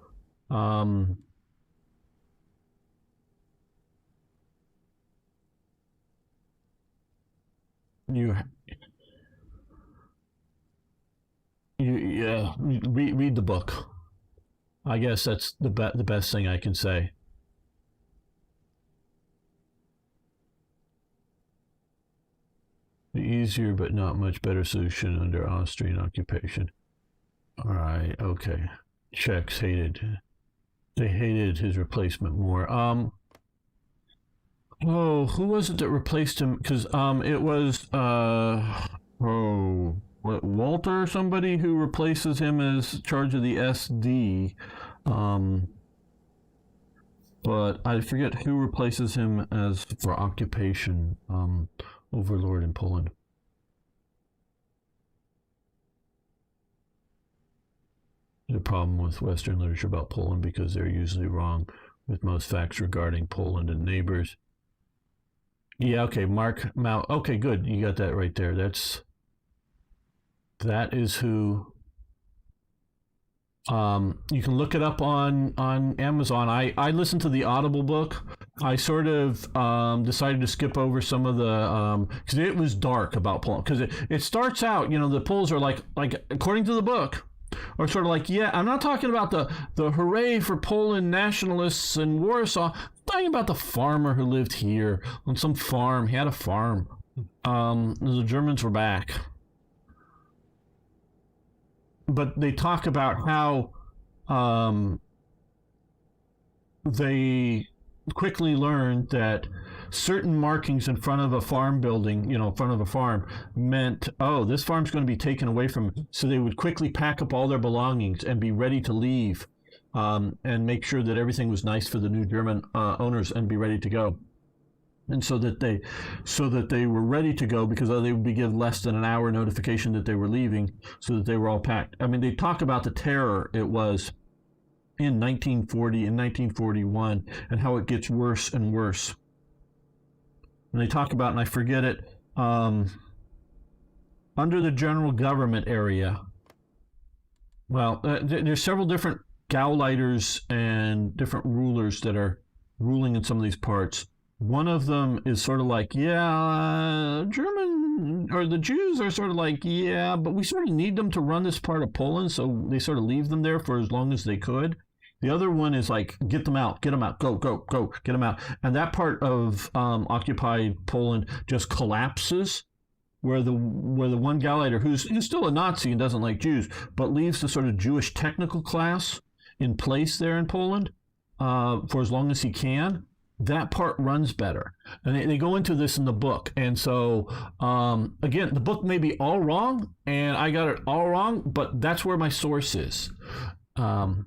read the book. I guess that's the best thing I can say. The easier but not much better solution under Austrian occupation. All right, okay. Czechs hated They hated his replacement more. Oh, who was it that replaced him? Because it was Walter or somebody who replaces him as charge of the SD. But I forget who replaces him as for occupation overlord in Poland. The problem with Western literature about Poland because they're usually wrong with most facts regarding Poland and neighbors. Yeah, okay, Mark Mao. Okay, good. You got that right there. That is who. You can look it up on Amazon. I listened to the Audible book. I sort of decided to skip over some of the because it was dark about Poland. Because it starts out, the Poles are like according to the book, or sort of like, yeah, I'm not talking about the hooray for Poland nationalists in Warsaw. I'm talking about the farmer who lived here on some farm. He had a farm. The Germans were back. But they talk about how they quickly learned that certain markings in front of a farm building, in front of a farm, meant, oh, this farm's going to be taken away from them. So they would quickly pack up all their belongings and be ready to leave and make sure that everything was nice for the new German owners and be ready to go. And so that they were ready to go because they would be given less than an hour notification that they were leaving, so that they were all packed. I mean, they talk about the terror it was in 1940 and 1941 and how it gets worse and worse. And they talk about, and I forget it, under the general government area. Well, there's several different Gauleiters and different rulers that are ruling in some of these parts. One of them is sort of like, yeah, German, or the Jews are sort of like, yeah, but we sort of need them to run this part of Poland, so they sort of leave them there for as long as they could. The other one is like, get them out, go, get them out. And that part of occupied Poland just collapses, where the one Gauleiter, who's still a Nazi and doesn't like Jews, but leaves the sort of Jewish technical class in place there in Poland for as long as he can. That part runs better. And they go into this in the book. And so, again, the book may be all wrong, and I got it all wrong, but that's where my source is. And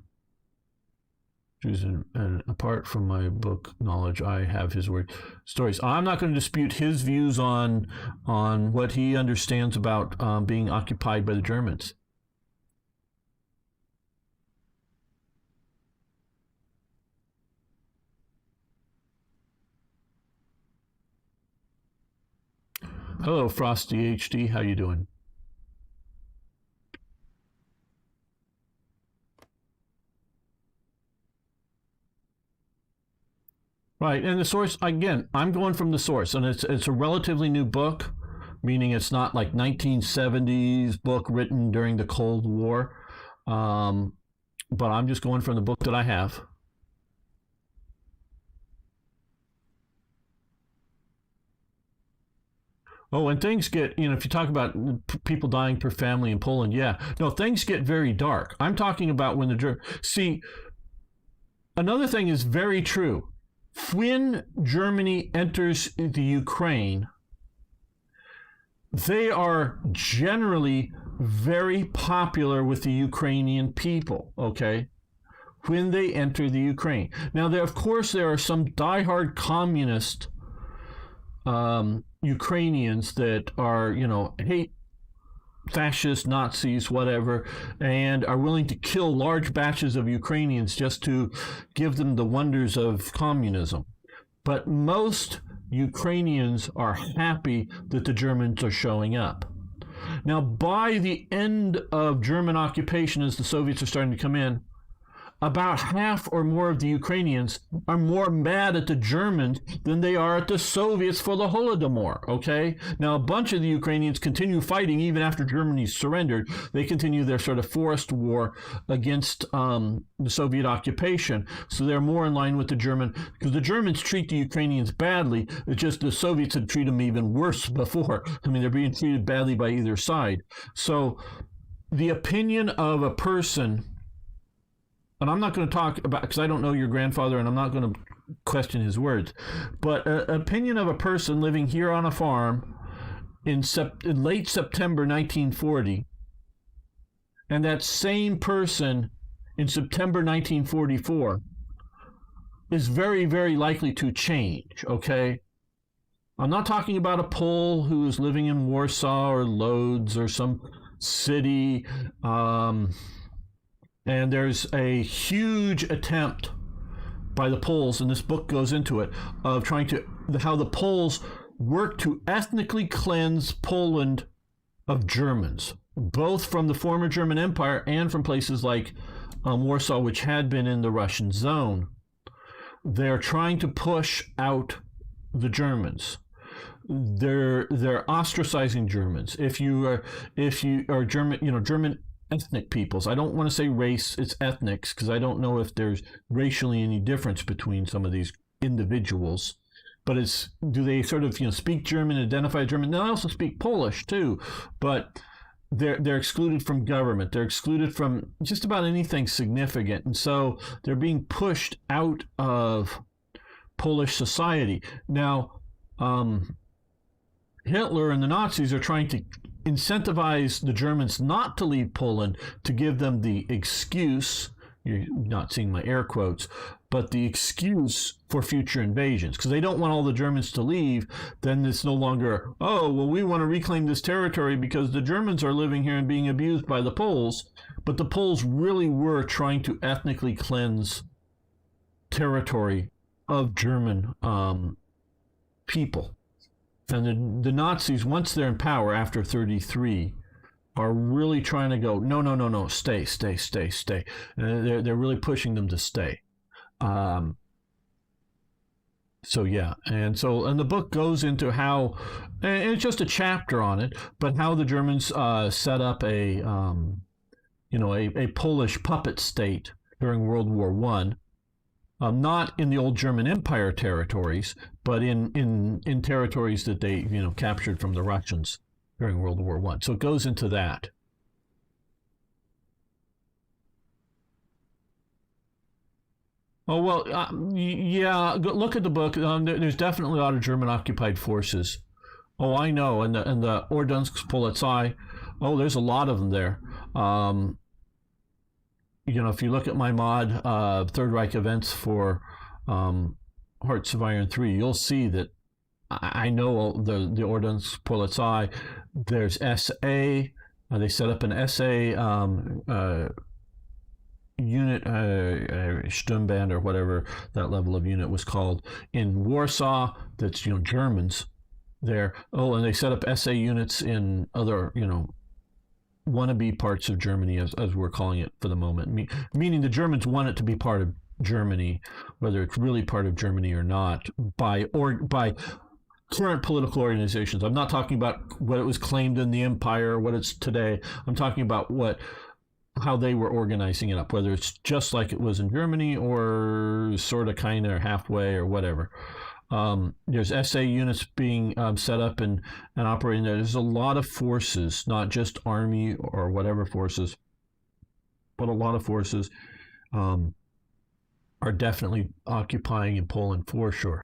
apart from my book knowledge, I have his word stories. I'm not going to dispute his views on what he understands about being occupied by the Germans. Hello, Frosty HD. How you doing? Right, and the source, again, I'm going from the source, and it's a relatively new book, meaning it's not like 1970s book written during the Cold War, but I'm just going from the book that I have. Oh, and things get, if you talk about people dying per family in Poland, yeah. No, things get very dark. I'm talking about when see, another thing is very true. When Germany enters the Ukraine, they are generally very popular with the Ukrainian people, okay? When they enter the Ukraine. Now, of course, there are some diehard communist Ukrainians that are, hate fascists, Nazis, whatever, and are willing to kill large batches of Ukrainians just to give them the wonders of communism. But most Ukrainians are happy that the Germans are showing up. Now, by the end of German occupation, as the Soviets are starting to come in, about half or more of the Ukrainians are more mad at the Germans than they are at the Soviets for the Holodomor, okay? Now, a bunch of the Ukrainians continue fighting even after Germany surrendered. They continue their sort of forced war against the Soviet occupation. So they're more in line with the German, because the Germans treat the Ukrainians badly. It's just the Soviets had treated them even worse before. I mean, they're being treated badly by either side. So the opinion of a person and I'm not going to talk about, because I don't know your grandfather and I'm not going to question his words, but an opinion of a person living here on a farm in late September 1940, and that same person in September 1944 is very, very likely to change, okay? I'm not talking about a Pole who is living in Warsaw or Lodz or some city, and there's a huge attempt by the Poles, and this book goes into it, of trying to, how the Poles work to ethnically cleanse Poland of Germans, both from the former German Empire and from places like Warsaw, which had been in the Russian zone. They're trying to push out the Germans. They're ostracizing Germans. If you are German, German ethnic peoples. I don't want to say race, it's ethnics, because I don't know if there's racially any difference between some of these individuals. But it's, do they sort of speak German, identify German? They also speak Polish too, but they're excluded from government. They're excluded from just about anything significant, and so they're being pushed out of Polish society. Now, Hitler and the Nazis are trying to incentivize the Germans not to leave Poland, to give them the excuse, you're not seeing my air quotes, but the excuse for future invasions, because they don't want all the Germans to leave. Then it's no longer, oh, well, we want to reclaim this territory because the Germans are living here and being abused by the Poles. But the Poles really were trying to ethnically cleanse territory of German people. And the Nazis, once they're in power after 1933, are really trying to go, no, stay. They're really pushing them to stay. So yeah, and the book goes into how, and it's just a chapter on it, but how the Germans set up a Polish puppet state during World War I. Not in the old German Empire territories, but in territories that they captured from the Russians during World War I. So it goes into that. Oh, well, yeah, look at the book. There's definitely a lot of German occupied forces. Oh, I know, and the Ordnungspolizei. Oh, there's a lot of them there. If you look at my mod, Third Reich events for Hearts of Iron 3, you'll see that I know the Ordnungspolizei. There's SA. They set up an SA unit, Sturmband, or whatever that level of unit was called, in Warsaw. That's Germans there. Oh, and they set up SA units in other wannabe parts of Germany, as we're calling it for the moment, meaning the Germans want it to be part of Germany, whether it's really part of Germany or not, by current political organizations. I'm not talking about what it was claimed in the empire, what it's today. I'm talking about how they were organizing it up, whether it's just like it was in Germany or sort of kind of halfway or whatever. There's SA units being set up and operating there. There's a lot of forces, not just army or whatever forces, but a lot of forces are definitely occupying in Poland for sure.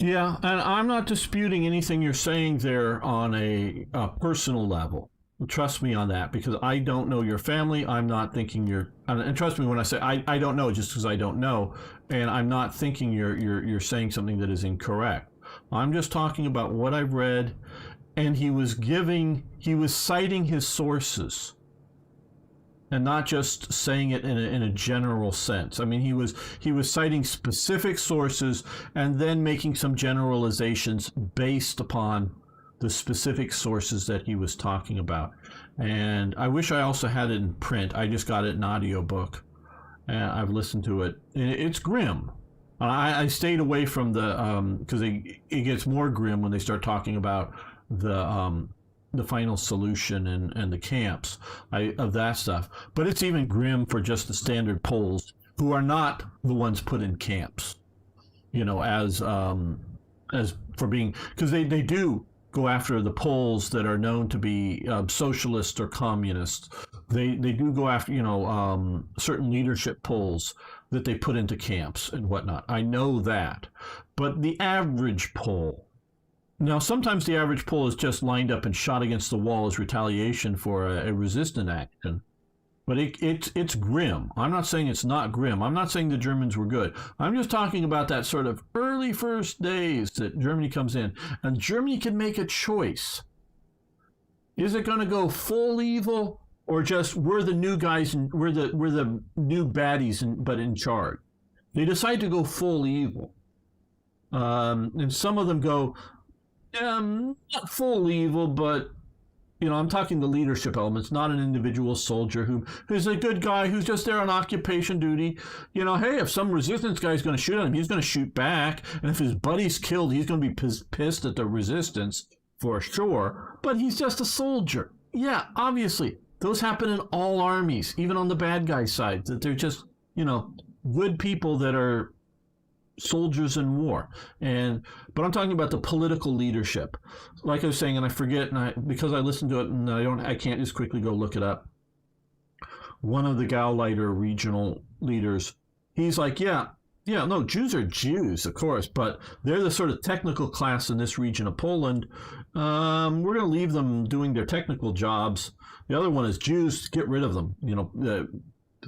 Yeah, and I'm not disputing anything you're saying there on a personal level. Trust me on that, because I don't know your family. I'm not thinking and trust me when I say I don't know, just because I don't know, and I'm not thinking you're saying something that is incorrect. I'm just talking about what I've read, and he was citing his sources, and not just saying it in a general sense. I mean, he was citing specific sources and then making some generalizations based upon the specific sources that he was talking about. And I wish I also had it in print. I just got it in audiobook, and I've listened to it. It's grim. I stayed away from the because it gets more grim when they start talking about the final solution and the camps of that stuff. But it's even grim for just the standard Poles who are not the ones put in camps. As for being, because they do go after the Poles that are known to be socialist or communist. They do go after certain leadership Poles that they put into camps and whatnot. I know that, but the average Pole. Now, sometimes the average Pole is just lined up and shot against the wall as retaliation for a resistant action. But it's grim. I'm not saying it's not grim. I'm not saying the Germans were good. I'm just talking about that sort of early first days that Germany comes in. And Germany can make a choice. Is it going to go full evil, or just we're the new guys and we're the new baddies but in charge? They decide to go full evil. And some of them go, not full evil, but I'm talking the leadership elements, not an individual soldier who's a good guy who's just there on occupation duty. Hey, if some resistance guy's going to shoot at him, he's going to shoot back. And if his buddy's killed, he's going to be pissed at the resistance for sure. But he's just a soldier. Yeah, obviously. Those happen in all armies, even on the bad guy side, that they're just, good people that are soldiers in war. But I'm talking about the political leadership. Like I was saying, and I forget, because I listened to it and I can't just quickly go look it up. One of the Gauleiter regional leaders, he's like, no, Jews are Jews, of course, but they're the sort of technical class in this region of Poland. We're going to leave them doing their technical jobs. The other one is Jews, get rid of them,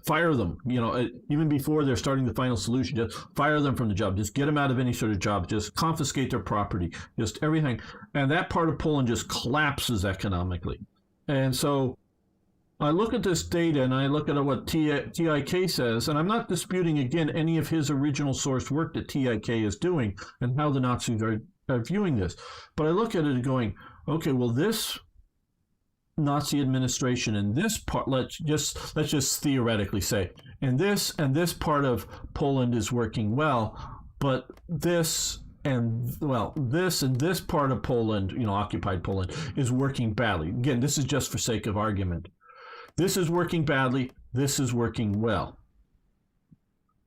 fire them, even before they're starting the final solution. Just fire them from the job. Just get them out of any sort of job. Just confiscate their property. Just everything. And that part of Poland just collapses economically. And so I look at this data and I look at what TIK says, and I'm not disputing, again, any of his original source work that TIK is doing and how the Nazis are viewing this. But I look at it going, okay, well, this Nazi administration in this part, let's just theoretically say, and this part of Poland is working well, but this part of Poland, occupied Poland, is working badly. Again, this is just for sake of argument. This is working badly, this is working well.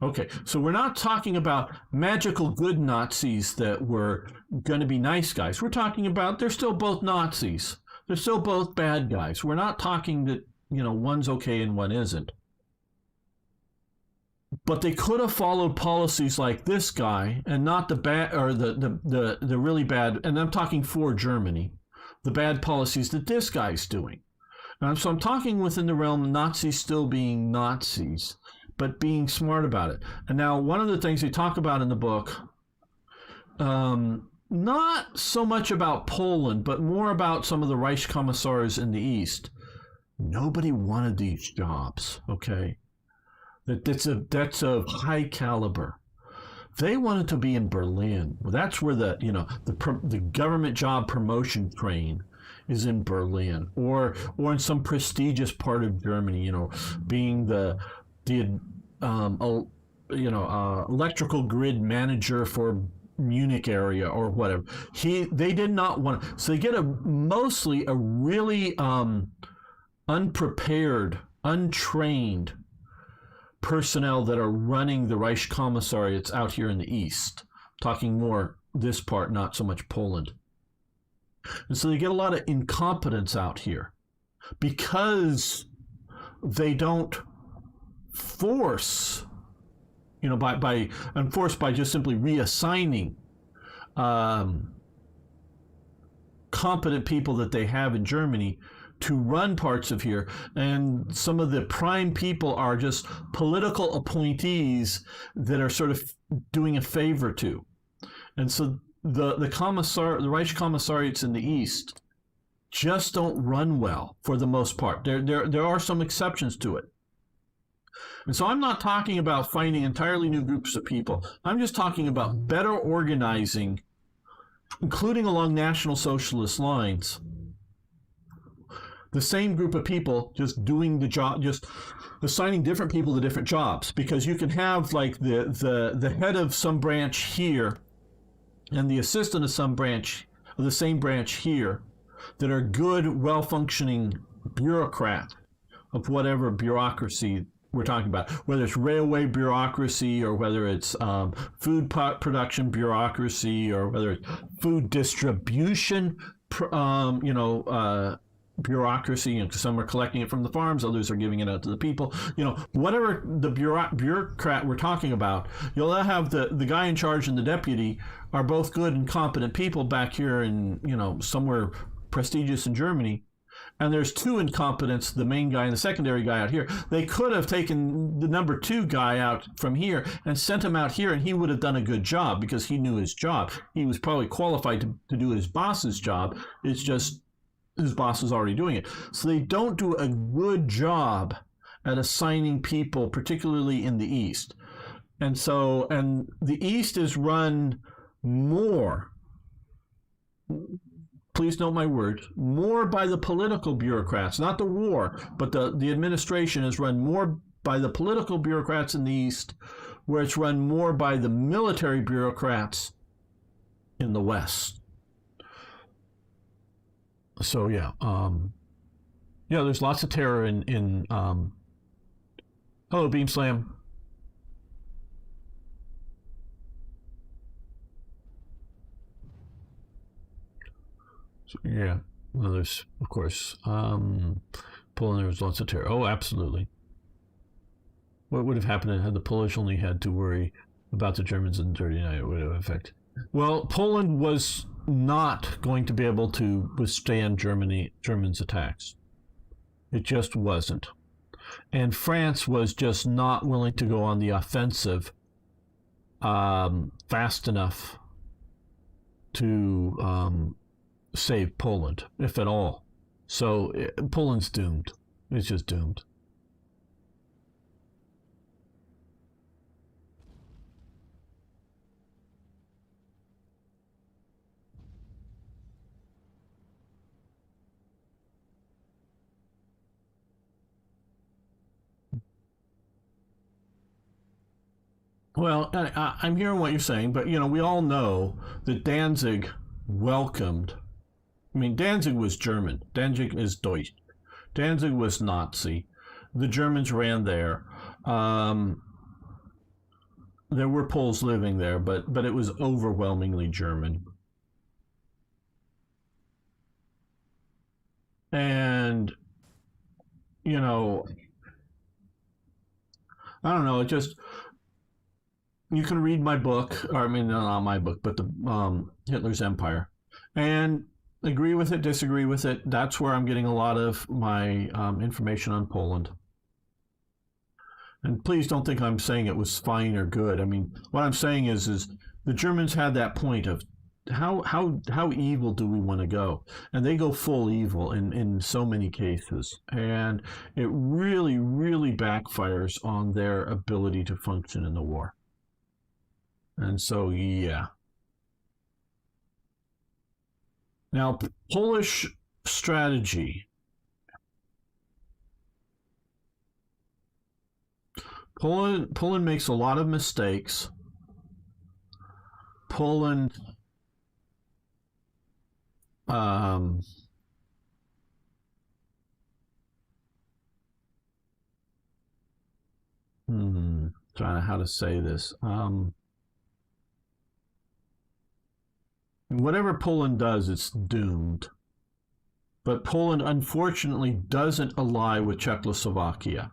Okay, so we're not talking about magical good Nazis that were going to be nice guys. We're talking about they're still both Nazis. They're still both bad guys. We're not talking that, one's okay and one isn't. But they could have followed policies like this guy and not the bad, or the really bad, and I'm talking for Germany, the bad policies that this guy's doing. So I'm talking within the realm of Nazis still being Nazis, but being smart about it. And now one of the things they talk about in the book, not so much about Poland, but more about some of the Reichskommissars in the East. Nobody wanted these jobs, okay? That's of high caliber. They wanted to be in Berlin. Well, that's where the government job promotion train is, in Berlin, or in some prestigious part of Germany. Being the electrical grid manager for Munich area or whatever. They did not want to, so they get mostly a really unprepared, untrained personnel that are running the Reichskommissariats out here in the East. Talking more this part, not so much Poland. And so they get a lot of incompetence out here because they don't force, by just simply reassigning competent people that they have in Germany to run parts of here. And some of the prime people are just political appointees that are sort of doing a favor to. And so the Reichskommissariats in the East just don't run well for the most part. There are some exceptions to it. And so I'm not talking about finding entirely new groups of people. I'm just talking about better organizing, including along National Socialist lines. the same group of people just doing the job, just assigning different people to different jobs, because you can have like the head of some branch here and the assistant of some branch of the same branch here that are good, well-functioning bureaucrats of whatever bureaucracy we're talking about, whether it's railway bureaucracy or whether it's food production bureaucracy or whether it's food distribution, bureaucracy. You know, some are collecting it from the farms, others are giving it out to the people. You know, whatever the bureaucrat we're talking about, you'll have the guy in charge and the deputy are both good and competent people back here in, you know, somewhere prestigious in Germany. And there's two incompetents, the main guy and the secondary guy out here. They could have taken the number 2 guy out from here and sent him out here, and he would have done a good job because he knew his job. He was probably qualified to do his boss's job. It's just his boss is already doing it. So they don't do a good job at assigning people, particularly in the East. And the East is run more, please note my words, more by the political bureaucrats, not the war, but the administration is run more by the political bureaucrats in the East, where it's run more by the military bureaucrats in the West. So yeah, there's lots of terror in hello, Beam Slam. So, yeah, well, there's, of course, Poland, there was lots of terror. Oh, absolutely. What would have happened had the Polish only had to worry about the Germans in 1939? It would have affected. Well, Poland was not going to be able to withstand Germans' attacks. It just wasn't. And France was just not willing to go on the offensive fast enough to save Poland, if at all. So Poland's doomed. It's just doomed. Well, I'm hearing what you're saying, but, you know, we all know that Danzig welcomed. I mean, Danzig was German. Danzig is Deutsch. Danzig was Nazi. The Germans ran there. There were Poles living there, but it was overwhelmingly German. And, you know, I don't know, it just, you can read my book, or I mean, not my book, but the Hitler's Empire, and agree with it, disagree with it. That's where I'm getting a lot of my information on Poland. And please don't think I'm saying it was fine or good. I mean, what I'm saying is the Germans had that point of how evil do we want to go? And they go full evil in so many cases. And it really, really backfires on their ability to function in the war. And so, yeah. Now, Polish strategy. Poland makes a lot of mistakes. Poland trying to how to say this. Whatever Poland does, it's doomed. But Poland, unfortunately, doesn't ally with Czechoslovakia.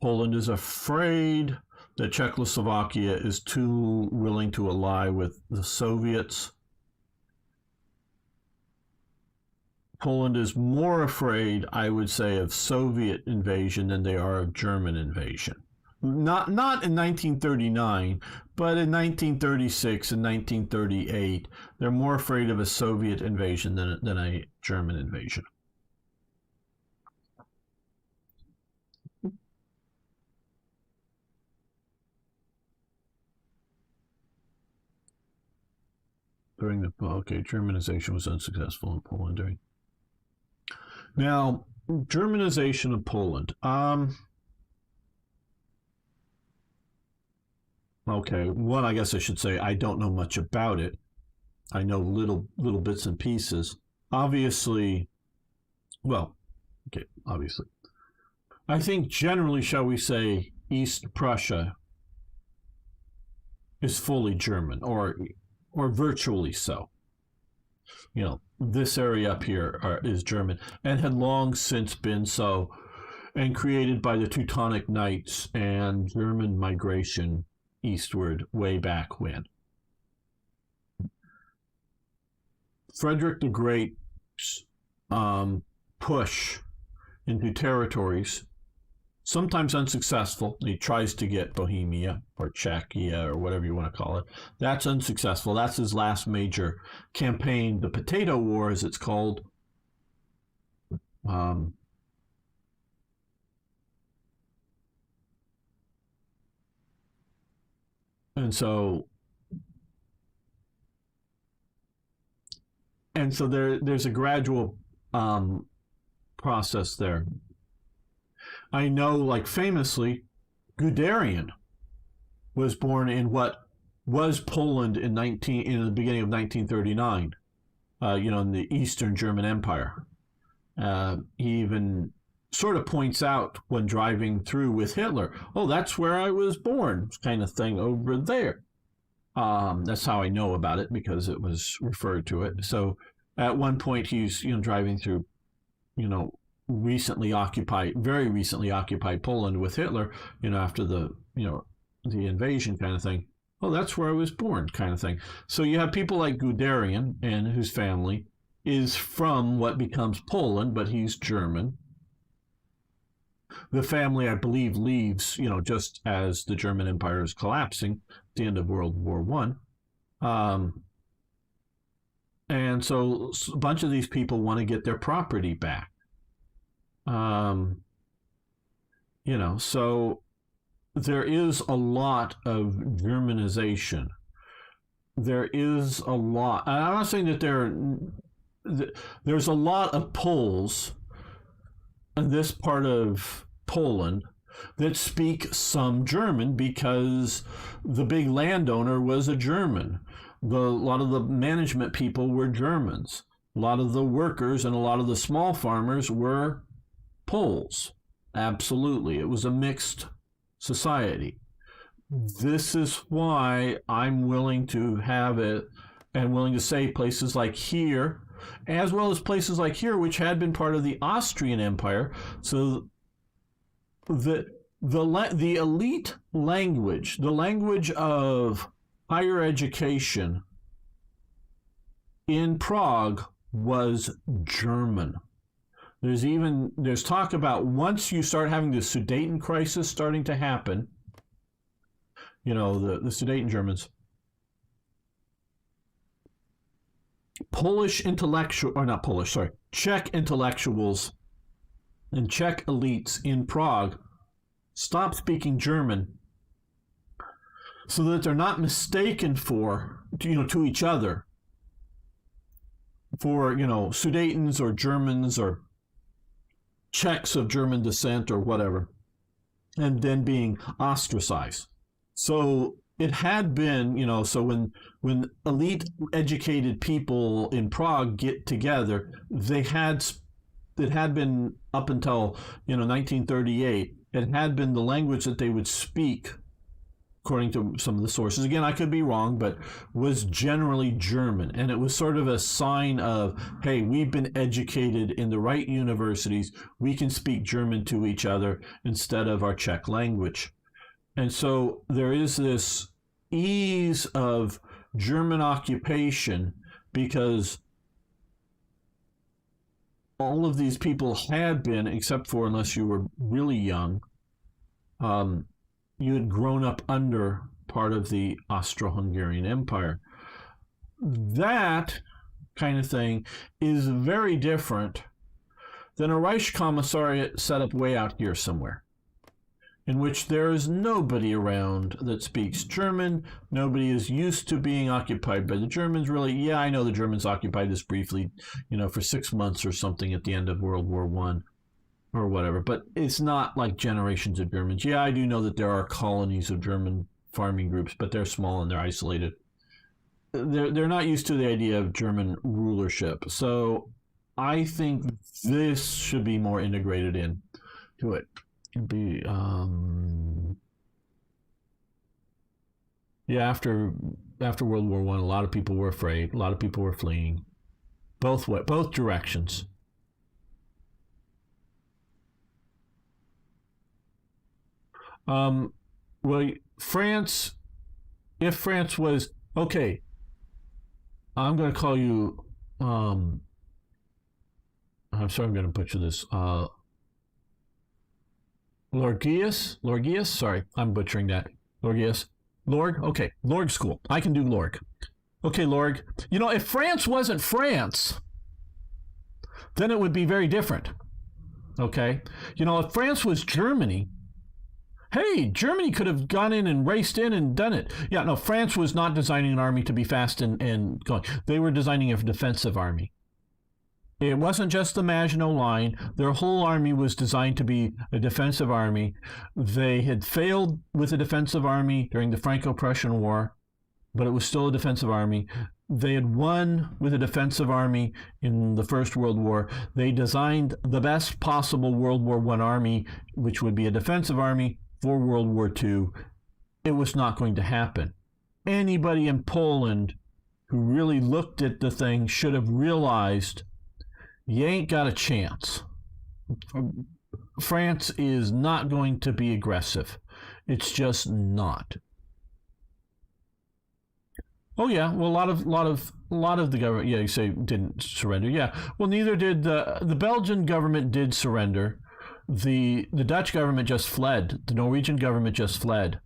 Poland is afraid that Czechoslovakia is too willing to ally with the Soviets. Poland is more afraid, I would say, of Soviet invasion than they are of German invasion. Not in 1939, but in 1936 and 1938, they're more afraid of a Soviet invasion than a German invasion. during the Germanization was unsuccessful in Poland during. Now, Germanization of Poland. Okay, one, I guess I should say I don't know much about it. I know little bits and pieces. Obviously, obviously. I think generally, shall we say, East Prussia is fully German, or virtually so. This area up here is German, and had long since been so, and created by the Teutonic Knights and German migration eastward way back when. Frederick the Great's push into territories, sometimes unsuccessful. He tries to get Bohemia or Czechia or whatever you want to call it. That's unsuccessful. That's his last major campaign, the Potato War, as it's called. And so there's a gradual process there. I know, like famously, Guderian was born in what was Poland in the beginning of 1939. In the Eastern German Empire. He even sort of points out when driving through with Hitler, "Oh, that's where I was born," kind of thing over there. That's how I know about it, because it was referred to it. So at one point he's driving through, very recently occupied Poland with Hitler, after the invasion kind of thing. "Oh, that's where I was born," kind of thing. So you have people like Guderian, and whose family is from what becomes Poland, but he's German. The family, I believe, leaves, just as the German Empire is collapsing at the end of World War I. And so a bunch of these people want to get their property back. So there is a lot of Germanization. There is a lot. I'm not saying that there's a lot of Poles in this part of Poland that speak some German, because the big landowner was a German. A lot of the management people were Germans. A lot of the workers and a lot of the small farmers were Poles. Absolutely. It was a mixed society. This is why I'm willing to have it, and willing to say places like here, as well as places like here, which had been part of the Austrian Empire. So the elite language, the language of higher education in Prague was German. There's talk about, once you start having the Sudeten crisis starting to happen, the Sudeten Germans, Czech intellectuals and Czech elites in Prague stop speaking German, so that they're not mistaken to each other for, Sudetens or Germans or Czechs of German descent or whatever, and then being ostracized. So it had been, so when elite educated people in Prague get together, it had been up until 1938, it had been the language that they would speak, according to some of the sources. Again, I could be wrong, but was generally German. And it was sort of a sign of, hey, we've been educated in the right universities. We can speak German to each other instead of our Czech language. And so there is this ease of German occupation, because all of these people had been, except for, unless you were really young, you had grown up under part of the Austro-Hungarian Empire. That kind of thing is very different than a Reich Commissariat set up way out here somewhere. in which there is nobody around that speaks German. Nobody is used to being occupied by the Germans, really. Yeah, I know the Germans occupied this briefly, for 6 months or something at the end of World War I or whatever, but it's not like generations of Germans. Yeah, I do know that there are colonies of German farming groups, but they're small and they're isolated. They're not used to the idea of German rulership. So I think this should be more integrated in to it. Be after World War I, a lot of people were afraid. A lot of people were fleeing, both directions. Well, France. If France was okay, I'm going to call you. I'm sorry, I'm going to butcher this. Lorgius? Sorry, I'm butchering that. Lorgius? Lorg? Okay, Lorg school. I can do Lorg. Okay, Lorg. If France wasn't France, then it would be very different. Okay? If France was Germany, hey, Germany could have gone in and raced in and done it. Yeah, no, France was not designing an army to be fast and going. They were designing a defensive army. It wasn't just the Maginot Line. Their whole army was designed to be a defensive army. They had failed with a defensive army during the Franco-Prussian War, but it was still a defensive army. They had won with a defensive army in the First World War. They designed the best possible World War I army, which would be a defensive army, for World War II. It was not going to happen. Anybody in Poland who really looked at the thing should have realized you ain't got a chance. France is not going to be aggressive. It's just not. Oh yeah, well a lot of the government, yeah, you say didn't surrender. Yeah, well neither did the Belgian government did surrender. The Dutch government just fled. The Norwegian government just fled.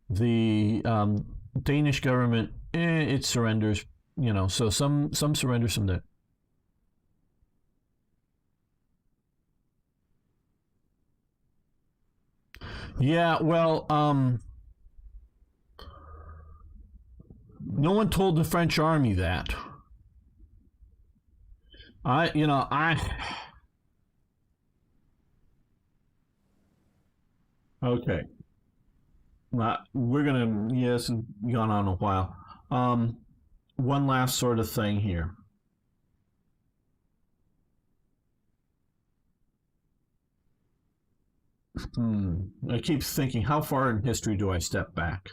The Danish government, it surrenders. So some surrender, some don't. Yeah, well, no one told the French army that. Okay. We're gonna, yes, gone on a while. One last sort of thing here. I keep thinking, how far in history do I step back?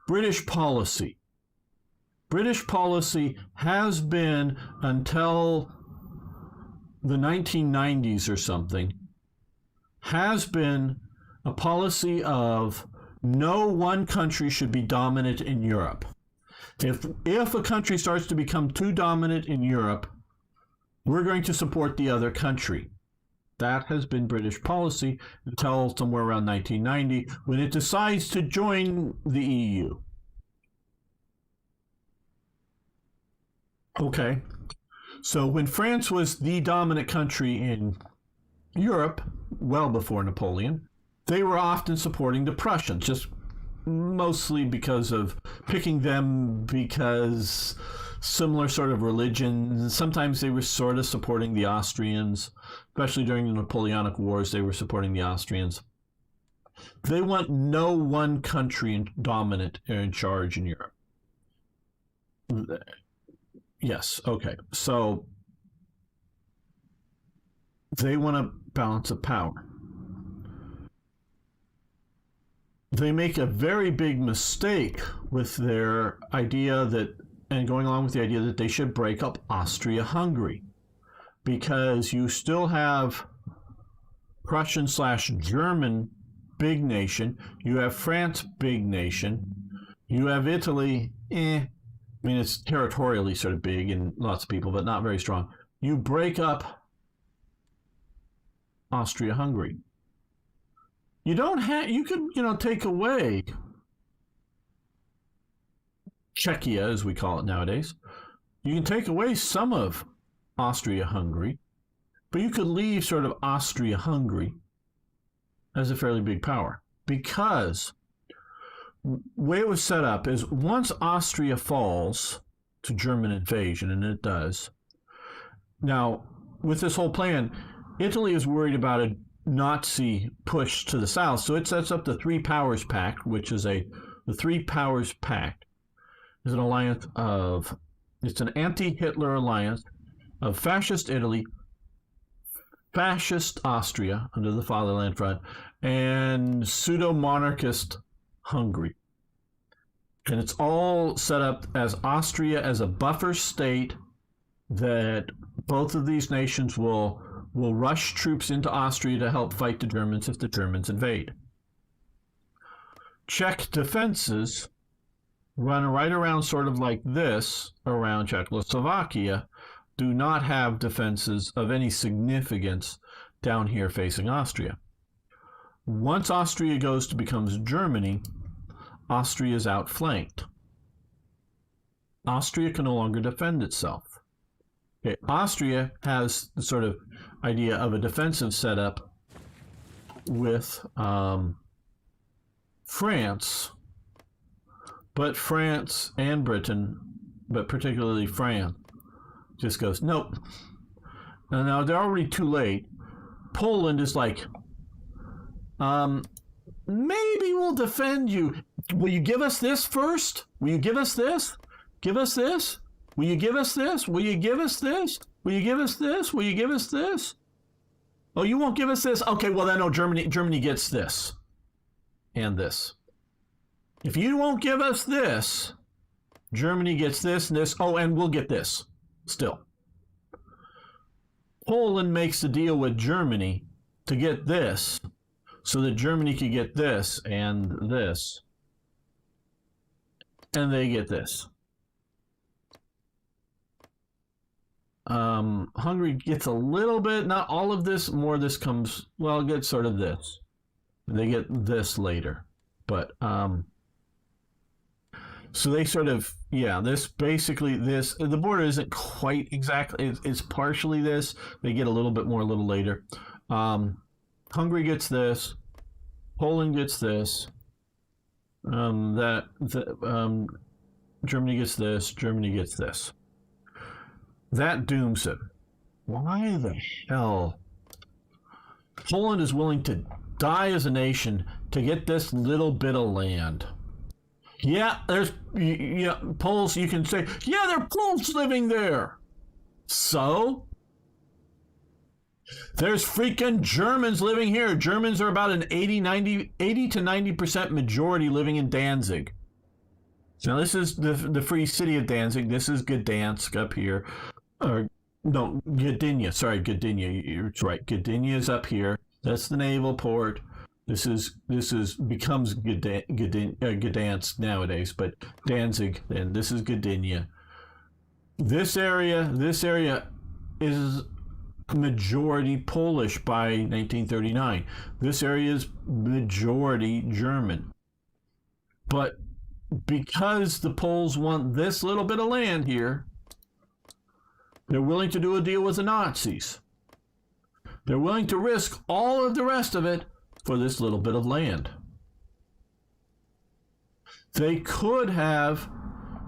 British policy. British policy has been, until the 1990s or something, has been a policy of no one country should be dominant in Europe. If a country starts to become too dominant in Europe, we're going to support the other country. That has been British policy until somewhere around 1990, when it decides to join the EU. Okay, so when France was the dominant country in Europe, well before Napoleon, they were often supporting the Prussians, just mostly because of picking them because similar sort of religion. Sometimes they were sort of supporting the Austrians, especially during the Napoleonic Wars, they were supporting the Austrians. They want no one country dominant or in charge in Europe. Yes, okay. So they want a balance of power. They make a very big mistake with their idea that, and going along with the idea that they should break up Austria-Hungary, because you still have Prussian/German big nation, you have France big nation, you have Italy, I mean, it's territorially sort of big and lots of people, but not very strong. You break up Austria-Hungary. You don't have, you could, take away Czechia, as we call it nowadays. You can take away some of Austria-Hungary, but you could leave sort of Austria-Hungary. as a fairly big power, because the way it was set up is once Austria falls to German invasion, and it does. Now, with this whole plan, Italy is worried about a Nazi push to the south, so it sets up the Three Powers Pact, which is the Three Powers Pact is an alliance of, it's an anti-Hitler alliance of fascist Italy, fascist Austria under the Fatherland Front, and pseudo-monarchist Hungary. And it's all set up as Austria as a buffer state that both of these nations will rush troops into Austria to help fight the Germans if the Germans invade. Czech defenses run right around sort of like this around Czechoslovakia, do not have defenses of any significance down here facing Austria. Once Austria becomes Germany, Austria is outflanked. Austria can no longer defend itself. Okay, Austria has the sort of idea of a defensive setup with France, but France and Britain, but particularly France, just goes, nope. And now they're already too late. Poland is like, maybe we'll defend you. Will you give us this first? Will you give us this? Give us this? Will you give us this? Will you give us this? Will you give us this? Will you give us this? Oh, you won't give us this? Okay, well then, no, Germany gets this. And this. If you won't give us this, Germany gets this and this. Oh, and we'll get this still. Poland makes the deal with Germany to get this so that Germany could get this and this. And they get this. Hungary gets a little bit, not all of this, more of this comes, well, it gets sort of this. They get this later. But, so they sort of, yeah, this basically, this, the border isn't quite exactly, it's partially this. They get a little bit more a little later. Hungary gets this. Poland gets this. Germany gets this. Germany gets this. That dooms it. Why the hell? Poland is willing to die as a nation to get this little bit of land. Yeah, there's Poles, you can say, yeah, there are Poles living there. So? There's freaking Germans living here. Germans are about an 80 to 90% majority living in Danzig. Now, this is the free city of Danzig. This is Gdansk up here. Or, no, Gdynia. Sorry, Gdynia. You're right. Gdynia is up here. That's the naval port. This becomes Gdansk nowadays, but Danzig, and this is Gdynia. This area is majority Polish by 1939. This area is majority German. But because the Poles want this little bit of land here, they're willing to do a deal with the Nazis. They're willing to risk all of the rest of it for this little bit of land. They could have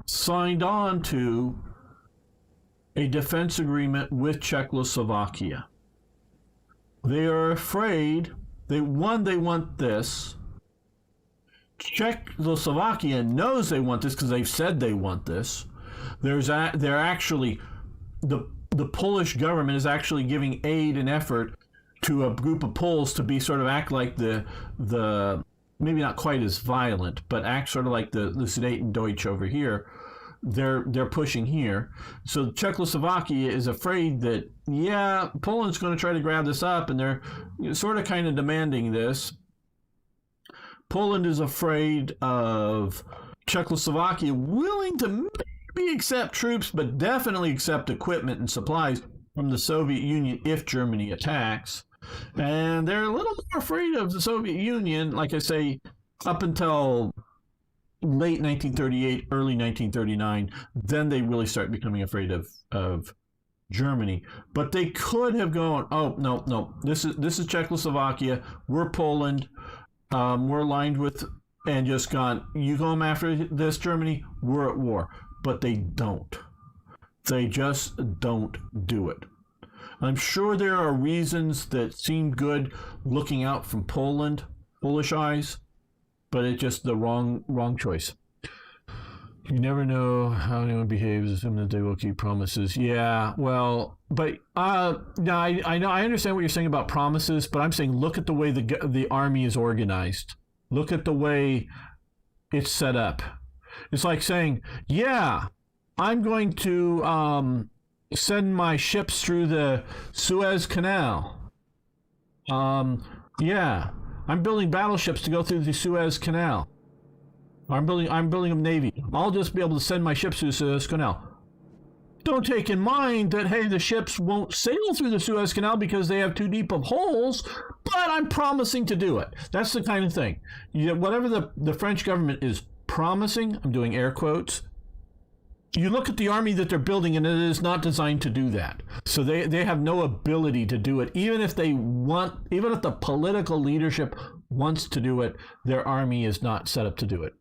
signed on to a defense agreement with Czechoslovakia. They are afraid, they want this. Czechoslovakia knows they want this because they've said they want this. They're actually, the Polish government is actually giving aid and effort to a group of Poles to be sort of act like the maybe not quite as violent, but act sort of like the Sudetendeutsch over here. They're pushing here. So Czechoslovakia is afraid that, yeah, Poland's going to try to grab this up, and they're sort of kind of demanding this. Poland is afraid of Czechoslovakia willing to maybe accept troops, but definitely accept equipment and supplies from the Soviet Union if Germany attacks. And they're a little more afraid of the Soviet Union, like I say, up until late 1938, early 1939. Then they really start becoming afraid of Germany, but they could have gone, oh no, this is Czechoslovakia, we're Poland, we're aligned with, and just gone, you come after this Germany, we're at war. But they don't. They just don't do it. I'm sure there are reasons that seem good looking out from Polish eyes, but it's just the wrong choice. You never know how anyone behaves, assuming that they will keep promises. Yeah, well, but no, I know, I understand what you're saying about promises, but I'm saying look at the way the army is organized. Look at the way it's set up. It's like saying, yeah, I'm going to send my ships through the Suez Canal. Yeah, I'm building battleships to go through the Suez Canal. I'm building a navy. I'll just be able to send my ships through the Suez Canal. Don't take in mind that, hey, the ships won't sail through the Suez Canal because they have too deep of holes, but I'm promising to do it. That's the kind of thing. Whatever the French government is promising, I'm doing air quotes, you look at the army that they're building and it is not designed to do that. So they have no ability to do it. Even if the political leadership wants to do it, their army is not set up to do it.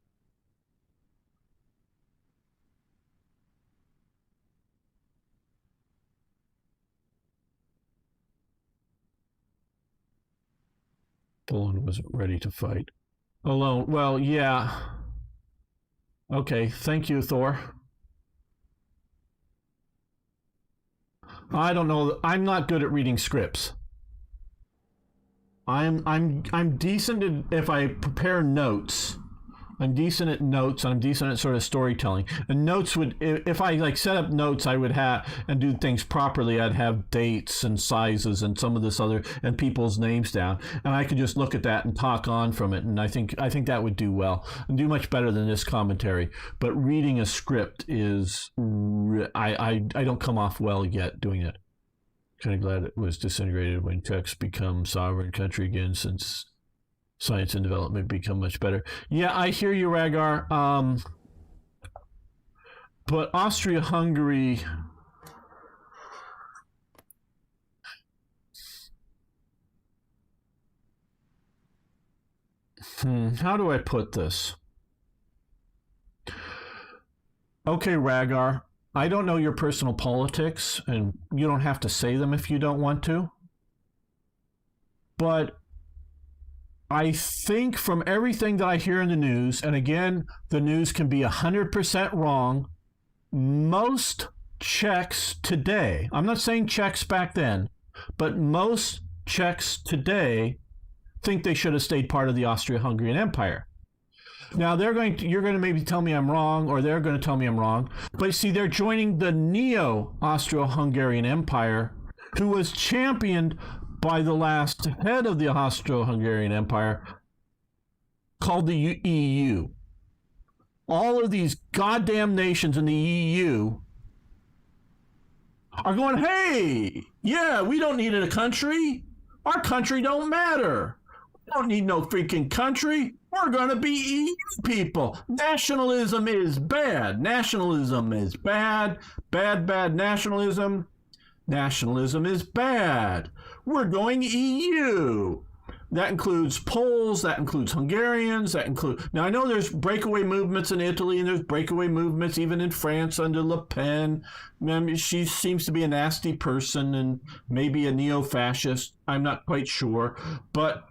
Poland wasn't ready to fight. Alone. Well, yeah. Okay, thank you, Thor. I don't know. I'm not good at reading scripts. I'm decent if I prepare notes. I'm decent at notes. I'm decent at sort of storytelling. And notes would, if I like set up notes, I would have and do things properly. I'd have dates and sizes and some of this other and people's names down, and I could just look at that and talk on from it. And I think that would do well and do much better than this commentary. But reading a script is, I don't come off well yet doing it. Kind of glad it was disintegrated when Czechs become sovereign country again, since science and development become much better. Yeah, I hear you, Ragar. But Austria-Hungary, how do I put this? Okay, Ragar, I don't know your personal politics, and you don't have to say them if you don't want to. But I think from everything that I hear in the news, and again, the news can be 100% wrong, most Czechs today, I'm not saying Czechs back then, but most Czechs today think they should have stayed part of the Austro-Hungarian Empire. Now, you're going to maybe tell me I'm wrong, or they're going to tell me I'm wrong, but see, they're joining the Neo-Austro-Hungarian Empire, who was championed by the last head of the Austro-Hungarian Empire, called the EU. All of these goddamn nations in the EU are going, hey, yeah, we don't need a country. Our country don't matter. We don't need no freaking country. We're going to be EU people. Nationalism is bad. Nationalism is bad. Bad nationalism. Nationalism is bad. We're going EU. That includes Poles, that includes Hungarians, now I know there's breakaway movements in Italy, and there's breakaway movements even in France under Le Pen. She seems to be a nasty person and maybe a neo-fascist. I'm not quite sure. But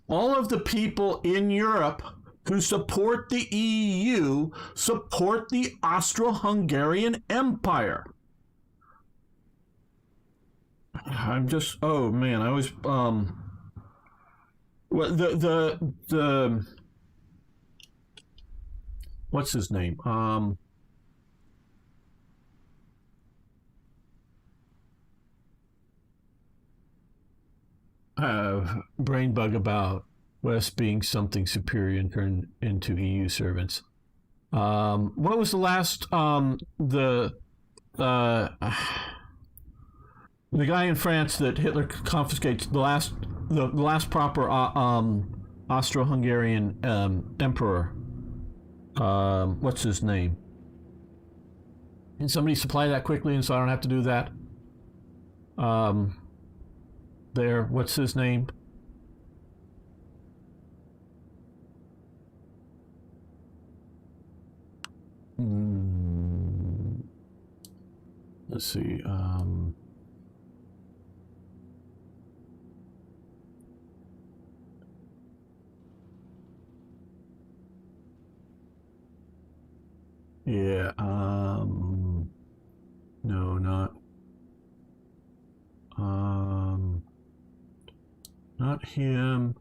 all of the people in Europe who support the EU support the Austro-Hungarian Empire. I'm just, oh man, I was the what's his name? Brain bug about West being something superior and turned into EU servants. What was the last the guy in France that Hitler confiscates, the last proper Austro-Hungarian emperor? What's his name? Can somebody supply that quickly, and so I don't have to do that? There, what's his name? Let's see. Yeah. No, not him.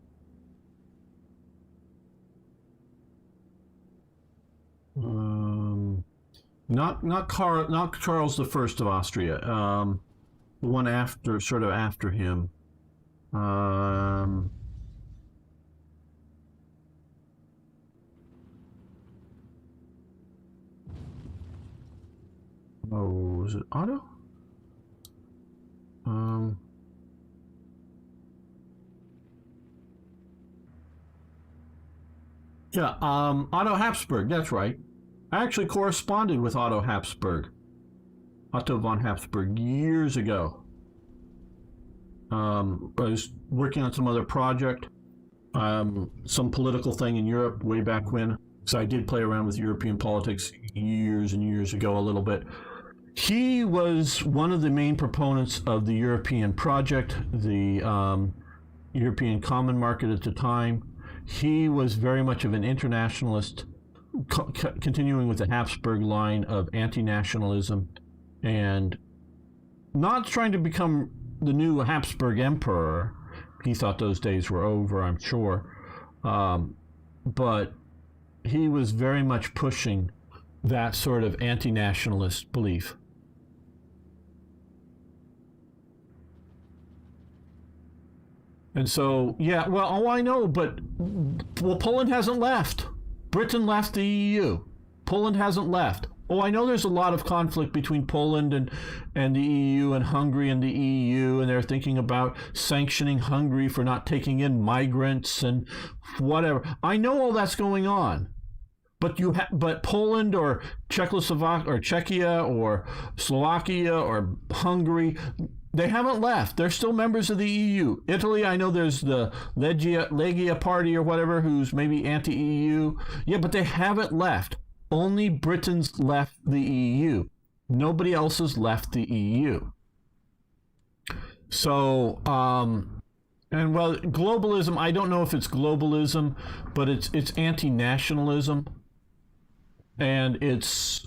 Not Charles the First of Austria. The one after, sort of after him. Oh, is it Otto? Yeah, Otto Habsburg, that's right. I actually corresponded with Otto von Habsburg, years ago. I was working on some other project, some political thing in Europe way back when. So I did play around with European politics years and years ago a little bit. He was one of the main proponents of the European project, the European Common Market at the time. He was very much of an internationalist, continuing with the Habsburg line of anti-nationalism and not trying to become the new Habsburg emperor. He thought those days were over, I'm sure. But he was very much pushing that sort of anti-nationalist belief. And so, yeah, well, I know, but Poland hasn't left. Britain left the EU. Poland hasn't left. I know there's a lot of conflict between Poland and the EU and Hungary and the EU, and they're thinking about sanctioning Hungary for not taking in migrants and whatever. I know all that's going on. But Poland or Czechoslovakia or Czechia or Slovakia or Hungary, they haven't left. They're still members of the EU. Italy, I know there's the Lega party or whatever who's maybe anti-EU. Yeah, but they haven't left. Only Britain's left the EU. Nobody else has left the EU. So, and well, globalism, I don't know if it's globalism, but it's anti-nationalism. And it's,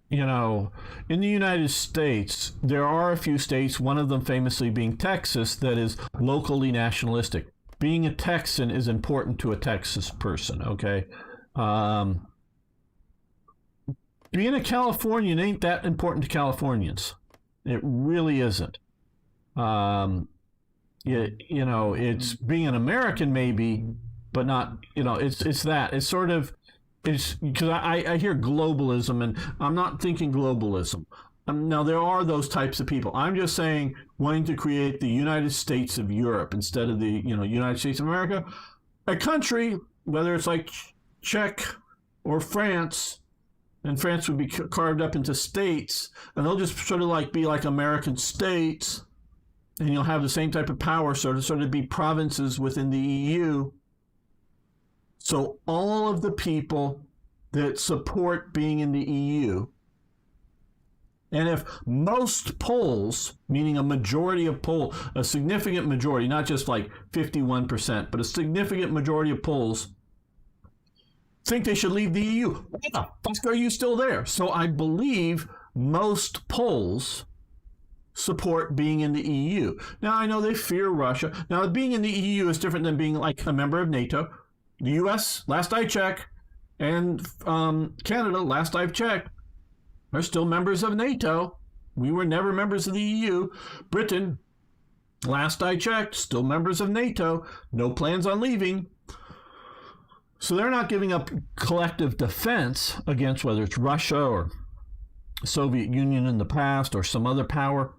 you know, in the United States, there are a few states, one of them famously being Texas, that is locally nationalistic. Being a Texan is important to a Texas person, okay? Being a Californian ain't that important to Californians. It really isn't. You know, it's being an American maybe, but not, you know, it's that. It's sort of, it's because I hear globalism, and I'm not thinking globalism. Now, there are those types of people. I'm just saying wanting to create the United States of Europe instead of the, you know, United States of America. A country, whether it's like Czech or France, and France would be carved up into states, and they'll just sort of like be like American states, and you'll have the same type of power, sort of be provinces within the EU. So all of the people that support being in the EU, and if most Poles, meaning a majority of Poles, a significant majority, not just like 51%, but a significant majority of Poles think they should leave the EU, why the fuck are you still there? So I believe most Poles support being in the EU. Now, I know they fear Russia. Now, being in the EU is different than being like a member of NATO. The US, last I checked, and Canada, last I've checked, are still members of NATO. We were never members of the EU. Britain, last I checked, still members of NATO. No plans on leaving. So they're not giving up collective defense against whether it's Russia or Soviet Union in the past or some other power.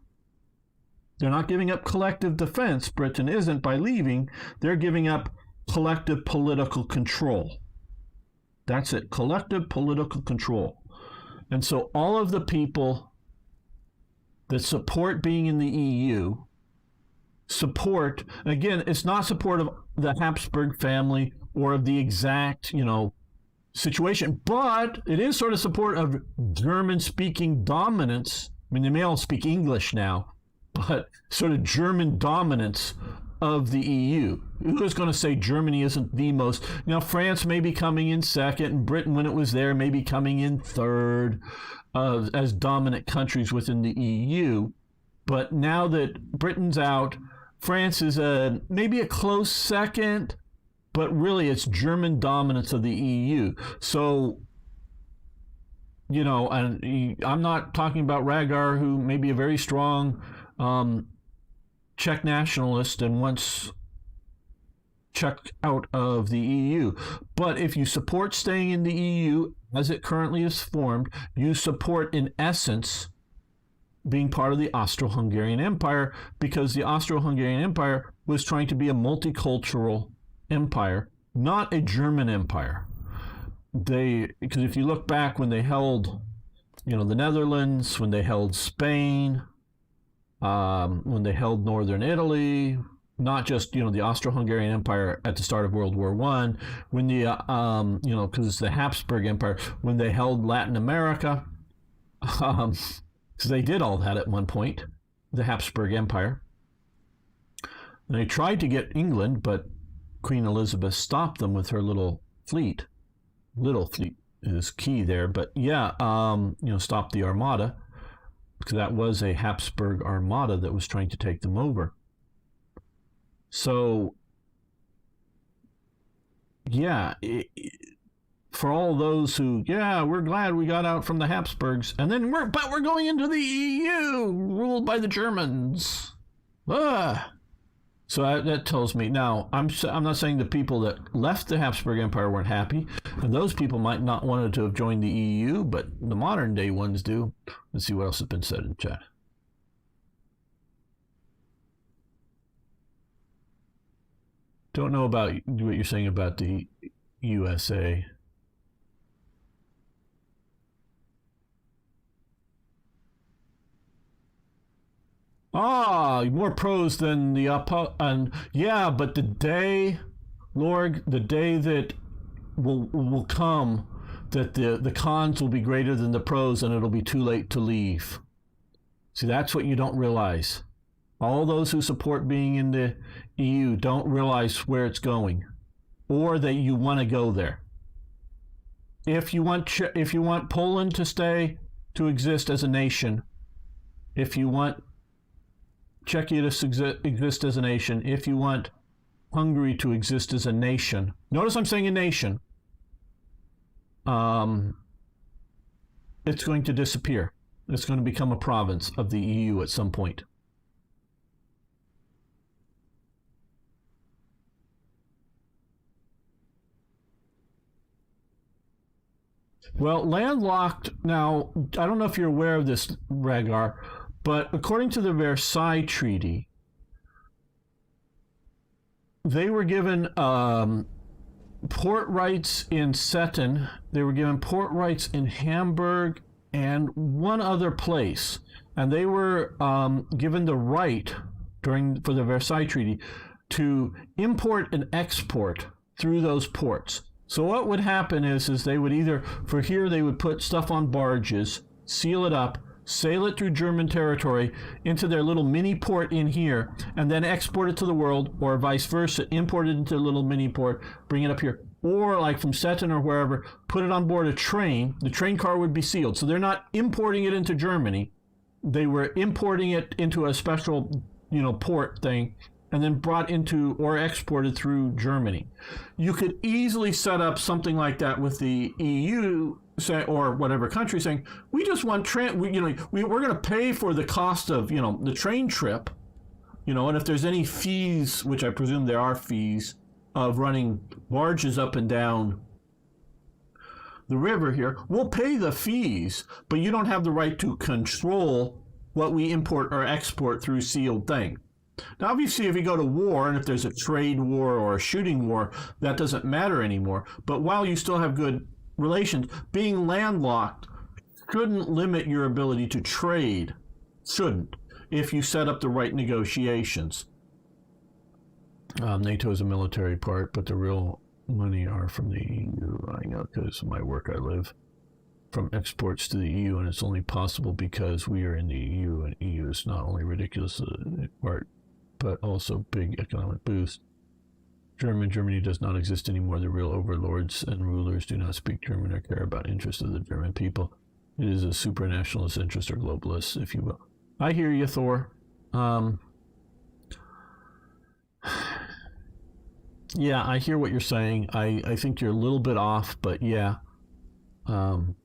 They're not giving up collective defense. Britain isn't by leaving. They're giving up collective political control. That's it, collective political control. And so all of the people that support being in the EU support, again, it's not support of the Habsburg family or of the exact, situation, but it is sort of support of German-speaking dominance. I mean, they may all speak English now, but sort of German dominance of the EU. Who is going to say Germany isn't the most? France may be coming in second, and Britain, when it was there, may be coming in third as dominant countries within the EU. But now that Britain's out, France is maybe a close second, but really it's German dominance of the EU. So, and I'm not talking about Ragar, who may be a very strong Czech nationalist and wants Czech out of the EU. But if you support staying in the EU as it currently is formed, you support, in essence, being part of the Austro-Hungarian Empire, because the Austro-Hungarian Empire was trying to be a multicultural empire, not a German empire. Because if you look back when they held, the Netherlands, when they held Spain, when they held northern Italy, not just, the Austro-Hungarian Empire at the start of World War I, when the, because it's the Habsburg Empire, when they held Latin America, because they did all that at one point, the Habsburg Empire. And they tried to get England, but Queen Elizabeth stopped them with her little fleet. Little fleet is key there, but yeah, stopped the Armada, because that was a Habsburg Armada that was trying to take them over. So, yeah, for all those who, we're glad we got out from the Habsburgs, and then we're going into the EU, ruled by the Germans. So that tells me, now, I'm not saying the people that left the Habsburg Empire weren't happy, and those people might not wanted to have joined the EU, but the modern day ones do. Let's see what else has been said in chat. Don't know about what you're saying about the USA. More pros than the and yeah, but the day, Lord, the day that will come that the cons will be greater than the pros, and it'll be too late to leave. See, that's what you don't realize. All those who support being in the EU don't realize where it's going, or that you want to go there. If you want Poland to exist as a nation, if you want Czechia to exist as a nation, if you want Hungary to exist as a nation, notice I'm saying a nation, it's going to disappear. It's going to become a province of the EU at some point. Well, landlocked, now, I don't know if you're aware of this, Ragar, but according to the Versailles Treaty, they were given port rights in Stettin, they were given port rights in Hamburg, and one other place. And they were given the right, for the Versailles Treaty, to import and export through those ports. So what would happen is they would either, for here, they would put stuff on barges, seal it up, sail it through German territory into their little mini port in here, and then export it to the world, or vice versa, import it into a little mini port, bring it up here. Or like from Stettin or wherever, put it on board a train. The train car would be sealed. So they're not importing it into Germany. They were importing it into a special, port thing, and then brought into or exported through Germany. You could easily set up something like that with the EU, or whatever country, saying, we just want we're going to pay for the cost of, the train trip, and if there's any fees, which I presume there are fees, of running barges up and down the river here, we'll pay the fees, but you don't have the right to control what we import or export through sealed thing. Now, obviously, if you go to war, and if there's a trade war or a shooting war, that doesn't matter anymore. But while you still have good relations, being landlocked shouldn't limit your ability to trade. Shouldn't, if you set up the right negotiations. NATO is a military part, but the real money are from the EU. I know because of my work I live from exports to the EU, and it's only possible because we are in the EU, and EU is not only ridiculous part, but also big economic boost. Germany does not exist anymore. The real overlords and rulers do not speak German or care about interests of the German people. It is a supranationalist interest or globalist, if you will. I hear you, Thor. Yeah, I hear what you're saying. I think you're a little bit off, but yeah. Well,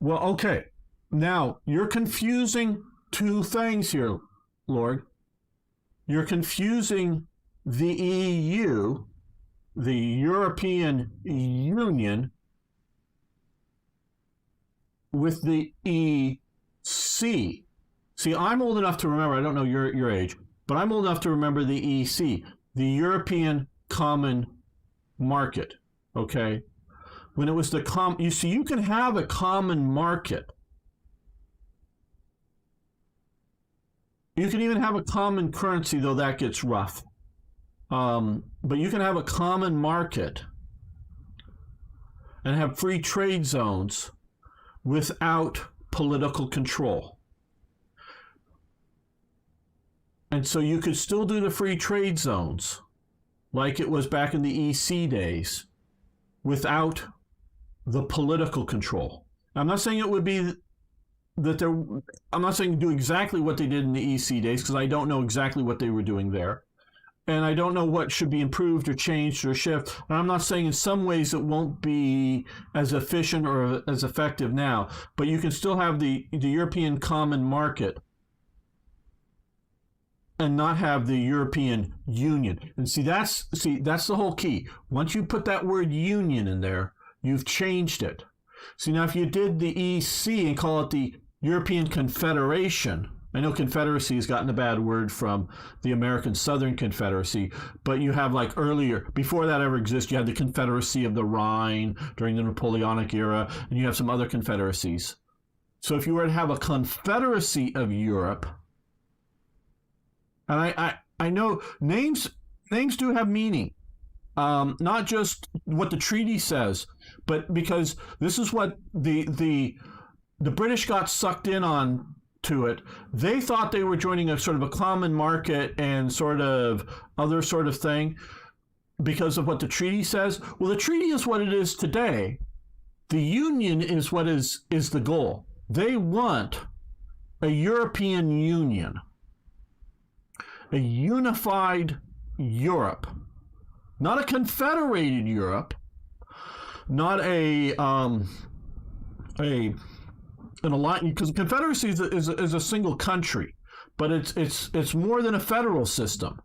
okay. Now, you're confusing two things here, Lord. You're confusing the EU, the European Union, with the EC. See, I'm old enough to remember, I don't know your age, but I'm old enough to remember the EC, the European Common Market, okay? When it was the you see, you can have a common market. You can even have a common currency, though that gets rough. But you can have a common market and have free trade zones without political control. And so you could still do the free trade zones like it was back in the EC days without the political control. I'm not saying it would be that I'm not saying do exactly what they did in the EC days, because I don't know exactly what they were doing there. And I don't know what should be improved or changed or shift. And I'm not saying in some ways it won't be as efficient or as effective now, but you can still have the European Common Market and not have the European Union. And that's the whole key. Once you put that word union in there, you've changed it. See, now if you did the EC and call it the European Confederation, I know Confederacy has gotten a bad word from the American Southern Confederacy, but you have like earlier, before that ever existed, you had the Confederacy of the Rhine during the Napoleonic era, and you have some other confederacies. So if you were to have a Confederacy of Europe, and I know names do have meaning. Not just what the treaty says, but because this is what the British got sucked in on to it. They thought they were joining a sort of a common market and sort of other sort of thing because of what the treaty says. Well, the treaty is what it is today. The union is what is the goal. They want a European Union, a unified Europe. Not a confederated Europe, not an alliance, because the Confederacy is a single country, but it's more than a federal system,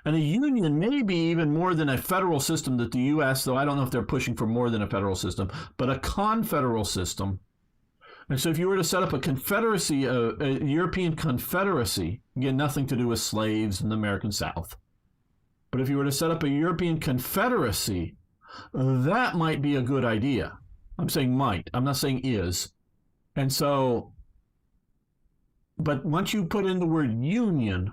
and a union may be even more than a federal system that the U.S., though I don't know if they're pushing for more than a federal system, but a confederal system. And so if you were to set up a confederacy, a European confederacy, again, nothing to do with slaves in the American South. But if you were to set up a European Confederacy, that might be a good idea. I'm saying might. I'm not saying is. And so, but once you put in the word union,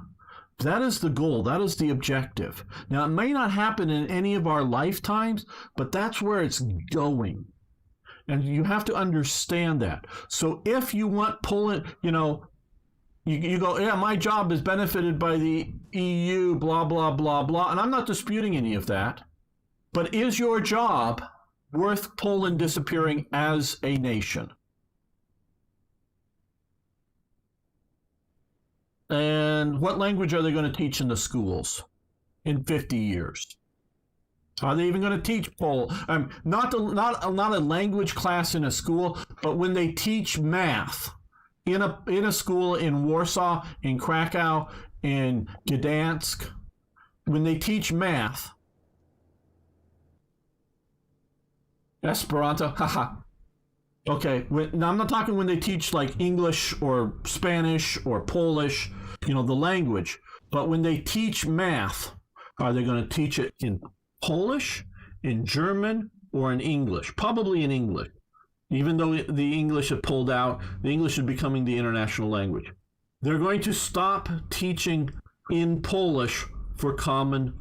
that is the goal. That is the objective. Now, it may not happen in any of our lifetimes, but that's where it's going. And you have to understand that. So if you want Poland, you go, yeah, my job is benefited by the EU, blah, blah, blah, blah. And I'm not disputing any of that. But is your job worth Poland disappearing as a nation? And what language are they going to teach in the schools in 50 years? Are they even going to teach Polish? Not a language class in a school, but when they teach math, in a school in Warsaw, in Krakow, in Gdansk, when they teach math, Esperanto, haha. Okay, now I'm not talking when they teach like English or Spanish or Polish, the language, but when they teach math, Are they going to teach it in Polish, in German, or in English? Probably in English. Even though the English had pulled out, the English is becoming the international language. They're going to stop teaching in Polish for common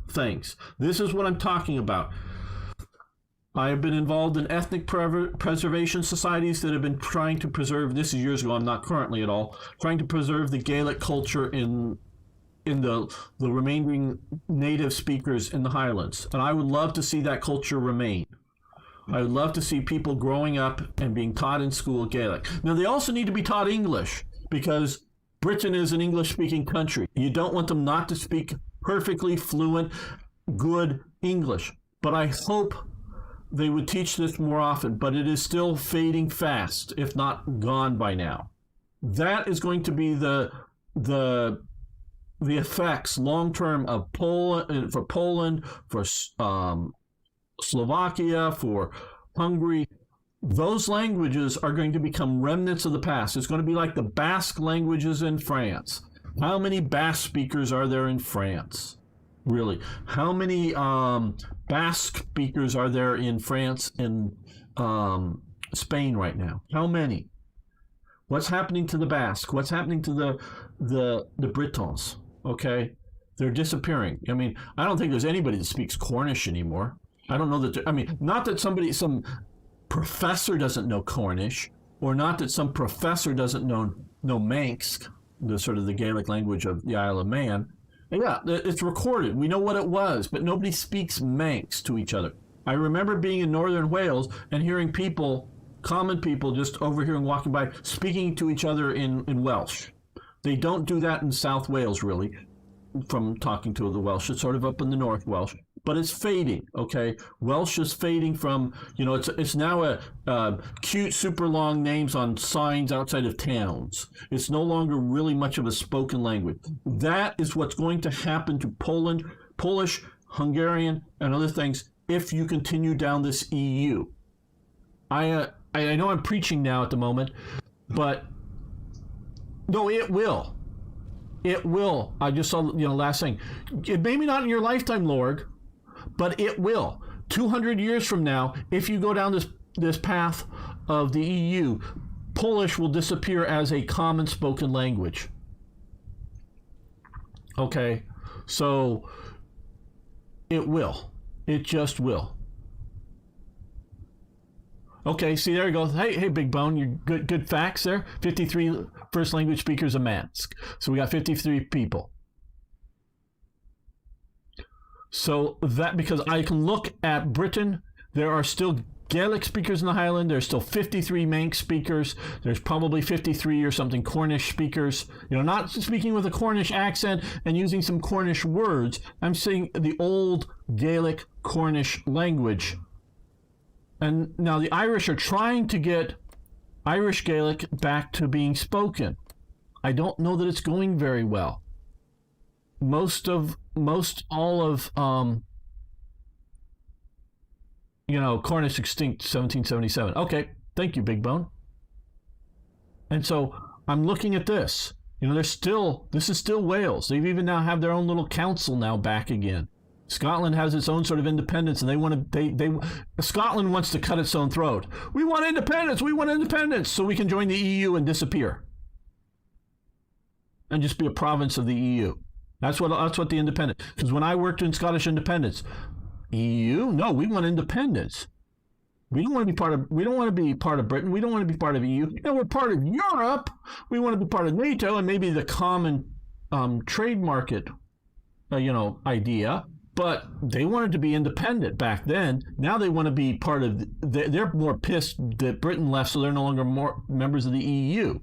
things. This is what I'm talking about. I have been involved in ethnic preservation societies that have been trying to preserve, this is years ago, I'm not currently at all, trying to preserve the Gaelic culture in the remaining native speakers in the Highlands. And I would love to see that culture remain. I would love to see people growing up and being taught in school Gaelic. Now, they also need to be taught English because Britain is an English-speaking country. You don't want them not to speak perfectly fluent, good English. But I hope they would teach this more often, but it is still fading fast, if not gone by now. That is going to be the effects long-term of Poland, for Slovakia, for Hungary. Those languages are going to become remnants of the past. It's going to be like the Basque languages in France. How many Basque speakers are there in France? Really? How many Basque speakers are there in France and Spain right now? How many? What's happening to the Basque? What's happening to the Britons? Okay? They're disappearing. I mean, I don't think there's anybody that speaks Cornish anymore. I don't know that, not that some professor doesn't know Cornish, or not that some professor doesn't know Manx, the sort of the Gaelic language of the Isle of Man. Yeah, it's recorded. We know what it was, but nobody speaks Manx to each other. I remember being in northern Wales and hearing people, common people, just overhearing, walking by, speaking to each other in Welsh. They don't do that in South Wales, really, from talking to the Welsh. It's sort of up in the North Welsh. But it's fading, okay? Welsh is fading from, it's now a cute, super long names on signs outside of towns. It's no longer really much of a spoken language. That is what's going to happen to Poland, Polish, Hungarian, and other things if you continue down this EU. I know I'm preaching now at the moment, but no, it will. It will. I just saw, last thing. Maybe not in your lifetime, Lord, but it will. 200 years from now, if you go down this path of the EU, Polish will disappear as a common spoken language. Okay, so it will. It just will. Okay, see, there you go. Hey, Big Bone, you good facts there. 53 first language speakers of Mansk. So we got 53 people. So that, because I can look at Britain, there are still Gaelic speakers in the Highland. There's still 53 Manx speakers. There's probably 53 or something Cornish speakers. Not speaking with a Cornish accent and using some Cornish words. I'm saying the old Gaelic Cornish language. And now the Irish are trying to get Irish Gaelic back to being spoken. I don't know that it's going very well. Most all of Cornish extinct 1777. Okay, thank you, Big Bone. And so I'm looking at this. This is still Wales. They've even now have their own little council now back again. Scotland has its own sort of independence, and Scotland wants to cut its own throat. We want independence so we can join the EU and disappear. And just be a province of the EU. That's what the independent. Because when I worked in Scottish independence, EU? No, we want independence. We don't want to be part of Britain. We don't want to be part of EU. We're part of Europe. We want to be part of NATO and maybe the common trade market, idea. But they wanted to be independent back then. Now they want to be part of. They're more pissed that Britain left, so they're no longer more members of the EU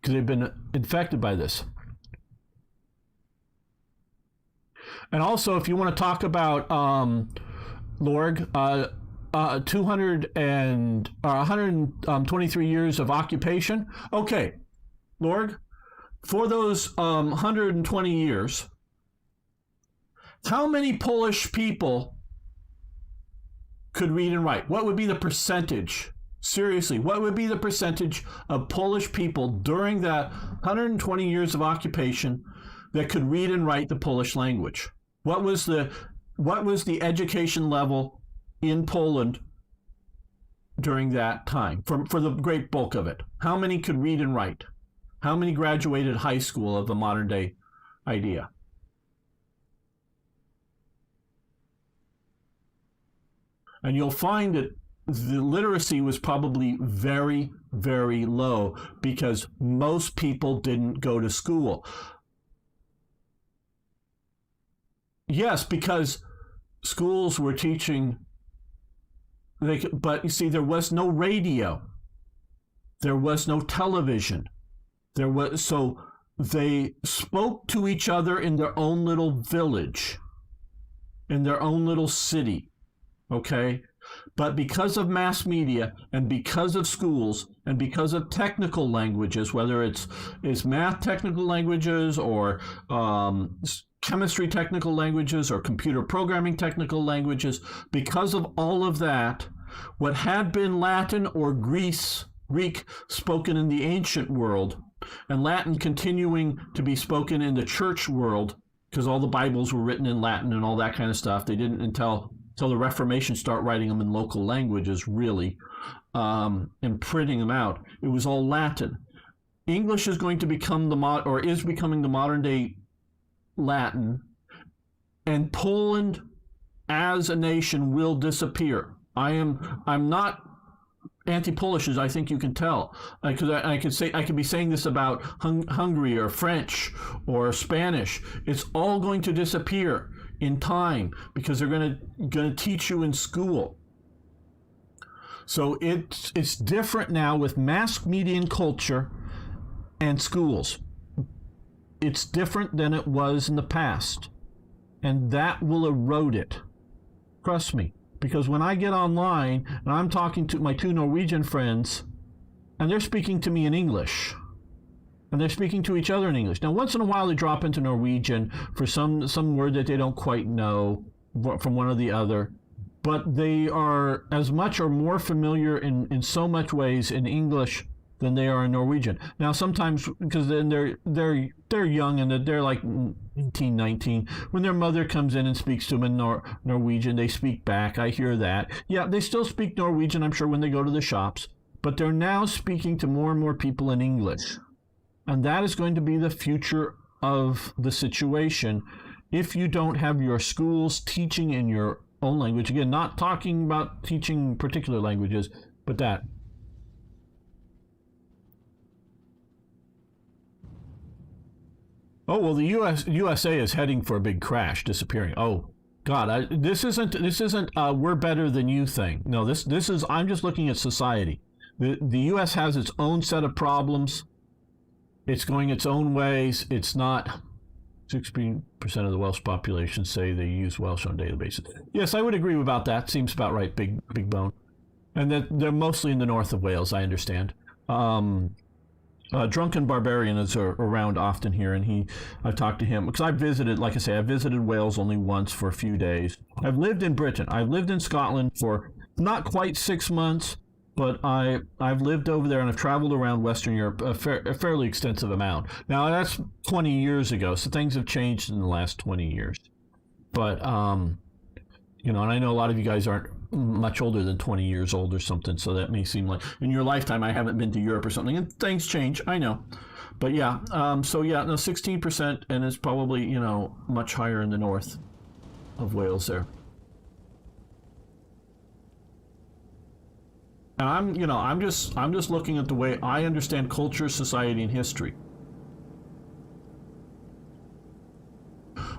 because they've been infected by this. And also, if you want to talk about Lorg, 123 years of occupation. Okay, Lorg, for those 120 years, how many Polish people could read and write? What would be the percentage? Seriously, what would be the percentage of Polish people during that 120 years of occupation that could read and write the Polish language? What was the education level in Poland during that time for the great bulk of it? How many could read and write? How many graduated high school of the modern day idea? And you'll find that the literacy was probably very, very low because most people didn't go to school. Yes, because schools were teaching, but you see, there was no radio. There was no television. So they spoke to each other in their own little village, in their own little city, okay? But because of mass media and because of schools and because of technical languages, whether it's math technical languages or chemistry technical languages or computer programming technical languages, because of all of that, what had been Latin or Greek spoken in the ancient world, and Latin continuing to be spoken in the church world, because all the Bibles were written in Latin and all that kind of stuff. They didn't until the Reformation start writing them in local languages, really, and printing them out. It was all Latin. English is going to become is becoming the modern day Latin, and Poland as a nation will disappear. I'm not anti-Polish, as I think you can tell, because I could be saying this about Hungary or French or Spanish. It's all going to disappear in time because they're going to teach you in school. So it's different now with mass media and culture and schools. It's different than it was in the past, and that will erode it. Trust me. Because when I get online and I'm talking to my two Norwegian friends, and they're speaking to me in English, and they're speaking to each other in English. Now, once in a while, they drop into Norwegian for some word that they don't quite know from one or the other, but they are as much or more familiar in so much ways in English than they are in Norwegian. Now, sometimes, because then they're young and they're like 18, 19. When their mother comes in and speaks to them in Norwegian, they speak back. I hear that. Yeah, they still speak Norwegian, I'm sure, when they go to the shops. But they're now speaking to more and more people in English. And that is going to be the future of the situation if you don't have your schools teaching in your own language. Again, not talking about teaching particular languages, but that. Oh, well, the USA is heading for a big crash, disappearing. Oh, God, this isn't we're better than you thing. No, this is, I'm just looking at society. The U.S. has its own set of problems. It's going its own ways. It's not 16% of the Welsh population say they use Welsh on a daily basis. Yes, I would agree about that. Seems about right, big bone. And that they're mostly in the north of Wales, I understand. Drunken Barbarian is around often here, and I've talked to him because I visited Wales only once for a few days. I've lived in Britain. I've lived in Scotland for not quite 6 months, but I've lived over there and I've traveled around Western Europe a fairly extensive amount. Now, that's 20 years ago, so things have changed in the last 20 years. But, and I know a lot of you guys aren't much older than 20 years old or something, so that may seem like in your lifetime I haven't been to Europe or something, and things change, I know. But yeah, 16%, and it's probably, much higher in the north of Wales there. And I'm just looking at the way I understand culture, society, and history.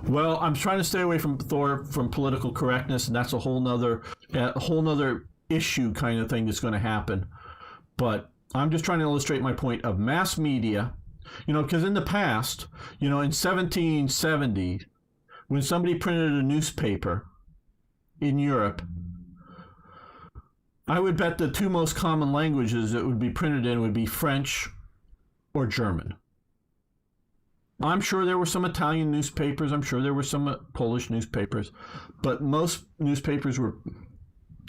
Well, I'm trying to stay away from political correctness, and that's a whole nother issue kind of thing that's going to happen. But I'm just trying to illustrate my point of mass media, because in the past, in 1770, when somebody printed a newspaper in Europe, I would bet the two most common languages that would be printed in would be French or German. I'm sure there were some Italian newspapers. I'm sure there were some Polish newspapers, but most newspapers were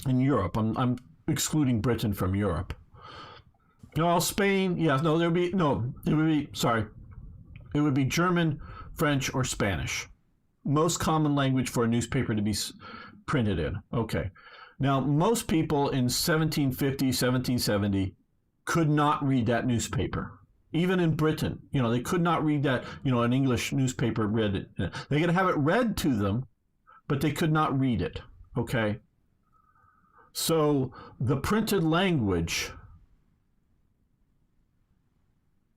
in Europe. I'm excluding Britain from Europe. Spain, yeah, no, it would be German, French, or Spanish. most common language for a newspaper to be printed in. Okay. Now, most people in 1750, 1770 could not read that newspaper. Even in Britain, they could not read that, an English newspaper read it. They could have it read to them, but they could not read it. Okay. So the printed language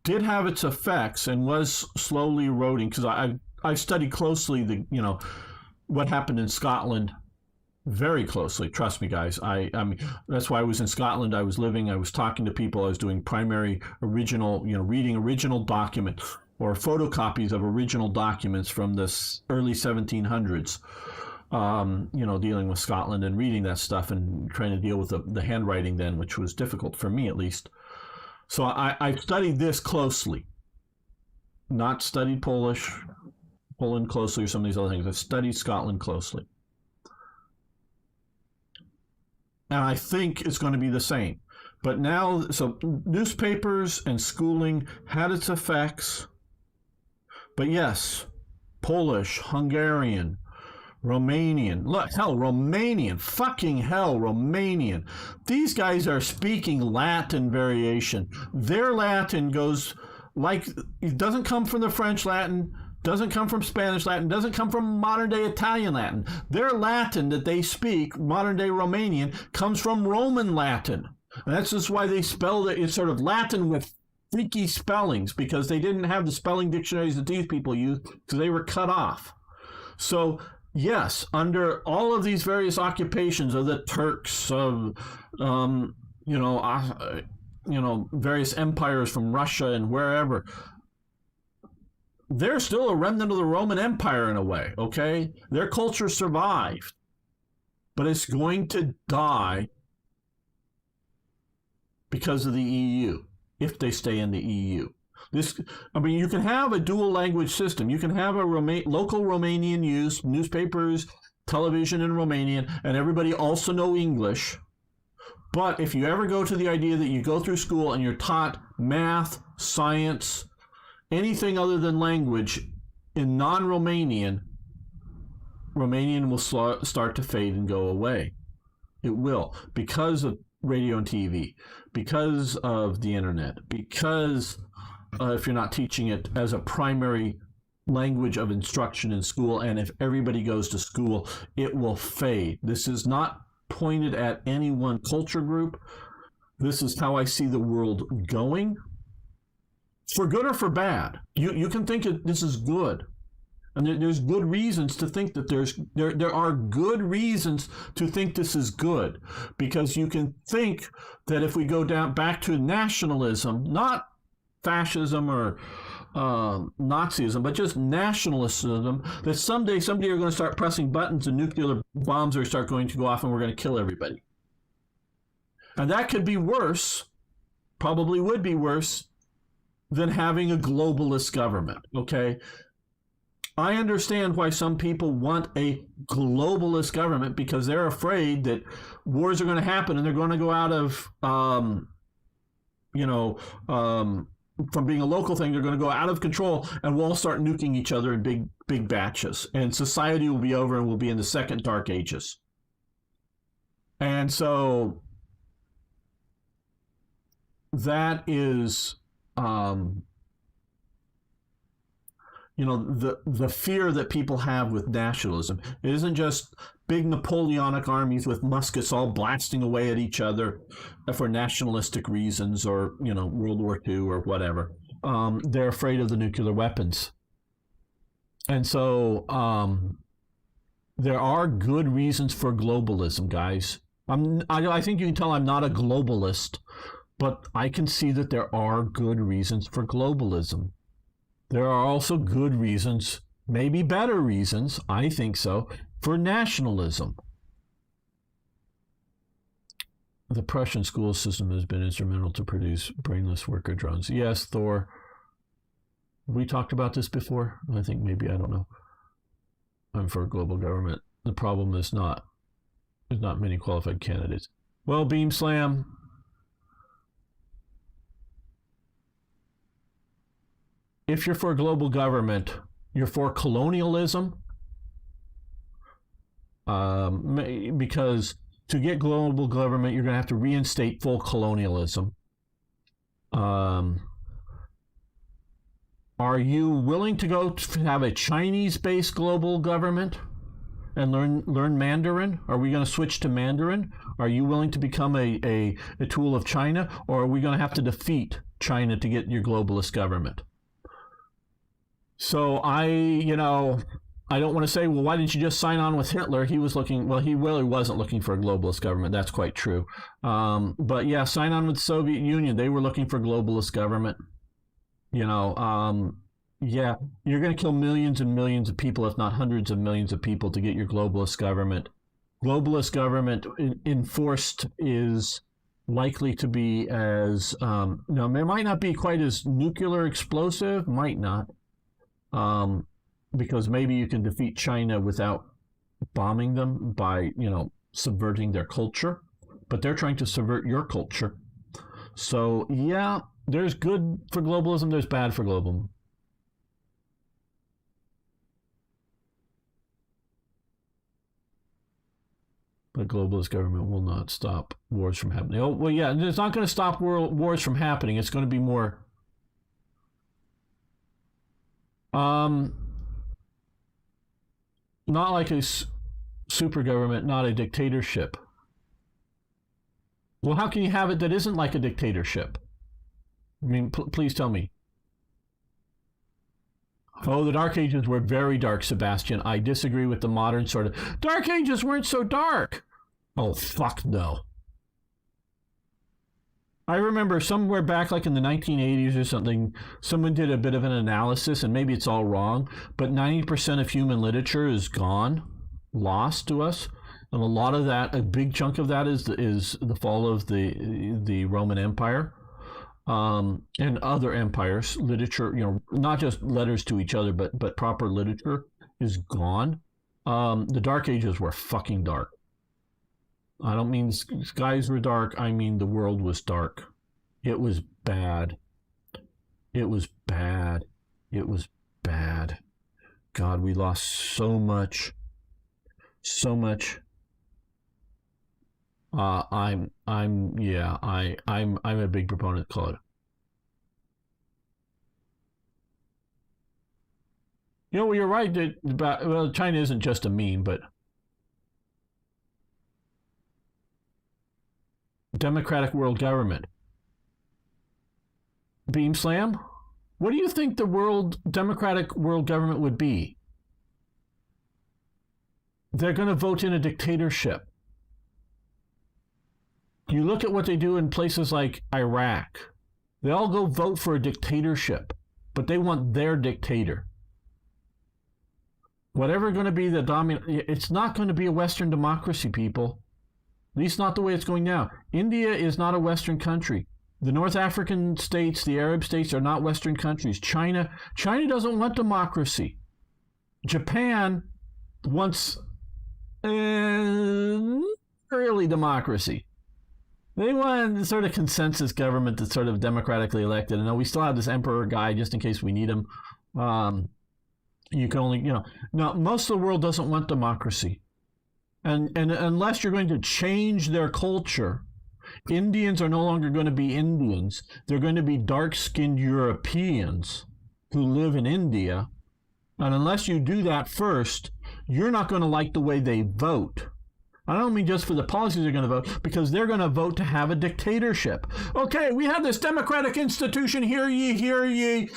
did have its effects and was slowly eroding, because I studied closely what happened in Scotland very closely. Trust me, guys. I mean, that's why I was in Scotland. I was talking to people. I was doing primary original, reading original documents or photocopies of original documents from the early 1700s. Dealing with Scotland and reading that stuff and trying to deal with the handwriting then, which was difficult for me at least. So I studied this closely. Not studied Poland closely or some of these other things. I studied Scotland closely. And I think it's going to be the same. But now, so newspapers and schooling had its effects. But yes, Polish, Hungarian, Romanian, look, hell, Romanian, fucking hell, Romanian. These guys are speaking Latin variation. Their Latin goes it doesn't come from the French Latin, doesn't come from Spanish Latin, doesn't come from modern day Italian Latin. Their Latin that they speak, modern day Romanian, comes from Roman Latin. And that's just why they spelled it. It's sort of Latin with freaky spellings, because they didn't have the spelling dictionaries that these people used, because they were cut off. So yes, under all of these various occupations of the Turks, of various empires from Russia and wherever, they're still a remnant of the Roman Empire in a way. Okay, their culture survived, but it's going to die because of the EU if they stay in the EU. You can have a dual language system. You can have a local Romanian use, newspapers, television in Romanian, and everybody also know English. But if you ever go to the idea that you go through school and you're taught math, science, anything other than language in non-Romanian, Romanian will start to fade and go away. It will, because of radio and TV, because of the internet, because if you're not teaching it as a primary language of instruction in school, and if everybody goes to school, it will fade. This is not pointed at any one culture group. This is how I see the world going, for good or for bad. You can think that this is good, and there's good reasons to think that there are good reasons to think this is good, because you can think that if we go back to nationalism, not fascism or Nazism, but just nationalism, that someday somebody are going to start pressing buttons and nuclear bombs are start going to go off and we're going to kill everybody. And that could be worse, probably would be worse, than having a globalist government, okay? I understand why some people want a globalist government, because they're afraid that wars are going to happen and they're going to go out of, from being a local thing, they're going to go out of control and we'll all start nuking each other in big batches. And society will be over and we'll be in the second dark ages. And so that is, the fear that people have with nationalism. It isn't just big Napoleonic armies with muskets all blasting away at each other for nationalistic reasons, or, World War II or whatever. They're afraid of the nuclear weapons. And so there are good reasons for globalism, guys. I think you can tell I'm not a globalist, but I can see that there are good reasons for globalism. There are also good reasons, maybe better reasons, I think so, for nationalism. The Prussian school system has been instrumental to produce brainless worker drones. Yes, Thor. We talked about this before? I think maybe, I don't know. I'm for a global government. The problem is there's not many qualified candidates. Well, Beam Slam, if you're for a global government, you're for colonialism, because to get global government, you're going to have to reinstate full colonialism. Are you willing to go to have a Chinese-based global government and learn Mandarin? Are we going to switch to Mandarin? Are you willing to become a tool of China, or are we going to have to defeat China to get your globalist government? So I don't want to say, well, why didn't you just sign on with Hitler? He was looking, well, he really wasn't looking for a globalist government. That's quite true. But yeah, sign on with the Soviet Union. They were looking for globalist government. Yeah, you're going to kill millions and millions of people, if not hundreds of millions of people, to get your globalist government. Globalist government enforced is likely to be as, no, it might not be quite as nuclear explosive, might not, because maybe you can defeat China without bombing them by, subverting their culture, but they're trying to subvert your culture. So, yeah, there's good for globalism, there's bad for globalism. But globalist government will not stop wars from happening. Oh, well, yeah, it's not going to stop wars from happening. It's going to be more... not like a super government, not a dictatorship. Well, how can you have it that isn't like a dictatorship? I mean, please tell me. Oh, the Dark Ages were very dark, Sebastian. I disagree with the modern sort of... Dark Ages weren't so dark! Oh, fuck no. I remember somewhere back like in the 1980s or something, someone did a bit of an analysis, and maybe it's all wrong, but 90% of human literature is gone, lost to us. And a lot of that, a big chunk of that is the fall of the Roman Empire. And other empires, literature, not just letters to each other, but proper literature is gone. The Dark Ages were fucking dark. I don't mean skies were dark. I mean the world was dark. It was bad. It was bad. It was bad. God, we lost so much. So much. I'm a big proponent, Claude. Well, you're right that China isn't just a meme, but democratic world government. Beam slam? What do you think the democratic world government would be? They're going to vote in a dictatorship. You look at what they do in places like Iraq. They all go vote for a dictatorship, but they want their dictator. Whatever going to be the dominant, it's not going to be a Western democracy, people. At least not the way it's going now. India is not a Western country. The North African states, the Arab states are not Western countries. China doesn't want democracy. Japan wants really democracy. They want sort of consensus government that's sort of democratically elected. And we still have this emperor guy just in case we need him. You can only, no, most of the world doesn't want democracy. And unless you're going to change their culture, Indians are no longer going to be Indians. They're going to be dark-skinned Europeans who live in India. And unless you do that first, you're not going to like the way they vote. I don't mean just for the policies they're going to vote, because they're going to vote to have a dictatorship. Okay, we have this democratic institution. Hear ye.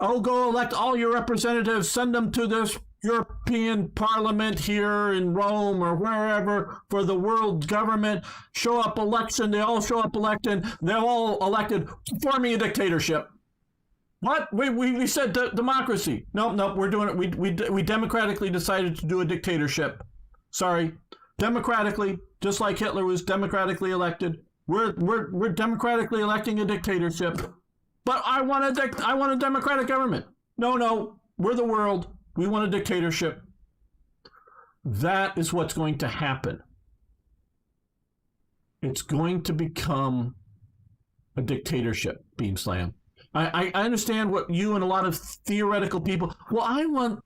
Oh, go elect all your representatives. Send them to this European Parliament here in Rome or wherever for the world government. Show up election. They all show up elected. They're all elected, forming a dictatorship. What? We said democracy. No, we're doing it. We democratically decided to do a dictatorship. Sorry. Democratically, just like Hitler was democratically elected. We're democratically electing a dictatorship. But I want a democratic government. No, we're the world. We want a dictatorship. That is what's going to happen. It's going to become a dictatorship, Beam Slam. I understand what you and a lot of theoretical people. Well, I want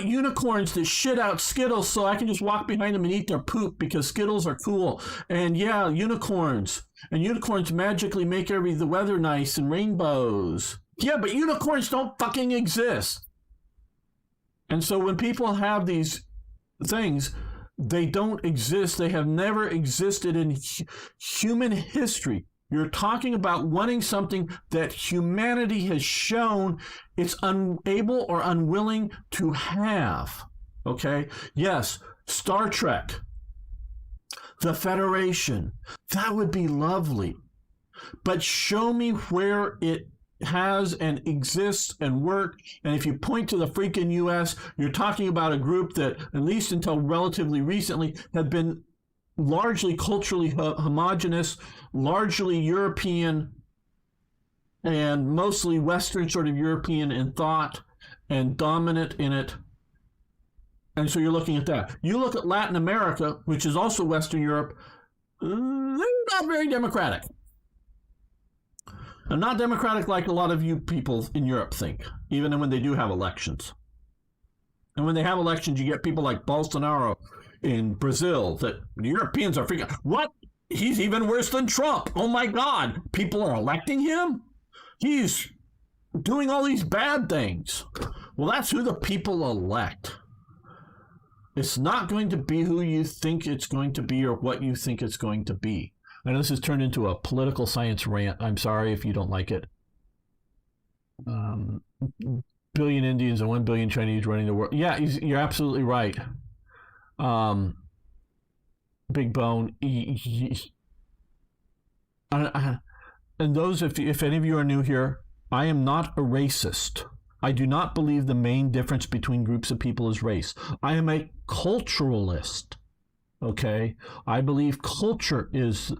unicorns that shit out Skittles so I can just walk behind them and eat their poop because Skittles are cool. And yeah, unicorns magically make the weather nice and rainbows. Yeah, but unicorns don't fucking exist. And so when people have these things, they don't exist. They have never existed in human history. You're talking about wanting something that humanity has shown it's unable or unwilling to have. Okay? Yes, Star Trek, the Federation, that would be lovely. But show me where it has and exists and worked. And if you point to the freaking US, you're talking about a group that, at least until relatively recently, had been largely culturally homogenous, largely European, and mostly Western sort of European in thought and dominant in it. And so you're looking at that. You look at Latin America, which is also Western Europe, they're not very democratic. And not democratic like a lot of you people in Europe think, even when they do have elections. And when they have elections, you get people like Bolsonaro in Brazil that the Europeans are freaking, what? He's even worse than Trump. Oh my God. People are electing him? He's doing all these bad things. Well, that's who the people elect. It's not going to be who you think it's going to be or what you think it's going to be. I know this has turned into a political science rant. I'm sorry if you don't like it. Billion Indians and 1 billion Chinese running the world. Yeah, you're absolutely right. Big Bone. And those, if any of you are new here, I am not a racist. I do not believe the main difference between groups of people is race. I am a culturalist. Okay? I believe culture is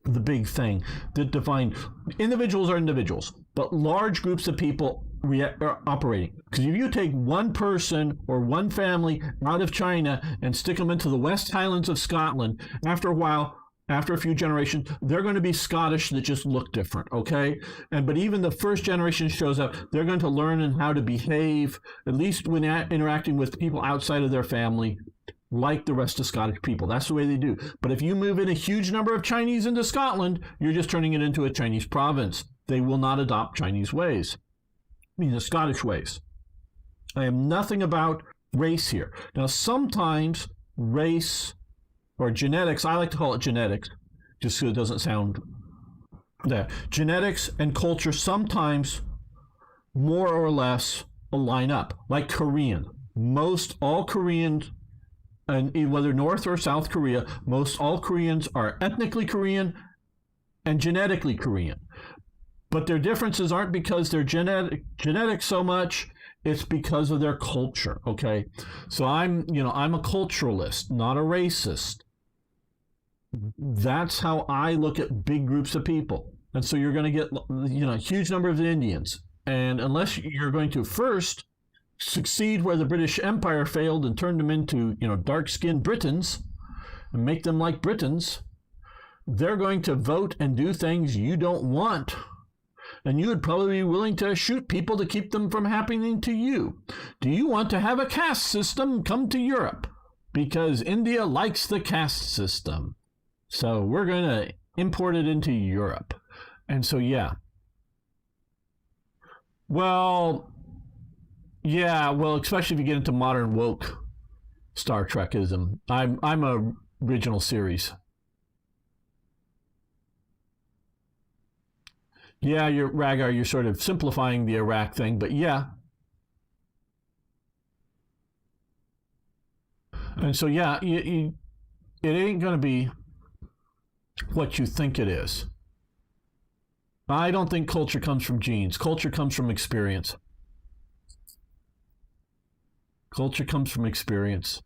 the big thing that defines individuals are individuals, but large groups of people are operating. Because if you take one person or one family out of China and stick them into the West Highlands of Scotland, after a while, after a few generations, they're going to be Scottish that just look different, okay? But even the first generation shows up, they're going to learn how to behave, at least when interacting with people outside of their family, like the rest of Scottish people. That's the way they do. But if you move in a huge number of Chinese into Scotland, you're just turning it into a Chinese province. They will not adopt Chinese ways. I mean, the Scottish ways. I am nothing about race here. Now, sometimes race or genetics, I like to call it genetics, just so it doesn't sound that. Genetics and culture sometimes more or less line up, like Korean. All Koreans, and whether North or South Korea, all Koreans are ethnically Korean and genetically Korean. But their differences aren't because they're genetic so much, it's because of their culture, okay? So I'm a culturalist, not a racist. That's how I look at big groups of people. And so you're going to get, a huge number of Indians. And unless you're going to first succeed where the British Empire failed and turn them into, dark-skinned Britons and make them like Britons, they're going to vote and do things you don't want. And you would probably be willing to shoot people to keep them from happening to you. Do you want to have a caste system? Come to Europe, because India likes the caste system. So we're going to import it into Europe. And so, yeah. Well, especially if you get into modern woke Star Trekism. I'm a original series. Yeah, you're sort of simplifying the Iraq thing, but yeah. And so, yeah, it ain't going to be what you think it is. I don't think culture comes from genes. Culture comes from experience. Culture comes from experience.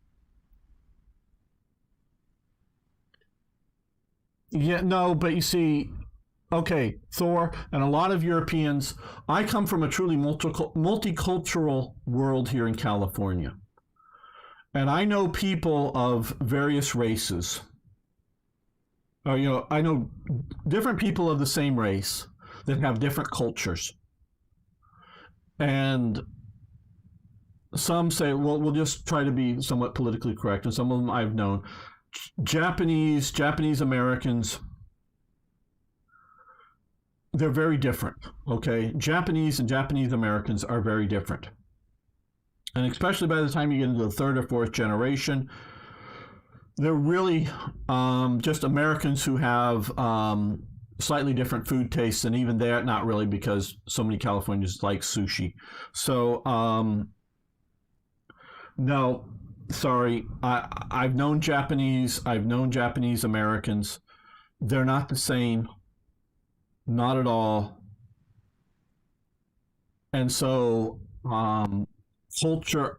Yeah, no, but you see, okay, Thor, and a lot of Europeans, I come from a truly multicultural world here in California. And I know people of various races. I know different people of the same race. that have different cultures. And some say, well, we'll just try to be somewhat politically correct, and some of them I've known. Japanese Americans, they're very different, okay? Japanese and Japanese Americans are very different. And especially by the time you get into the third or fourth generation, they're really just Americans who have slightly different food tastes, and even there, not really, because so many Californians like sushi. So, no, sorry, I've known Japanese Americans. They're not the same, not at all. And so, culture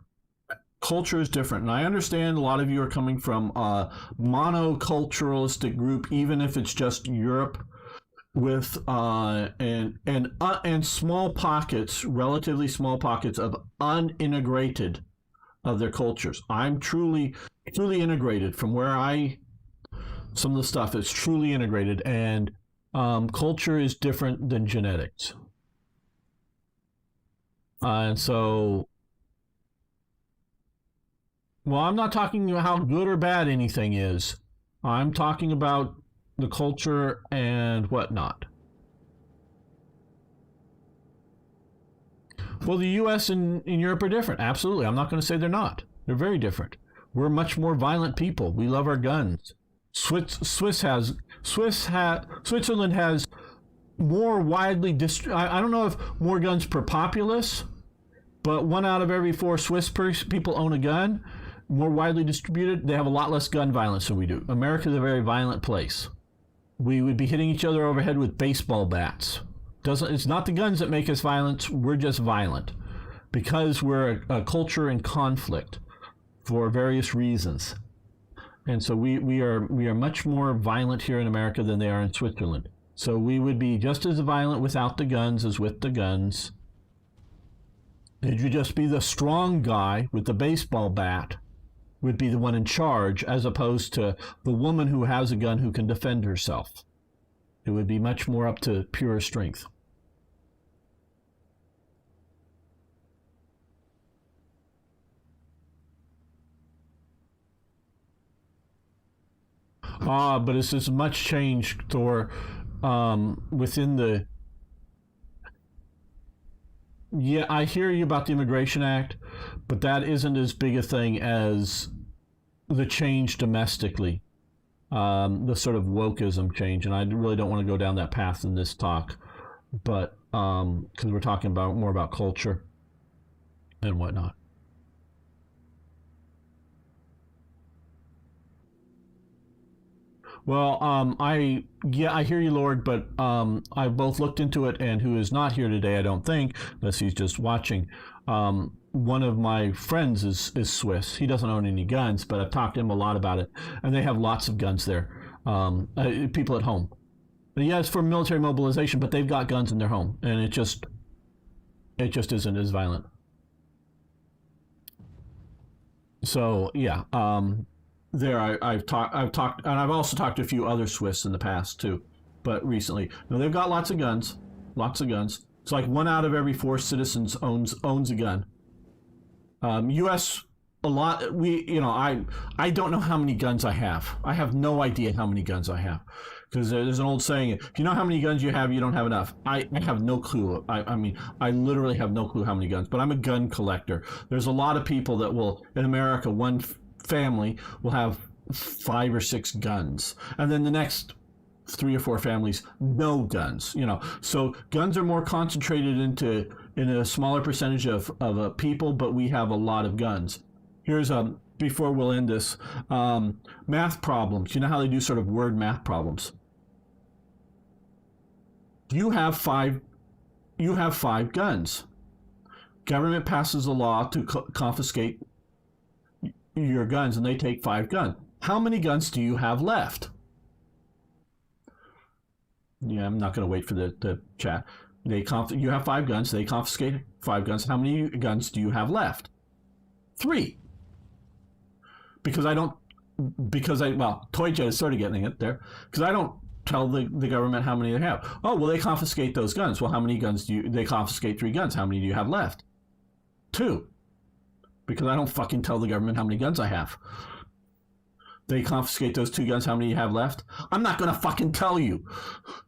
is different, and I understand a lot of you are coming from a monoculturalistic group, even if it's just Europe, with and small pockets, relatively small pockets of unintegrated of their cultures. I'm truly integrated from where some of the stuff is truly integrated, and culture is different than genetics, and so. Well, I'm not talking about how good or bad anything is. I'm talking about the culture and whatnot. Well, the U.S. and Europe are different. Absolutely. I'm not going to say they're not. They're very different. We're much more violent people. We love our guns. Switzerland has more widely I don't know if more guns per populace, but 1 out of every 4 Swiss people own a gun. More widely distributed, they have a lot less gun violence than we do. America is a very violent place. We would be hitting each other overhead with baseball bats. It's not the guns that make us violent. We're just violent because we're a culture in conflict for various reasons. And so we are much more violent here in America than they are in Switzerland. So we would be just as violent without the guns as with the guns. Did you just be the strong guy with the baseball bat? Would be the one in charge, as opposed to the woman who has a gun who can defend herself. It would be much more up to pure strength. But it's as much change, Thor, within the... Yeah, I hear you about the Immigration Act, but that isn't as big a thing as the change domestically, the sort of wokeism change. And I really don't want to go down that path in this talk, but because we're talking more about culture and whatnot. Well, I hear you, Lord, but I both looked into it, and who is not here today, I don't think, unless he's just watching. One of my friends is Swiss. He doesn't own any guns, but I've talked to him a lot about it, and they have lots of guns there. People at home. Yeah, it's for military mobilization, but they've got guns in their home, and it just isn't as violent. So yeah. There, I've talked, and I've also talked to a few other Swiss in the past too, but recently. No, they've got lots of guns. It's like 1 out of every 4 citizens owns a gun. U.S. a lot. I don't know how many guns I have. I have no idea how many guns I have, because there's an old saying: if you know how many guns you have, you don't have enough. I have no clue. I mean, I literally have no clue how many guns. But I'm a gun collector. There's a lot of people that will, in America, one family will have 5 or 6 guns, and then the next 3 or 4 families no guns. So guns are more concentrated in a smaller percentage of people, but we have a lot of guns. Here's before we'll end this, math problems. You know how they do sort of word math problems. You have 5 guns. Government passes a law to confiscate your guns, and they take 5 guns. How many guns do you have left? Yeah, I'm not going to wait for the chat. You have 5 guns. They confiscate 5 guns. How many guns do you have left? 3. Toy Jet is sort of getting it there. Because tell the government how many they have. Oh, well, they confiscate those guns. Well, how many guns they confiscate 3 guns. How many do you have left? 2. Because I don't fucking tell the government how many guns I have. They confiscate those 2 guns. How many you have left? I'm not going to fucking tell you.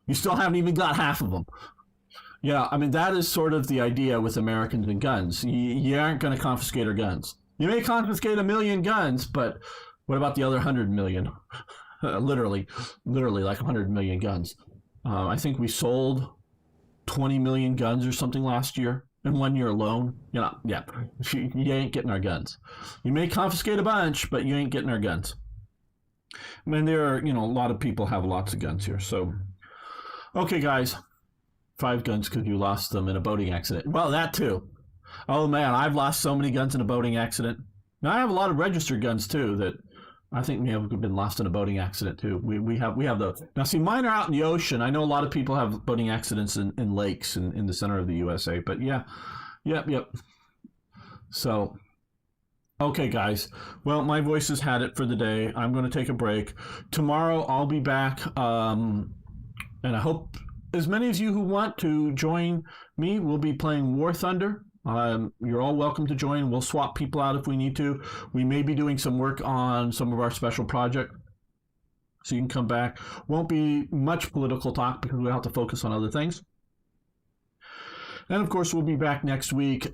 You still haven't even got half of them. Yeah, I mean, that is sort of the idea with Americans and guns. You aren't going to confiscate our guns. You may confiscate 1 million guns, but what about the other 100 million? Literally like 100 million guns. I think we sold 20 million guns or something last year in 1 year alone. You know, yeah, you ain't getting our guns. You may confiscate a bunch, but you ain't getting our guns. I mean, there are, a lot of people have lots of guns here. So, okay, guys, 5 guns because you lost them in a boating accident. Well, that too. Oh man, I've lost so many guns in a boating accident. Now I have a lot of registered guns too that I think may have been lost in a boating accident too. We have those. Now see, mine are out in the ocean. I know a lot of people have boating accidents in lakes in the center of the USA. But yeah, yep. So, okay, guys. Well, my voice has had it for the day. I'm going to take a break. Tomorrow I'll be back, and I hope as many of you who want to join me will be playing War Thunder. You're all welcome to join. We'll swap people out if we need to. We may be doing some work on some of our special project, so you can come back. Won't be much political talk because we'll have to focus on other things. And of course, we'll be back next week.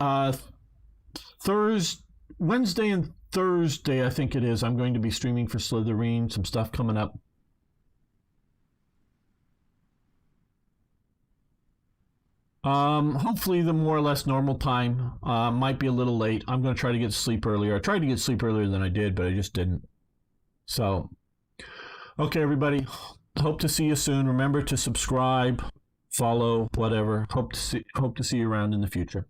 Wednesday and Thursday, I think it is. I'm going to be streaming for Slitherine. Some stuff coming up. Hopefully the more or less normal time. Might be a little late. I'm going to try to get to sleep earlier. I tried to get to sleep earlier than I did, but I just didn't. So, okay, everybody. Hope to see you soon. Remember to subscribe, follow, whatever. Hope to see you around in the future.